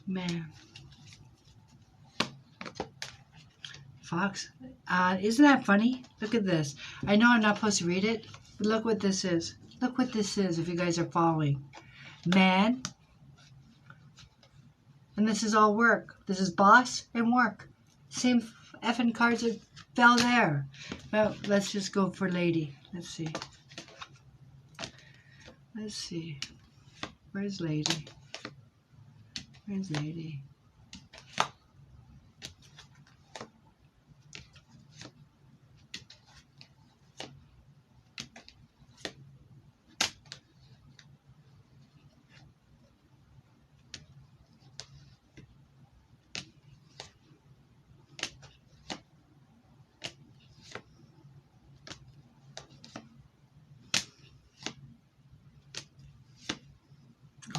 Man. Fox. Isn't that funny? Look at this. I know I'm not supposed to read it, but look what this is. Look what this is, if you guys are following. Man. And this is all work. This is boss and work. Same effing cards that fell there. Well, let's just go for Lady. Let's see. Let's see. Where's Lady? Where's Lady?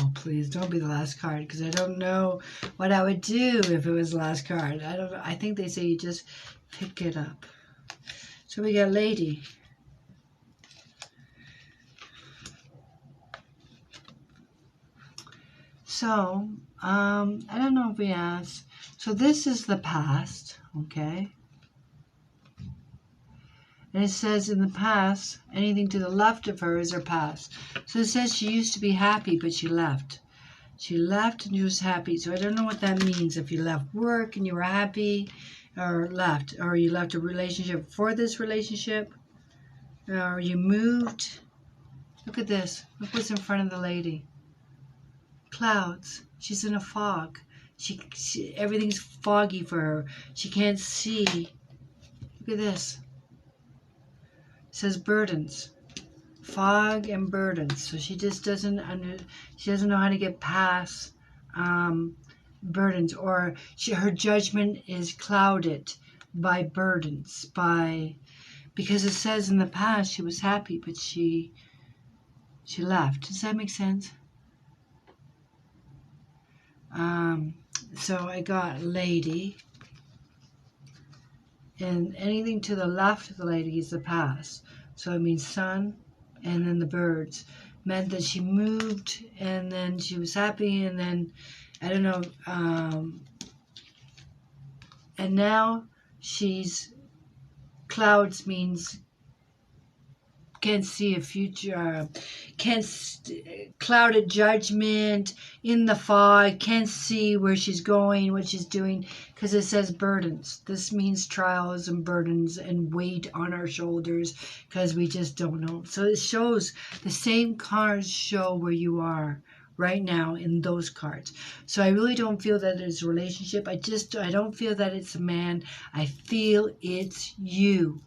Oh, please don't be the last card, because I don't know what I would do if it was the last card. I don't know. I think they say you just pick it up. So we got Lady. So, I don't know if we asked. So this is the past, okay? And it says in the past, anything to the left of her is her past. So it says she used to be happy, but she left. She left and she was happy. So I don't know what that means. If you left work and you were happy, or left. Or you left a relationship for this relationship. Or you moved. Look at this. Look what's in front of the Lady. Clouds. She's in a fog. Everything's foggy for her. She can't see. Look at this. It says burdens. Fog and burdens. So she just doesn't she doesn't know how to get past burdens, or her judgment is clouded by burdens, by Because it says in the past she was happy, but she left. Does that make sense? So I got lady, and anything to the left of the lady is the past. So it means sun, and then the birds meant that she moved, and then she was happy, and then I don't know. And now she's clouds means can't see a future, clouded judgment, in the fog, can't see where she's going, what she's doing, because it says burdens. This means trials and burdens and weight on our shoulders because we just don't know. So it shows, the same cards show where you are right now in those cards. So I really don't feel that it's a relationship. I don't feel that it's a man. I feel it's you.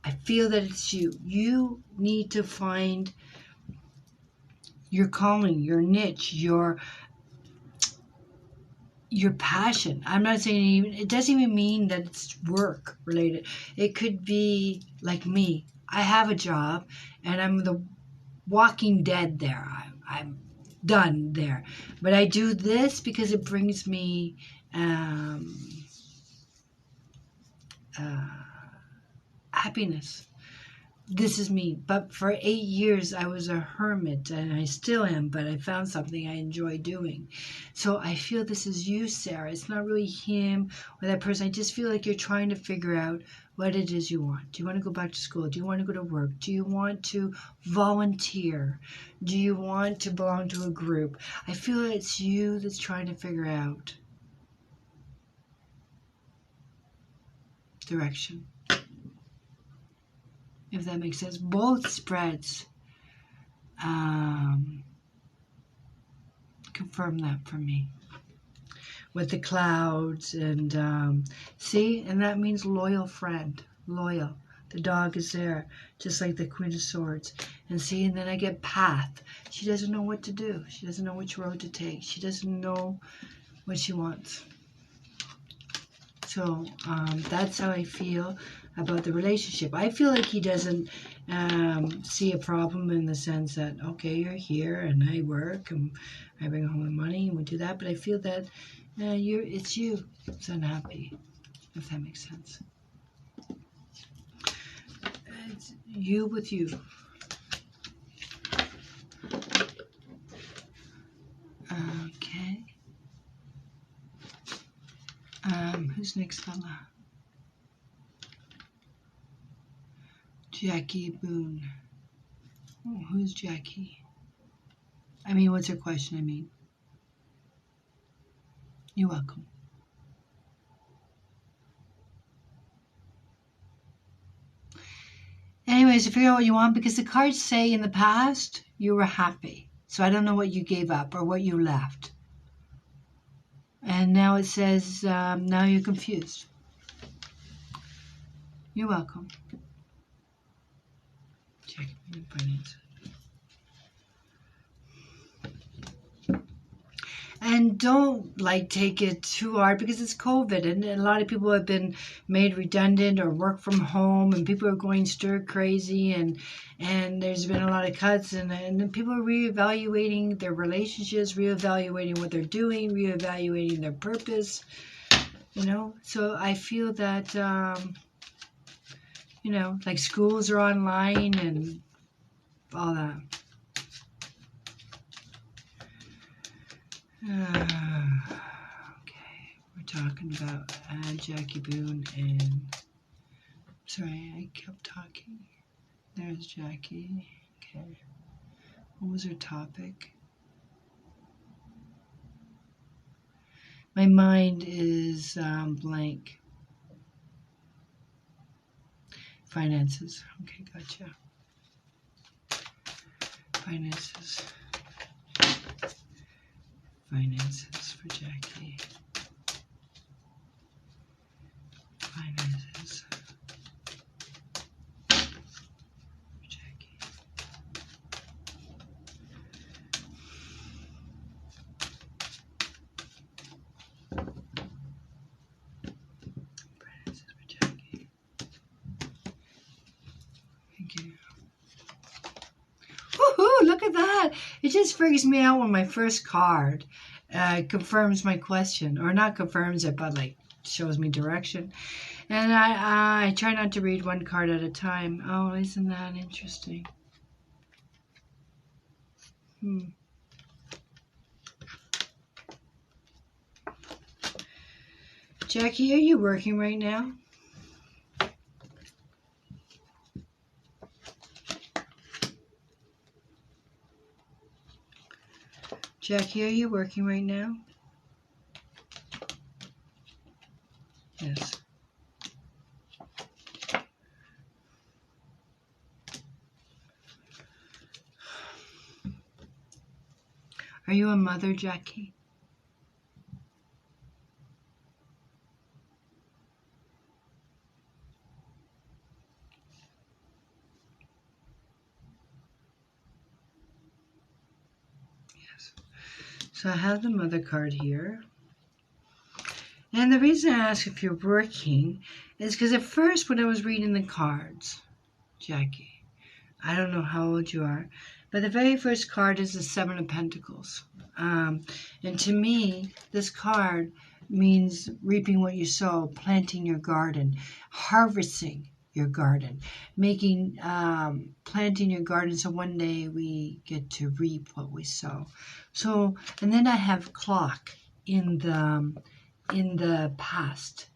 I feel that it's you. You need to find your calling, your niche, your passion. I'm not saying it doesn't even mean that it's work related. It could be like me. I have a job and I'm the walking dead there. I'm done there. But I do this because it brings me happiness. This is me. But for 8 years, I was a hermit, and I still am, but I found something I enjoy doing. So I feel this is you, Sarah. It's not really him or that person. I just feel like you're trying to figure out what it is you want. Do you want to go back to school? Do you want to go to work? Do you want to volunteer? Do you want to belong to a group? I feel it's you that's trying to figure out direction. If that makes sense. Both spreads confirm that for me. With the clouds and see, and that means loyal friend. Loyal. The dog is there, just like the Queen of Swords. And see, and then I get path. She doesn't know what to do. She doesn't know which road to take. She doesn't know what she wants. So that's how I feel about the relationship. I feel like he doesn't see a problem in the sense that, okay, you're here and I work and I bring home the money and we do that. But I feel that it's you that's unhappy, if that makes sense. It's you with you. Okay. Who's next fella? Jackie Boone. Oh, who's Jackie? I mean, what's her question? I mean, you're welcome. Anyways, to figure out what you want, because the cards say in the past you were happy. So I don't know what you gave up or what you left. And now it says now you're confused. You're welcome. Check finance. And don't take it too hard because it's COVID and a lot of people have been made redundant or work from home and people are going stir crazy and there's been a lot of cuts and people are reevaluating their relationships, reevaluating what they're doing, reevaluating their purpose, So I feel that, like schools are online and all that. Okay, we're talking about Jackie Boone and sorry, I kept talking. There's Jackie. Okay, what was her topic? My mind is blank. Finances. Okay, gotcha. Finances. Finances for Jackie. Finances for Jackie. Finances for Jackie. that? It just freaks me out when my first card confirms my question, or not confirms it, but like shows me direction. And I try not to read one card at a time. Oh, isn't that interesting? Jackie, are you working right now? Jackie, are you working right now? Yes. Are you a mother, Jackie? Yes. So I have the mother card here. And the reason I ask if you're working is because at first when I was reading the cards, Jackie, I don't know how old you are, but the very first card is the Seven of Pentacles. And to me, this card means reaping what you sow, planting your garden, harvesting your garden, making, planting your garden so one day we get to reap what we sow. So, and then I have clock in the past.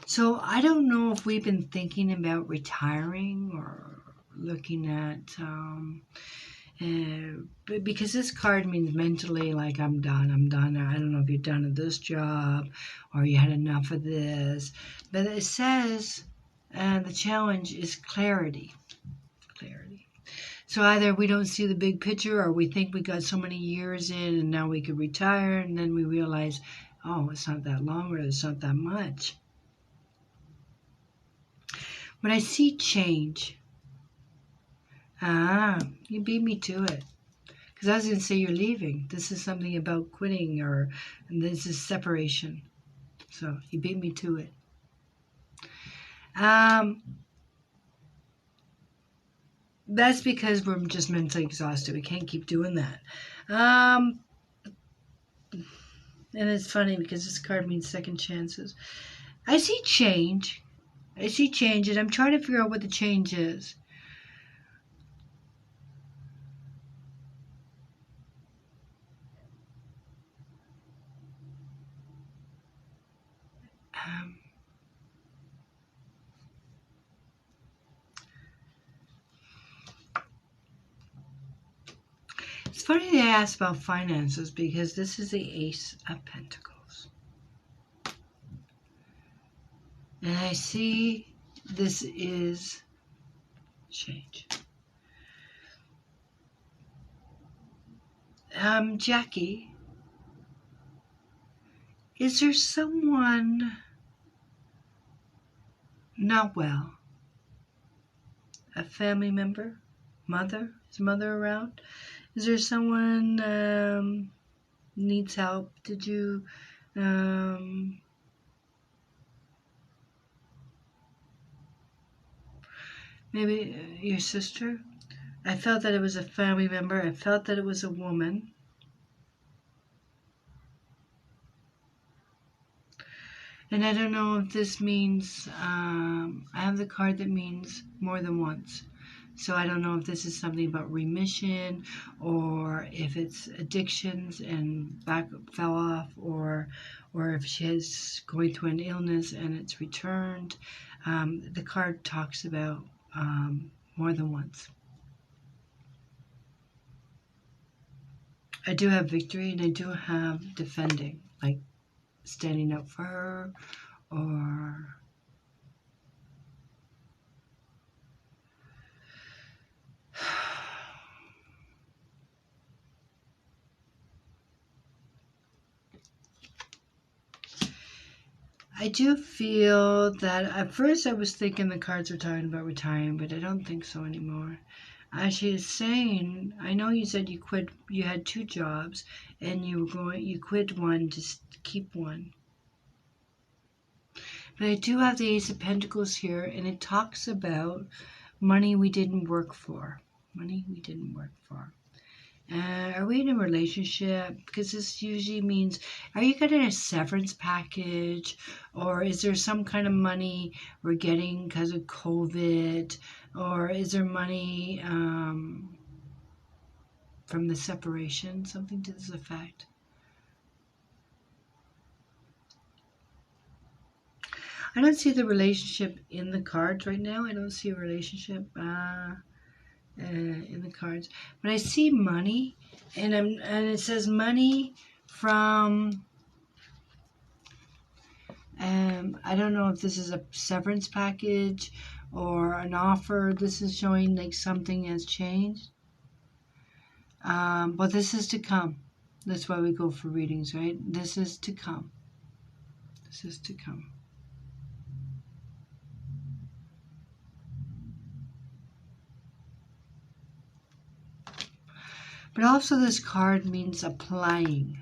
So I don't know if we've been thinking about retiring or looking at, because this card means mentally like I'm done. I don't know if you're done at this job or you had enough of this. But it says the challenge is clarity. Clarity. So either we don't see the big picture or we think we got so many years in and now we could retire, and then we realize, oh, it's not that long or it's not that much. When I see change, you beat me to it. Because I was going to say you're leaving. This is something about quitting, or and this is separation. So you beat me to it. That's because we're just mentally exhausted. We can't keep doing that. And it's funny because this card means second chances. I see change. I see change, and I'm trying to figure out what the change is. It's funny they asked about finances because this is the Ace of Pentacles. And I see this is change. Jackie, is there someone not well? A family member? Mother? Is mother around? Is there someone needs help? Did you maybe your sister? I felt that it was a family member. I felt that it was a woman. And I don't know if this means, I have the card that means more than once. So I don't know if this is something about remission, or if it's addictions and fell off, or if she is going through an illness and it's returned. The card talks about more than once. I do have victory, and I do have defending, like standing up for her, or I do feel that at first I was thinking the cards were talking about retiring, but I don't think so anymore. She is saying, I know you said you quit, you had 2 jobs, and you quit one to keep one. But I do have the Ace of Pentacles here, and it talks about money we didn't work for. Money we didn't work for. Are we in a relationship? Because this usually means, are you getting a severance package? Or is there some kind of money we're getting because of COVID? Or is there money from the separation? Something to this effect. I don't see the relationship in the cards right now. I don't see a relationship in the cards. But I see money, and it says money from... I don't know if this is a severance package or an offer. This is showing like something has changed. But this is to come. That's why we go for readings, right? This is to come. This is to come. But also this card means applying.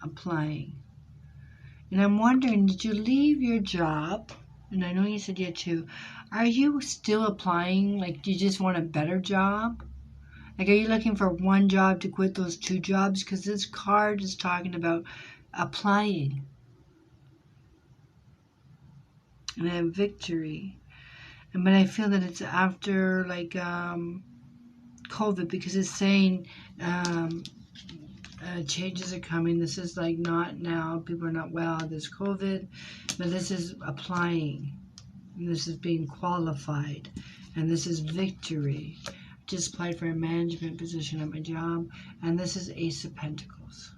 Applying. And I'm wondering, did you leave your job? And I know you said you had two. Are you still applying? Like, do you just want a better job? Like, are you looking for one job to quit those two jobs? Because this card is talking about applying. And I have victory. But I feel that it's after, like, COVID, because it's saying changes are coming. This is like not now. People are not well. There's COVID. But this is applying. And this is being qualified. And this is victory. Just applied for a management position at my job. And this is Ace of Pentacles.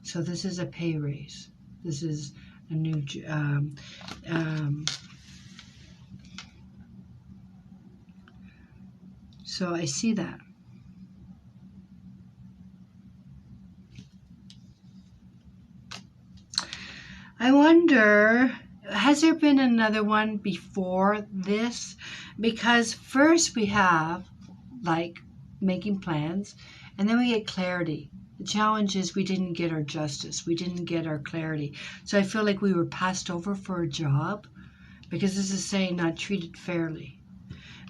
So this is a pay raise. This is a new... so I see that. I wonder, has there been another one before this? Because first we have, like, making plans, and then we get clarity. The challenge is we didn't get our justice. We didn't get our clarity. So I feel like we were passed over for a job, because this is saying not treated fairly.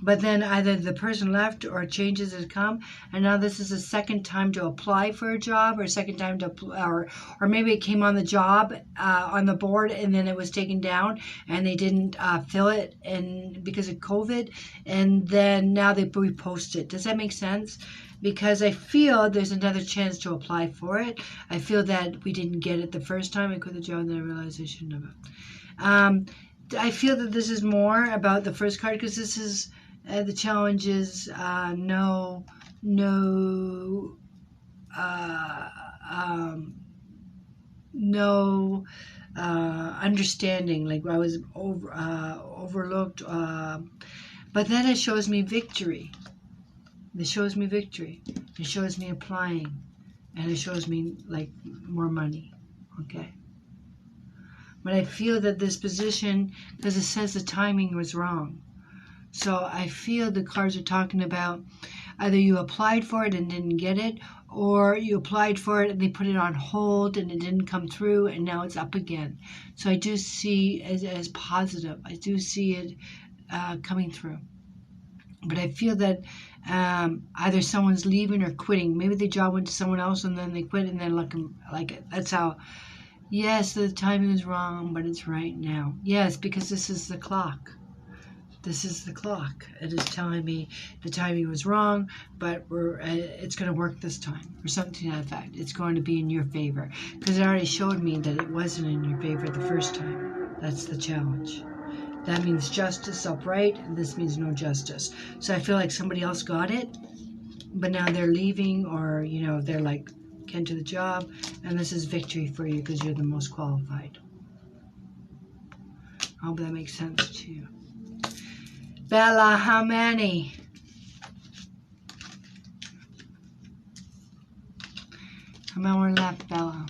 But then either the person left or changes have come, and now this is a second time to apply for a job, or a second time to, or maybe it came on the job on the board and then it was taken down and they didn't fill it, and because of COVID, and then now they repost it. Does that make sense? Because I feel there's another chance to apply for it. I feel that we didn't get it the first time. I quit the job and then I realized I shouldn't have. I feel that this is more about the first card, because this is the challenge is no understanding. Like I was overlooked, but then it shows me victory. It shows me victory. It shows me applying, and it shows me like more money. Okay. But I feel that this position, because it says the timing was wrong. So I feel the cards are talking about either you applied for it and didn't get it, or you applied for it and they put it on hold and it didn't come through and now it's up again. So I do see it as positive. I do see it coming through. But I feel that either someone's leaving or quitting. Maybe the job went to someone else and then they quit and then looking like it. That's how. Yes, the timing is wrong, but it's right now. Yes, because this is the clock. This is the clock. It is telling me the timing was wrong, but it's going to work this time, or something to that effect. It's going to be in your favor, because it already showed me that it wasn't in your favor the first time. That's the challenge. That means justice upright, and this means no justice. So I feel like somebody else got it, but now they're leaving, or they're like can't do the job, and this is victory for you because you're the most qualified. I hope that makes sense to you. Bella, how many? How many more left, Bella?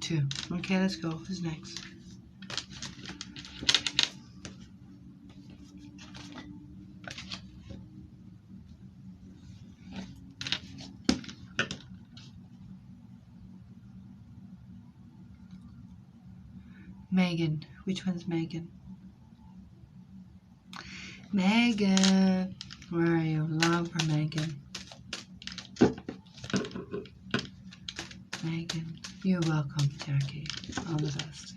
Two. Okay, let's go. Who's next? Megan. Which one's Megan? Megan. Where are you? Love for Megan. Megan. You're welcome, Jackie. All the best.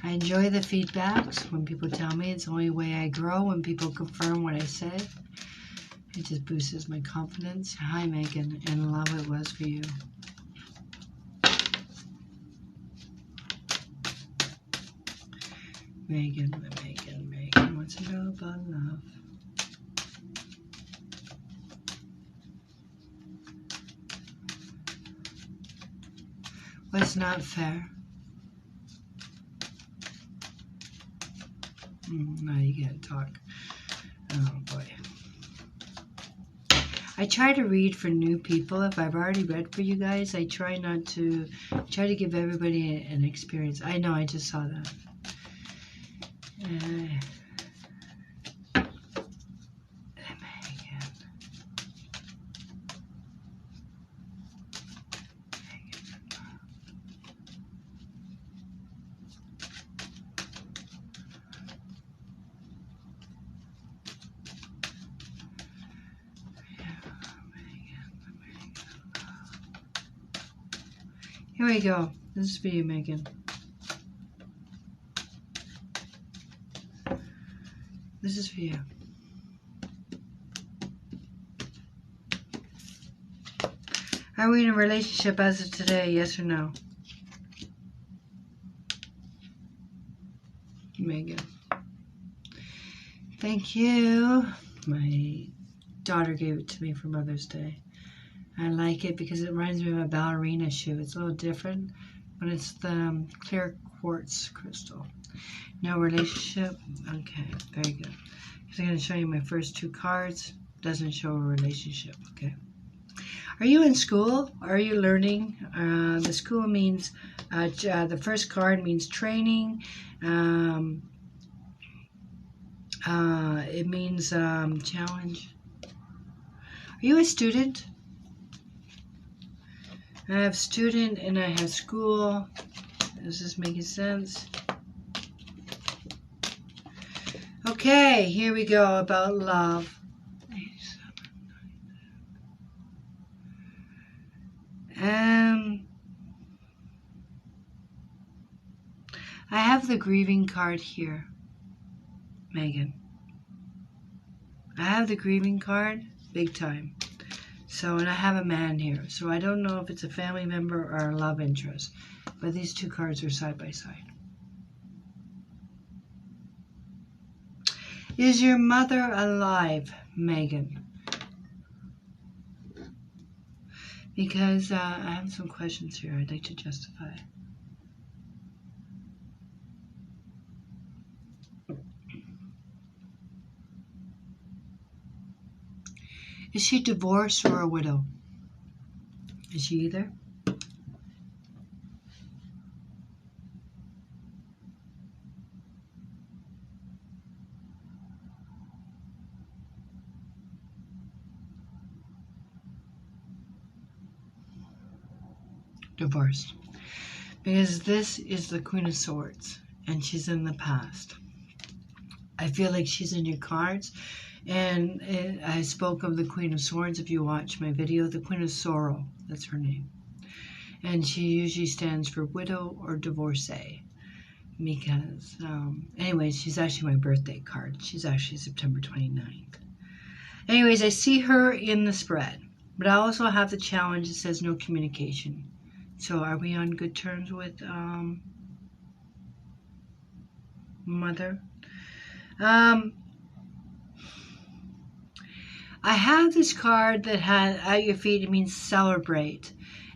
I enjoy the feedbacks when people tell me. It's the only way I grow, when people confirm what I say. It just boosts my confidence. Hi, Megan, and love it was for you. Megan wants to know about love. What's not fair? No, you can't talk. Oh, boy. I try to read for new people. If I've already read for you guys, I try not to. Try to give everybody an experience. I know, I just saw that. Here we go. This is for you, Megan. This is for you. Are we in a relationship as of today? Yes or no? Megan. Thank you. My daughter gave it to me for Mother's Day. I like it because it reminds me of a ballerina shoe. It's a little different, but it's the clear quartz crystal. No relationship? Okay, very good. So I'm going to show you my first two cards. Doesn't show a relationship, okay? Are you in school? Are you learning? The school means, the first card means training. It means challenge. Are you a student? I have student and I have school. Is this making sense? Okay, here we go about love. I have the grieving card here, Megan. I have the grieving card, big time. So, and I have a man here. So I don't know if it's a family member or a love interest. But these two cards are side by side. Is your mother alive, Megan? Because I have some questions here I'd like to justify. Is she divorced or a widow? Is she either? Divorced. Because this is the Queen of Swords, and she's in the past. I feel like she's in your cards. And I spoke of the Queen of Swords. If you watch my video, the Queen of Sorrow, that's her name. And she usually stands for widow or divorcee. Because, anyways, she's actually my birthday card. She's actually September 29th. Anyways, I see her in the spread. But I also have the challenge that says no communication. So are we on good terms with Mother? I have this card that has, at your feet, it means celebrate.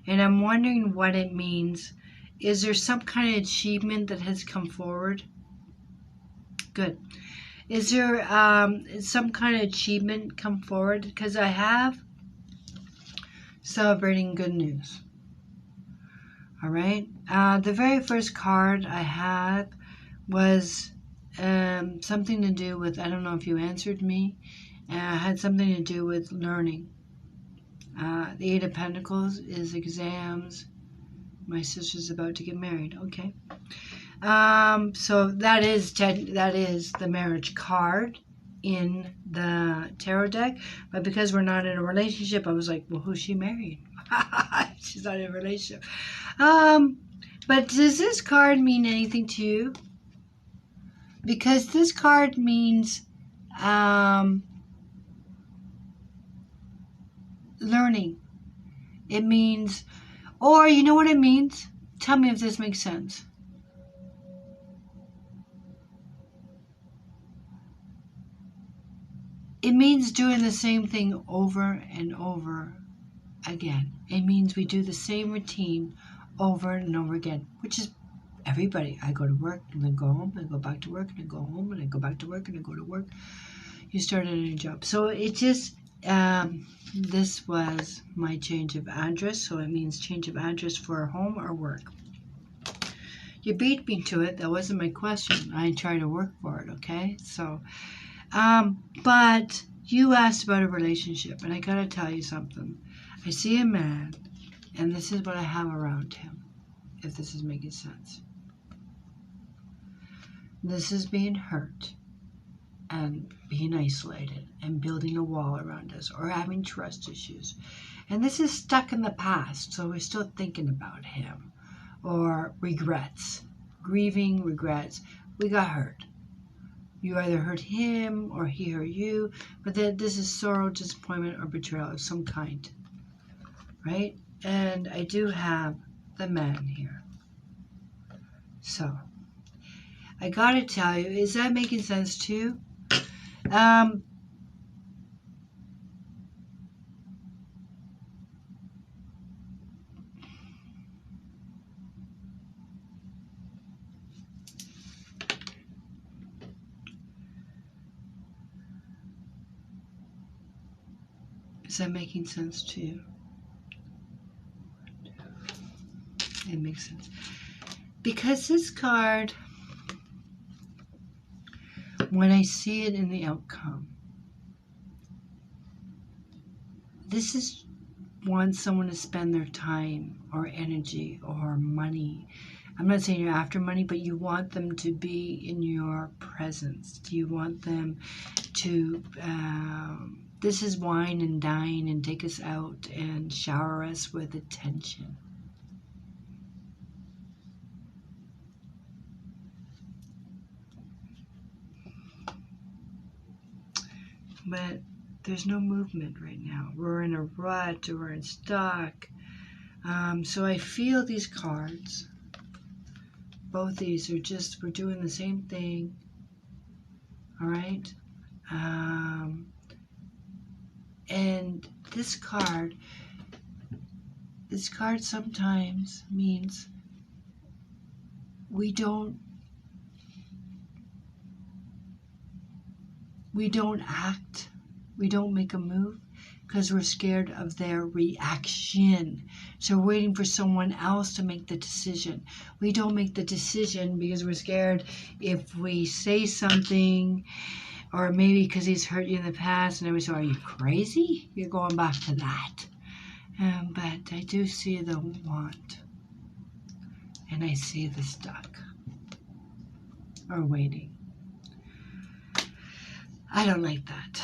And I'm wondering what it means. Is there some kind of achievement that has come forward? Good. Is there some kind of achievement come forward? Because I have celebrating good news. All right. The very first card I had was something to do with, I don't know if you answered me, had something to do with learning. The Eight of Pentacles is exams, My sister's about to get married. Okay. So that is the marriage card in the tarot deck. But because we're not in a relationship, I was like, well, who's she marrying? She's not in a relationship. But does this card mean anything to you? Because this card means learning. It means, or you know what it means? Tell me if this makes sense. It means doing the same thing over and over again. It means we do the same routine over and over again, which is everybody. I go to work and then go home, and I go back to work and I go home, and I go back to work and I go to work. You start a new job. So it just, this was my change of address. So it means change of address for home or work. You beat me to it. That wasn't my question. I tried to work for it, okay? So, but you asked about a relationship, and I gotta tell you something. I see a man, and this is what I have around him, if this is making sense. This is being hurt and being isolated and building a wall around us or having trust issues. And this is stuck in the past, so we're still thinking about him. Or regrets, grieving regrets. We got hurt. You either hurt him or he hurt you, but that this is sorrow, disappointment, or betrayal of some kind, right? And I do have the man here. So, I gotta tell you, is that making sense to you? Is that making sense to you? It makes sense. Because this card, when I see it in the outcome, this is wants someone to spend their time or energy or money. I'm not saying you're after money, but you want them to be in your presence. You want them to, this is wine and dine and take us out and shower us with attention. But there's no movement right now. We're in a rut, or we're in stuck. So I feel these cards, both these are just, we're doing the same thing. All right. And this card sometimes means we don't act, we don't make a move because we're scared of their reaction. So we're waiting for someone else to make the decision. We don't make the decision because we're scared if we say something, or maybe because he's hurt you in the past and everybody says, are you crazy? You're going back to that. But I do see the want, and I see the stuck or waiting. I don't like that.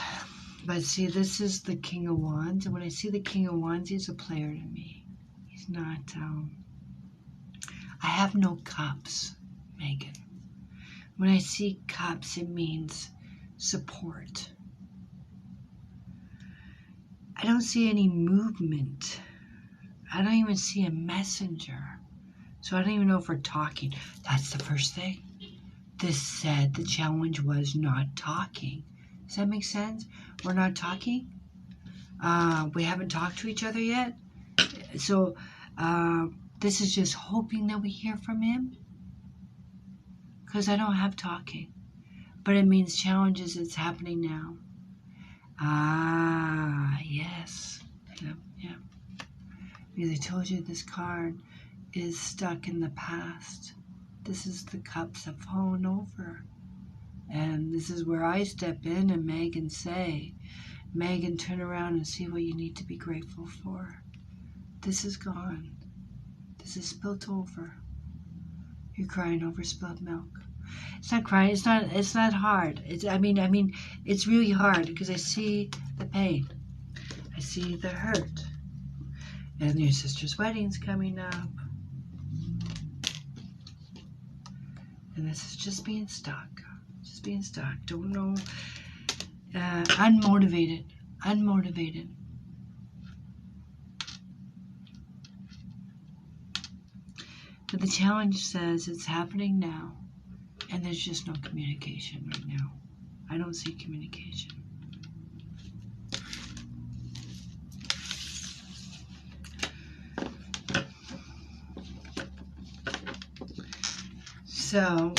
But see, this is the King of Wands. And when I see the King of Wands, he's a player to me. He's not, I have no cups, Megan. When I see cups, it means support. I don't see any movement. I don't even see a messenger. So I don't even know if we're talking. That's the first thing. This said the challenge was not talking. Does that make sense? We're not talking. We haven't talked to each other yet. So this is just hoping that we hear from him. Because I don't have talking. But it means challenges, it's happening now. Yes. Yeah. Because I told you this card is stuck in the past. This is the cups have fallen over. And this is where I step in and Megan say, Megan, turn around and see what you need to be grateful for. This is gone. This is spilt over. You're crying over spilled milk. It's not crying. It's not hard. I mean, it's really hard because I see the pain. I see the hurt. And your sister's wedding's coming up. And this is just being stuck. Just being stuck. Don't know. Unmotivated. Unmotivated. But the challenge says it's happening now, and there's just no communication right now. I don't see communication. So,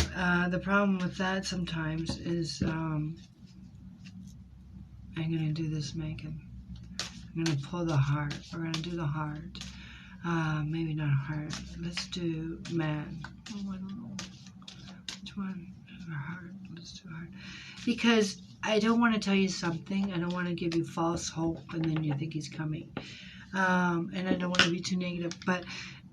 the problem with that sometimes is, I'm going to do this, Megan. I'm going to pull the heart. We're going to do the heart. Maybe not heart. Let's do man. Oh, I don't know. Which one? Or heart. Let's do heart. Because I don't want to tell you something. I don't want to give you false hope and then you think he's coming. And I don't want to be too negative. But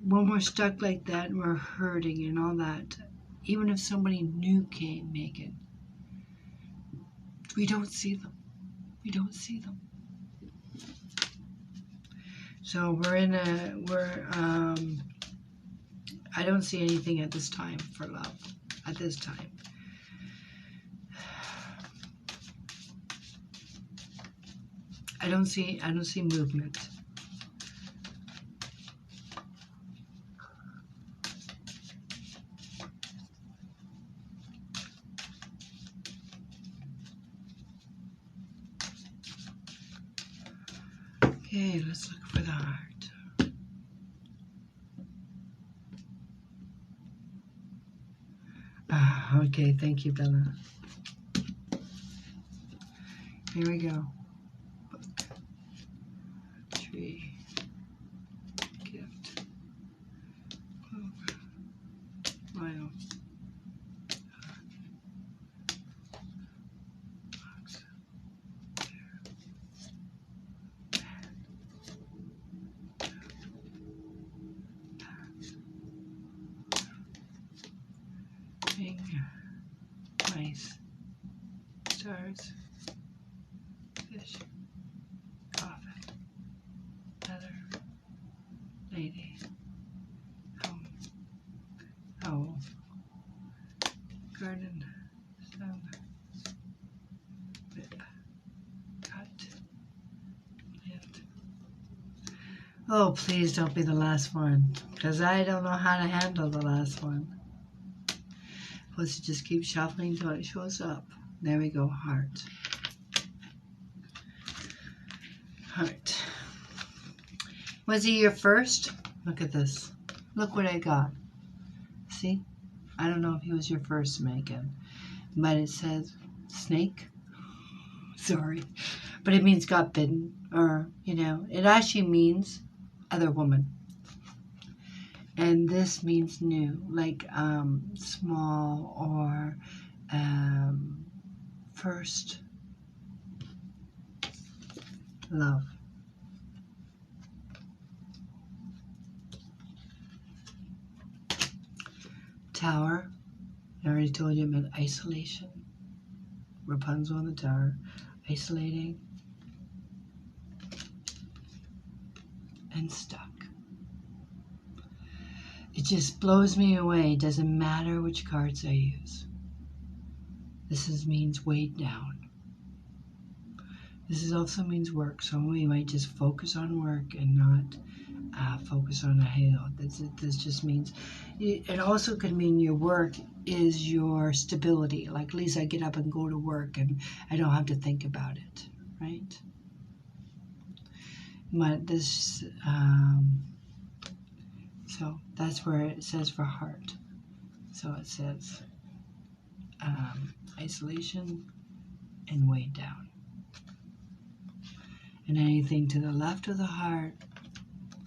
when we're stuck like that and we're hurting and all that, even if somebody new came, Megan, we don't see them. We don't see them. So I don't see anything at this time for love. At this time. I don't see movement. Okay, let's look for the heart. Okay, thank you, Bella. Here we go. Book. Tree. Gift. Clover. Vial. Box. Ring. Mice. Stars. Fish. Coffin. Leather. Lady. Home. Owl. Garden. Stone. Whip. Cut. Lift. Oh, please don't be the last one, because I don't know how to handle the last one. Plus, just keep shuffling until it shows up. There we go, heart. Heart. Was he your first? Look at this. Look what I got. See? I don't know if he was your first, Megan. But it says snake. Sorry. But it means got bitten. Or, you know, it actually means other woman. And this means new, like small or first love. Tower, I already told you it meant isolation. Rapunzel on the tower, isolating and stuck. It just blows me away. It doesn't matter which cards I use. This means weighed down. This also means work. So we might just focus on work and not focus on a hail. This just means, it also could mean your work is your stability. Like, at least I get up and go to work and I don't have to think about it, right? But this, so that's where it says for heart. So it says isolation and weighed down. And anything to the left of the heart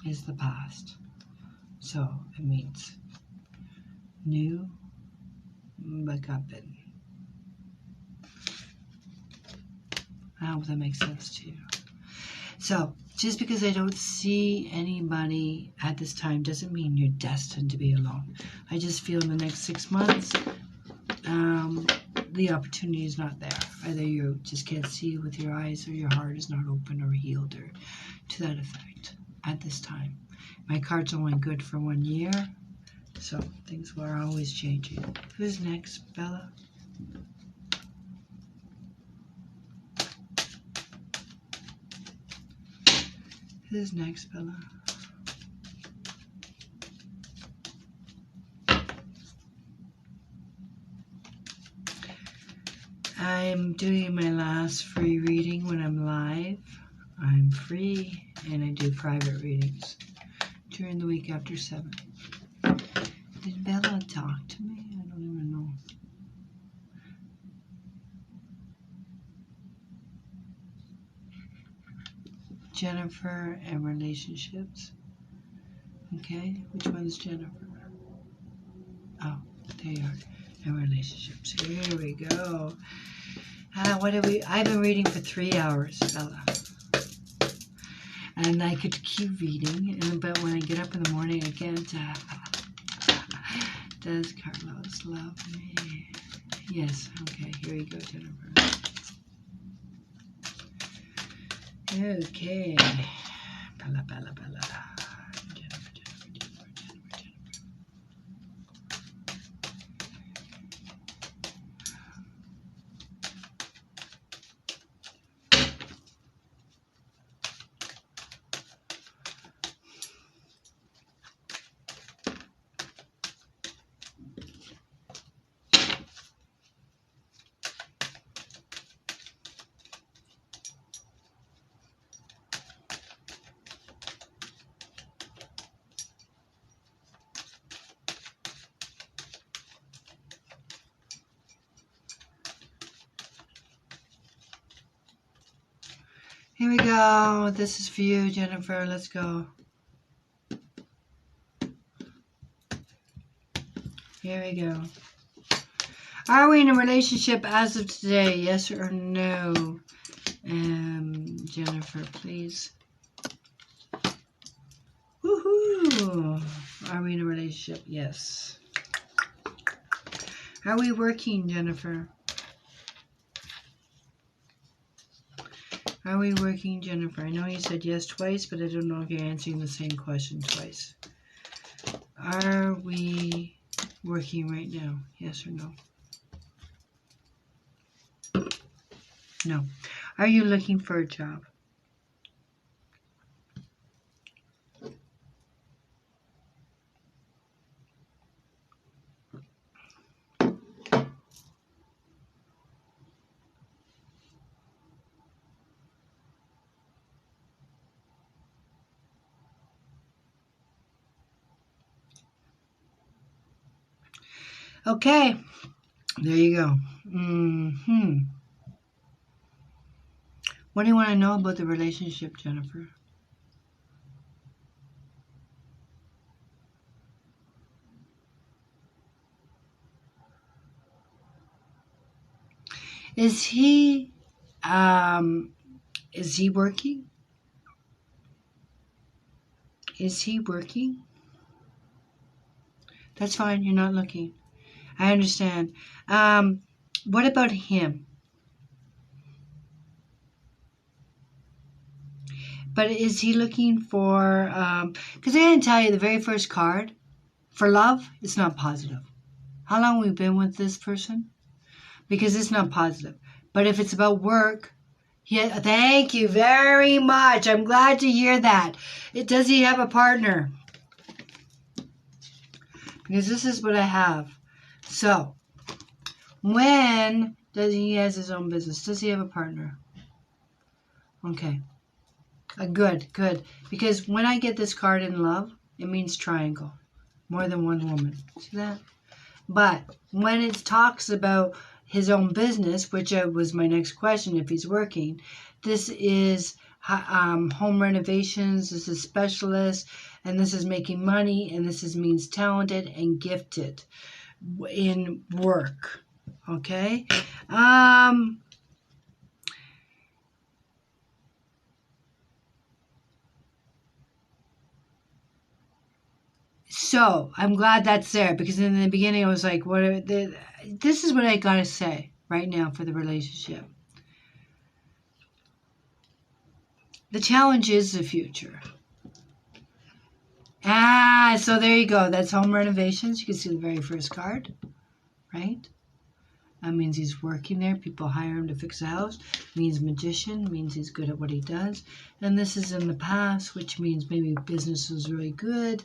is the past. So it means new but got bitten. I hope that makes sense to you. So, just because I don't see anybody at this time doesn't mean you're destined to be alone. I just feel in the next 6 months, the opportunity is not there. Either you just can't see with your eyes, or your heart is not open or healed, or to that effect at this time. My card's only good for 1 year, so things are always changing. Who's next, Bella? Who's next, Bella? I'm doing my last free reading when I'm live. I'm free, and I do private readings during the week after 7. Did Bella talk to me? I don't even know. Jennifer and relationships. Okay, which one's Jennifer? Oh, there you are. And relationships. Here we go. What have we? I've been reading for 3 hours, Bella. And I could keep reading, but when I get up in the morning, I can't. Does Carlos love me? Yes. Okay, here we go, Jennifer. Okay. Bella, Bella, Bella. Jennifer, Jennifer, Jennifer, Jennifer, Jennifer. Here we go. This is for you, Jennifer. Let's go. Here we go. Are we in a relationship as of today? Yes or no? Jennifer, please. Woohoo! Are we in a relationship? Yes. Are we working, Jennifer? Are we working, Jennifer? I know you said yes twice, but I don't know if you're answering the same question twice. Are we working right now? Yes or no? No. Are you looking for a job? Okay. There you go. What do you want to know about the relationship, Jennifer? Is he working? Is he working? That's fine. You're not looking. I understand. What about him? But is he looking for, because I didn't tell you the very first card for love, it's not positive. How long have we been with this person? Because it's not positive. But if it's about work, yeah, thank you very much. I'm glad to hear that. Does he have a partner? Because this is what I have. So, when does he has his own business? Does he have a partner? Okay. Good. Because when I get this card in love, it means triangle. More than one woman. See that? But when it talks about his own business, which was my next question, if he's working, this is home renovations, this is specialist, and this is making money, and this means talented and gifted in work. Okay? So I'm glad that's there, because in the beginning I was like, this is what I got to say right now for the relationship. The challenge is the future. So there you go. That's home renovations. You can see the very first card, right? That means he's working there. People hire him to fix a house. Means magician. Means he's good at what he does. And this is in the past, which means maybe business was really good.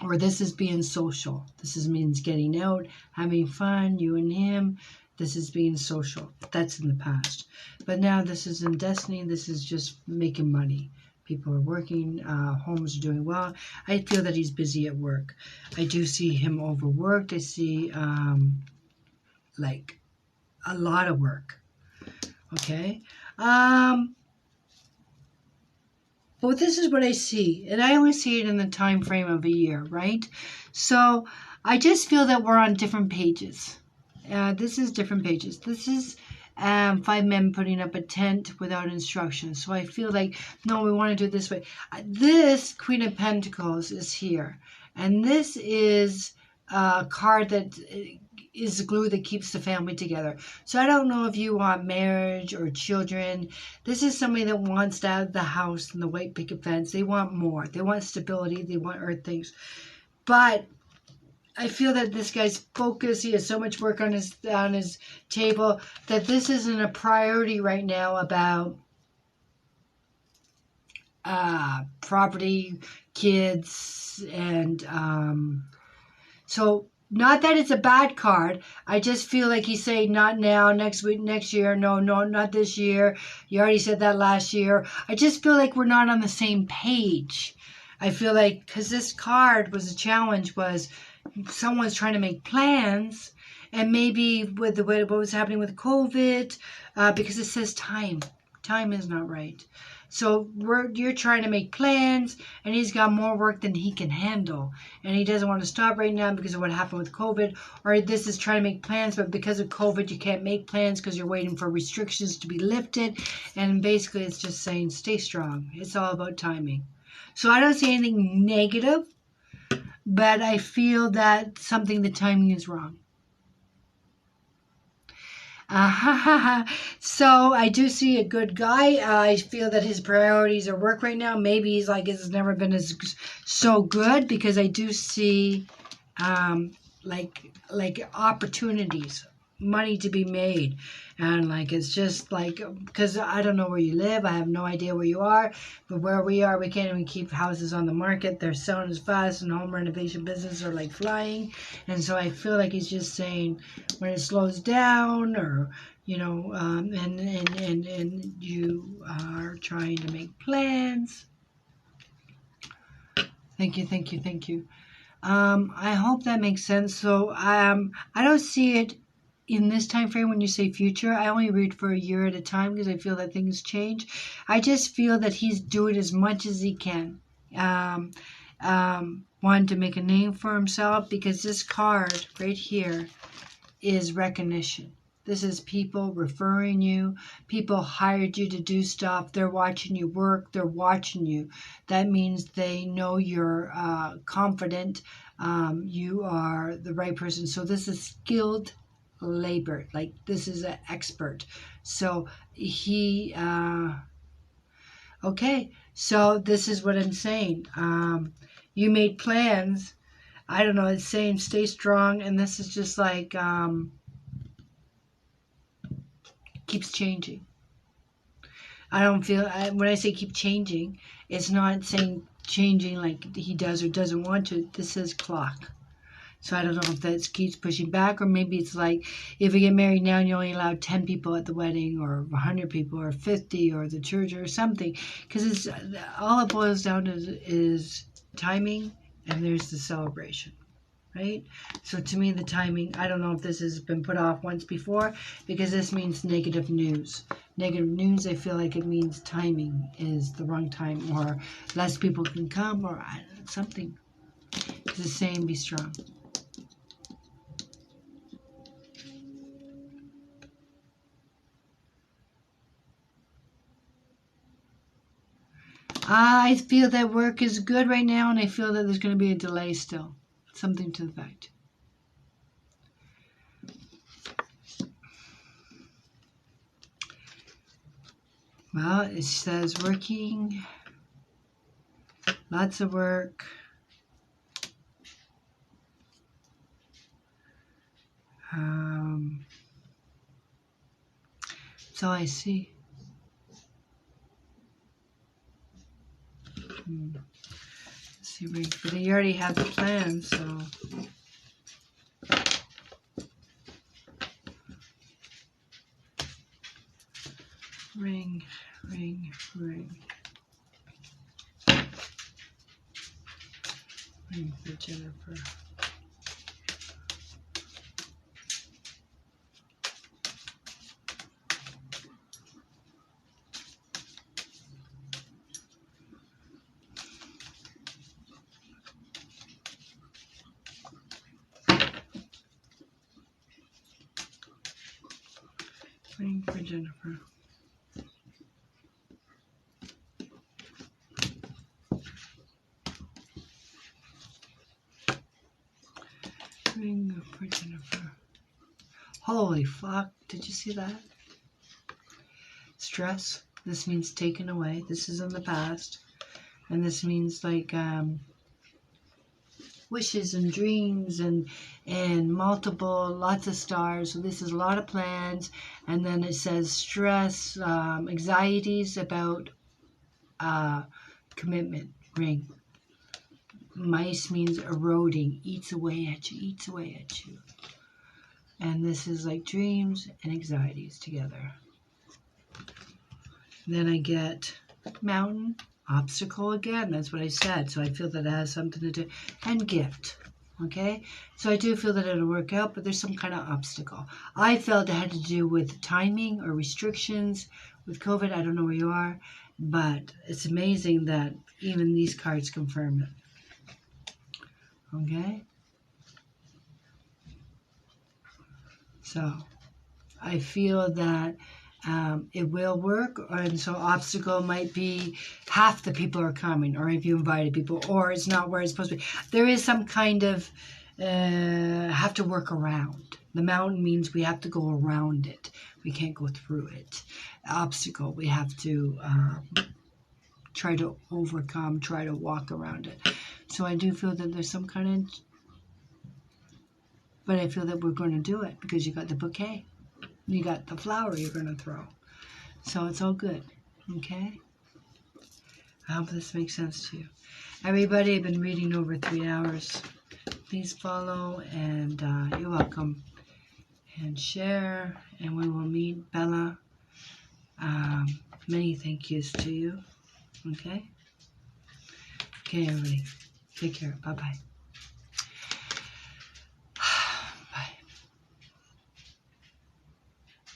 Or this is being social. Means getting out, having fun, you and him. This is being social. That's in the past. But now this is in destiny. This is just making money. People are working. Homes are doing well. I feel that he's busy at work. I do see him overworked. I see like a lot of work. Okay. But this is what I see, and I only see it in the time frame of a year, right? So I just feel that we're on different pages. This is different pages. This is 5 men putting up a tent without instructions. So I feel like, no, we want to do it this way. This Queen of Pentacles is here, and this is a card that is the glue that keeps the family together. So I don't know if you want marriage or children. This is somebody that wants to have the house and the white picket fence. They want more. They want stability. They want earth things. But I feel that this guy's focused. He has so much work on his table that this isn't a priority right now about property, kids, and so not that it's a bad card. I just feel like he's saying not now, next week, next year. No, not this year. You already said that last year. I just feel like we're not on the same page. I feel like, because this card was a challenge, was someone's trying to make plans, and maybe with what was happening with COVID, because it says time. Time is not right. So you're trying to make plans, and he's got more work than he can handle. And he doesn't want to stop right now because of what happened with COVID. Or this is trying to make plans, but because of COVID, you can't make plans because you're waiting for restrictions to be lifted. And basically, it's just saying, stay strong. It's all about timing. So I don't see anything negative, but I feel that the timing is wrong. So I do see a good guy. I feel that his priorities are work right now. Maybe he's like, it's never been so good, because I do see like opportunities, money to be made. And like, it's just like, because I don't know where you live. I have no idea where you are, but where we are, we can't even keep houses on the market. They're selling as fast, and home renovation businesses are like flying. And so I feel like he's just saying, when it slows down, or and you are trying to make plans. Thank you. I hope that makes sense. So I don't see it in this time frame. When you say future, I only read for a year at a time, because I feel that things change. I just feel that he's doing as much as he can. Wanted to make a name for himself, because this card right here is recognition. This is people referring you. People hired you to do stuff. They're watching you work. They're watching you. That means they know you're confident. You are the right person. So this is skilled labor. Like, this is an expert. So he... okay. So this is what I'm saying. You made plans. I don't know. It's saying stay strong. And this is just like... keeps changing. I don't feel, when I say keep changing, it's not saying changing like he does or doesn't want to. This says clock. So I don't know if that keeps pushing back, or maybe it's like, if you get married now and you only allow 10 people at the wedding, or 100 people, or 50, or the church, or something. Because it's all it boils down to is timing, and there's the celebration. Right? So to me, the timing, I don't know if this has been put off once before, because this means negative news. Negative news, I feel like it means timing is the wrong time, or less people can come, or something. It's the same, be strong. I feel that work is good right now, and I feel that there's going to be a delay still. Something to the fact. Well, it says working, lots of work. That's all I see. Let's see, but you already have the plan, so. Ring, ring, ring. Ring for Jennifer. Ring for Jennifer. Ring for Jennifer. Holy fuck, did you see that? Stress. This means taken away. This is in the past. And this means like wishes and dreams and multiple, lots of stars. So this is a lot of plans. And then it says stress, anxieties about commitment. Ring. Mice means eroding, eats away at you, eats away at you. And this is like dreams and anxieties together. Then I get mountain, obstacle again. That's what I said. So I feel that it has something to do. And gift. Okay? So I do feel that it'll work out, but there's some kind of obstacle. I felt it had to do with timing or restrictions with COVID. I don't know where you are. But it's amazing that even these cards confirm it. Okay? So I feel that it will work, and so obstacle might be half the people are coming, or if you invited people, or it's not where it's supposed to be. There is some kind of have to work around. The mountain means we have to go around it. We can't go through it. Obstacle, we have to try to overcome, try to walk around it. So I do feel that there's some kind of, but I feel that we're going to do it because you got the bouquet. You got the flower you're going to throw. So it's all good. Okay? I hope this makes sense to you. Everybody, I've been reading over 3 hours. Please follow, and you're welcome. And share, and we will meet. Bella, many thank yous to you. Okay? Okay, everybody. Take care. Bye-bye.